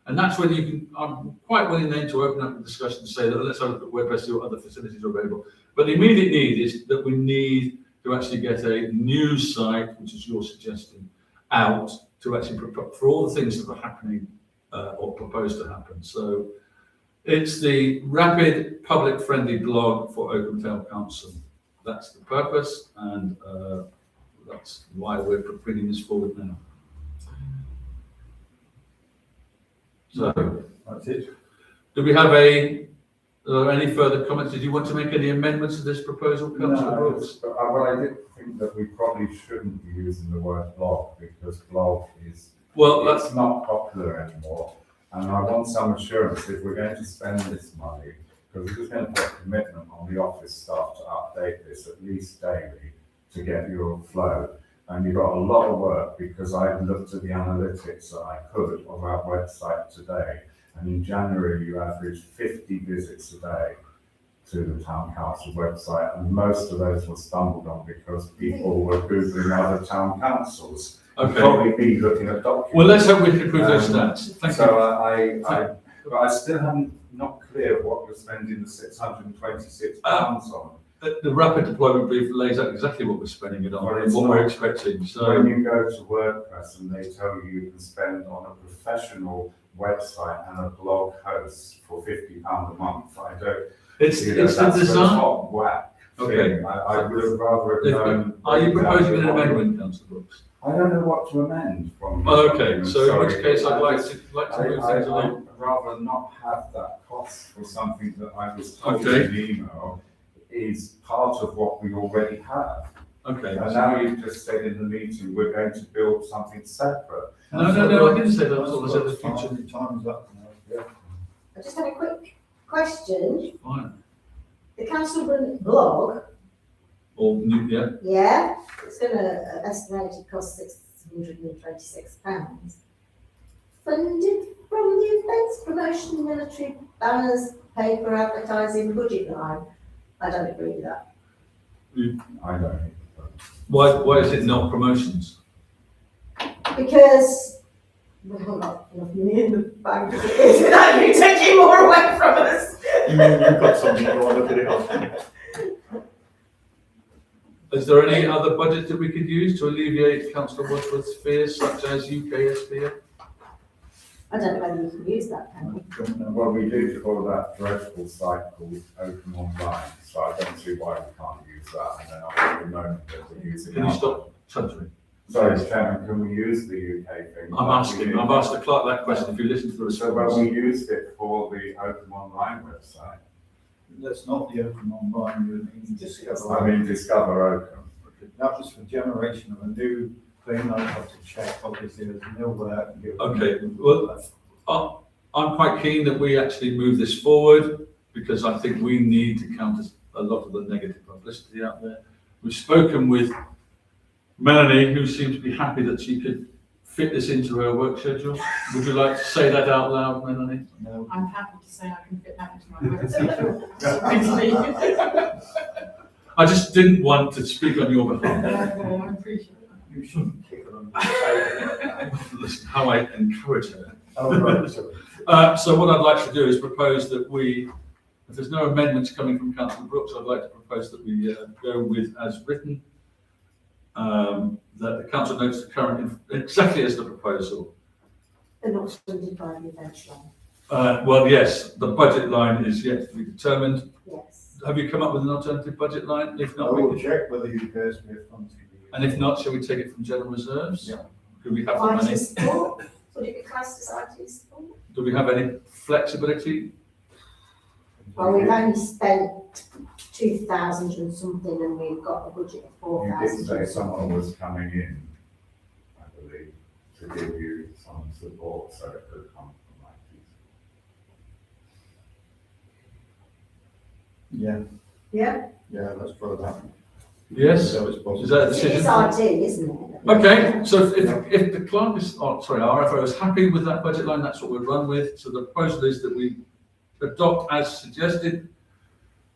And that's when I'm quite willing then to open up the discussion and say that let's have a look at WordPress, see what other facilities are available. But the immediate need is that we need to actually get a news site, which is your suggestion, out to actually for all the things that are happening or proposed to happen. So it's the rapid public friendly blog for Oakham Town Council. That's the purpose, and that's why we're bringing this forward now. So, That's it. do we have any further comments? Did you want to make any amendments to this proposal, Councillor No, Brooks? well, I did think that we probably shouldn't be using the word blog, because blog is, Well, it's not popular anymore. And I want some assurance if we're going to spend this money, because we're just going to put a commitment on the office staff to update this at least daily to get your flow. And you've got a lot of work, because I've looked at the analytics that I could of our website today. And in January, you averaged 50 visits a day to the town council website. And most of those were stumbled on because people were Googling other town councils. Okay. Probably be looking at documents. Well, let's hope we can improve those stats. Thank So you. but I still haven't not clear what we're spending the £626 on. The rapid deployment brief lays out exactly what we're spending it on Well, and it's what we're not. expecting. So, When you go to WordPress and they tell you can spend on a professional website and a blog host for £50 a month, I don't. it's you know, the that's design. top whack Okay. thing. I would have rather have known. Are you proposing an exactly what- amendment, Councillor Brooks? I don't know what to amend from. Oh, okay, so in Sorry. which case I'd like I to just- move things along. I'd rather not have that cost for something that I was told Okay. in the email is part of what we already have. Okay. And now you've just said in the meeting, we're going to build something separate. No, I didn't say that. I thought I said the future. Time's up now. I just had a quick question. Fine. The council blog, Or new, yeah. yeah, it's gonna estimated cost £626. Funded from the events, promotion, military banners, paper advertising budget line. I don't agree with that. I don't think. Why is it not promotions? Because we haven't got enough money in the bank as it is without you taking more away from us. You mean you've got something you want to look at it on? Is there any other budget that we could use to alleviate Councillor Wadsworth's fears, such as UKSBF? I don't know whether you can use that, can we? Well, we do for that dreadful site called Open Online, so I don't see why we can't use that. And then at the moment that we're using. Can you stop touching me? Sorry, Chairman, can we use the UK thing? I've asked the clerk that question, if you listen to the So, well, response. we used it for the Open Online website. That's not the open online, you mean Discover. I mean, Discover Open. That was for generation of a new thing, I have to check, obviously, there's no way. Okay, well, I'm quite keen that we actually move this forward, because I think we need to counter a lot of the negative publicity out there. We've spoken with Melanie, who seems to be happy that she could fit this into her work schedule. Would you like to say that out loud, Melanie? No. I'm happy to say I can fit that into my work schedule. I just didn't want to speak on your behalf. I appreciate that. You shouldn't kick it on the table. Listen, how I encourage her. Oh, right, sorry. So what I'd like to do is propose that we, if there's no amendments coming from Councillor Brooks, I'd like to propose that we go with as written. That the council notes the current, exactly as the proposal. They're not funded by the event line. Well, yes, the budget line is yet to be determined. Yes. Have you come up with an alternative budget line? If I not, we will can, check whether you guys have funds. and if not, shall we take it from general reserves? Yeah. Do we have the money? IT support, would it be classed as IT support? Do we have any flexibility? Well, we've only spent 2,000 and something, and we've got a budget of You 4,000. did say someone was coming in, I believe, to give you some support, so it could come from IT. Yeah, Yeah, yeah, let's try that. Yes? So it's possible. Is that a it's decision? IT, isn't it? Okay, so if the clerk is, RFO is happy with that budget line, that's what we'll run with. So the proposal is that we adopt as suggested,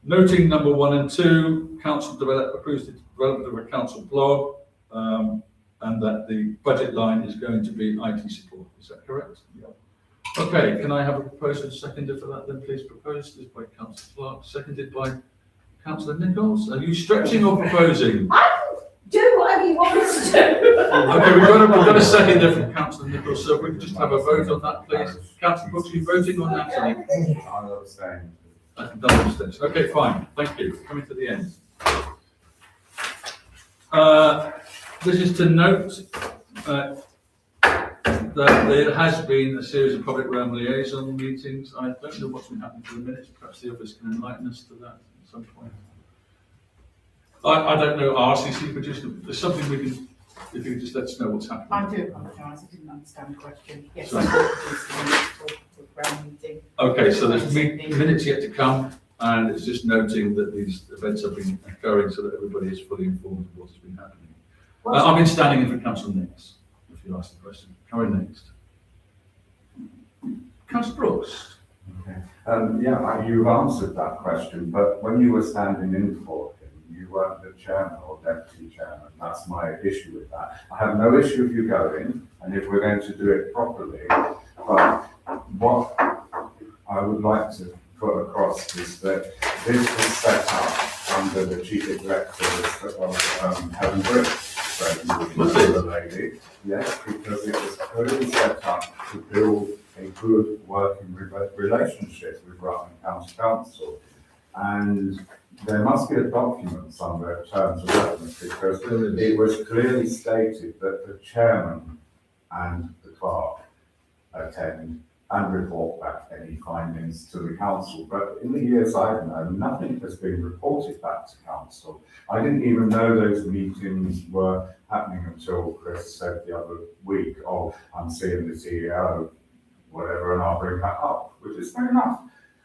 noting number 1 and 2, council approves the development of a council blog, and that the budget line is going to be IT support. Is that correct? Yeah. Okay, can I have a proposal seconded for that then, please? Proposed is by councillor Clark, seconded by councillor Nichols. Are you stretching or proposing? Do whatever you want us to do. Okay, we've got a second there from councillor Nichols, so if we can just have a vote on that, please. Councillor Brooks, are you voting on that? I'll abstain. Double abstention. Okay, fine, thank you. Coming to the end. This is to note that there has been a series of public realm liaison meetings. I don't know what's been happening for the minutes. Perhaps the office can enlighten us to that at some point. I don't know, RCC produced, there's something we can, if you could just let us know what's happening. I do apologise, I didn't understand the question. Yes, Sorry. I did produce the minutes for the ground meeting. Okay, so there's minutes yet to come, and it's just noting that these events have been occurring so that everybody is fully informed of what has been happening. I've been standing in for Councillor Nix, if you ask the question. Carry next. Councillor Brooks. Okay. Yeah, you've answered that question, but when you were standing in for him, you weren't the chairman or deputy chairman. That's my issue with that. I have no issue if you go in, and if we're going to do it properly, but what I would like to put across is that this was set up under the chief executive of Helen Briggs. Was it? The lady, yes, because it was clearly set up to build a good working relationship with Rutland County Council. And there must be a document somewhere in terms of reference, because it was clearly stated that the chairman and the clerk attend and report back any findings to the council. But in the years I've known, nothing has been reported back to council. I didn't even know those meetings were happening until Chris said the other week, oh, I'm seeing the CEO, whatever, and I'll bring that up, which is fair enough.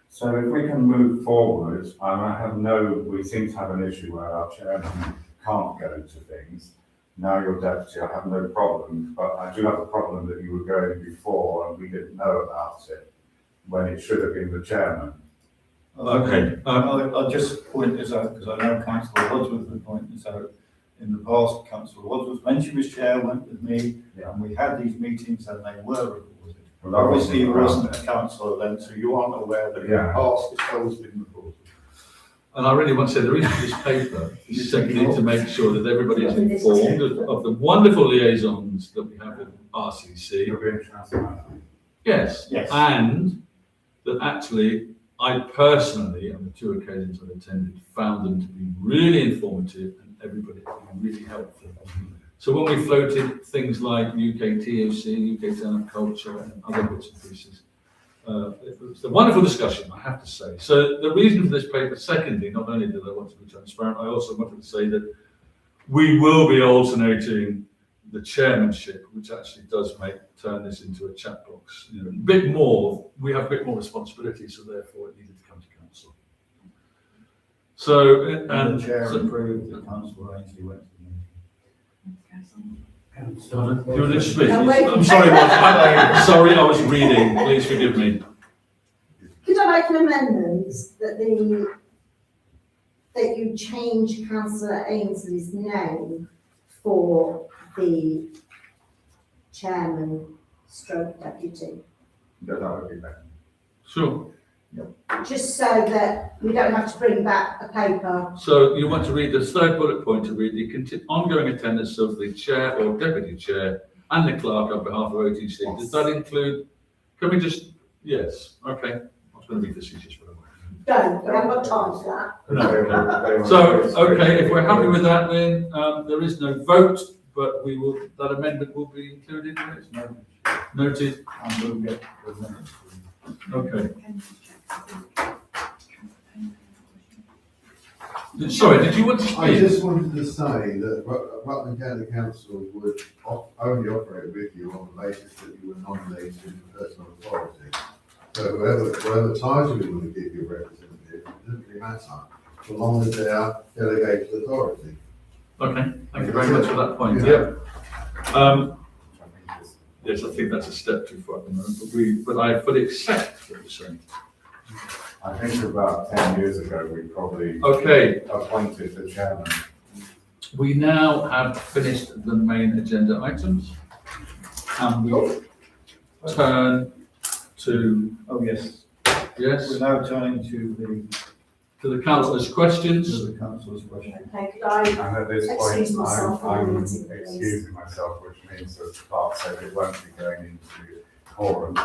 So if we can move forward, we seem to have an issue where our chairman can't go to things. Now you're deputy, I have no problem, but I do have a problem that you were going before and we didn't know about it when it should have been the chairman. Okay. I'll just point this out, because I know Councillor Wadsworth would point this out. In the past, Councillor Wadsworth, when she was chair, went with me, and we had these meetings and they were reported. Well, I Obviously, you around. wasn't a councillor then, so you aren't aware that in the Yeah. past, it's always been reported. And I really want to say the reason for this paper is simply to make sure that everybody is informed of the wonderful liaisons that we have with RCC. You're being transparent. Yes. Yes. And that actually, I personally, on the 2 occasions I've attended, found them to be really informative and everybody to be really helpful. So when we floated things like UK TOC, UK Town of Culture and other bits and pieces, it was a wonderful discussion, I have to say. So the reason for this paper, secondly, not only did I want to be transparent, I also wanted to say that we will be alternating the chairmanship, which actually does turn this into a chat box. You know, a bit more, we have a bit more responsibility, so therefore it needed to come to council. So, And the chair so- approved that Councillor Ainsley went to the meeting. Do you want to speak? No, wait. I'm sorry, sorry, I was reading, please forgive me. Could I make an amendment that you change councillor Ainsley's name for the chairman stroke deputy? That would be better. Sure. Just so that we don't have to bring back a paper. So you want to read the third bullet point, to read the ongoing attendance of the chair or deputy chair and the clerk on behalf of OTC. Does that include, can we just, yes, okay. I was going to read this easiest, but I won't. Don't, we haven't got time for that. So, okay, if we're happy with that, then there is no vote, but we will, that amendment will be included in it. Noted. And we'll get the minutes. Okay. Sorry, did you want to I speak? just wanted to say that Rutland County Council would only operate with you on the basis that you were nominated in personal authority. So whoever title you want to give your representative, it doesn't really matter, so long as they are delegated authority. Okay, thank you very much for that point, yeah. Yes, I think that's a step too far at the moment, but I fully accept what you're saying. I think about 10 years ago, we probably Okay, appointed the chairman. we now have finished the main agenda items. And we turn to, Oh, yes. yes, We're now turning to to the councillors' questions. the councillor's question. Okay, could I, And at this point, Excuse myself from the I'm meeting, please. excusing myself, which means that Clark said it won't be going into quorum.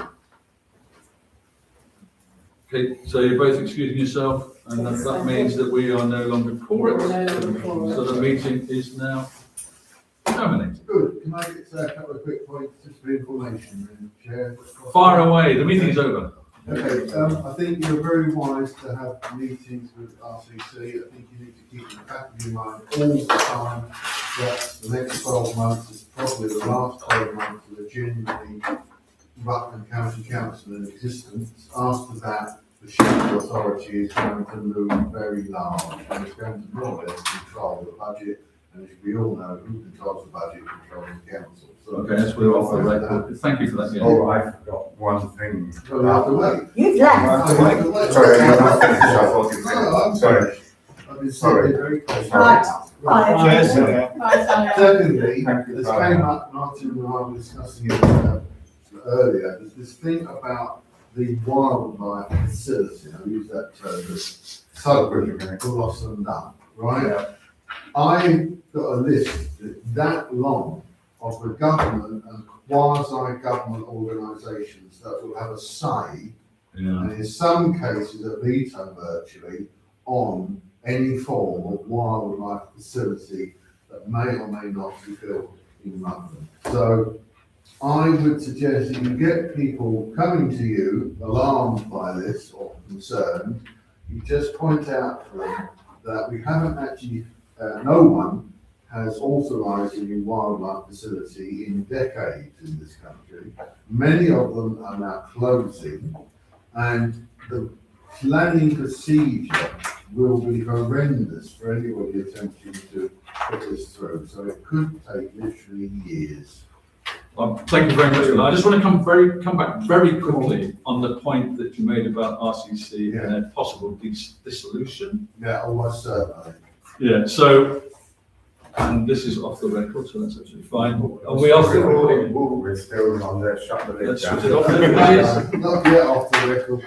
Okay, so you're both excusing yourself, and that means that we are no longer quorum. We're no longer quorum. So the meeting is now terminated. Good, can I get a couple of quick points just for information, then, Chair? Fire away, the meeting is over. Okay, I think you're very wise to have meetings with RCC. I think you need to keep in the back of your mind all the time that the next 12 months is probably the last 12 months of a genuinely Rutland County Council in existence. After that, the Sheffield Authority is going to loom very large and it's going to more or less control the budget. And as we all know, who controls the budget controls the council. So Okay, that's we're off the record. Thank you for that, yeah. Oh, I forgot one thing. So we have to wait. you've left. Sorry, I'm not finished, I thought you No, I'm Sorry. I've been saying it very close. Right. Yes, Right, Tanya. Secondly, Thank you, this Brian. came up, Martin, when I was discussing it earlier, there's this thing about the wildlife facility, I use that term, the subgroup, Blossom Dump, right? I've got a list that long of the government and quasi-government organisations that will have a say, Yeah. and in some cases a veto virtually, on any form of wildlife facility that may or may not be built in London. So I would suggest that you get people coming to you alarmed by this or concerned, you just point out to them that we haven't actually, no one has authorised a new wildlife facility in decades in this country. Many of them are now closing, and the planning procedure will be horrendous for anybody attempting to put this through. So it could take literally years. Thank you very much for that. I just want to come back very quickly on the point that you made about RCC and their possible dissolution. Yeah, almost certainly. Yeah, so, and this is off the record, so that's absolutely fine. And we are, We're still on there, shut the lid let's down. switch it off then, please. Not yet off the record.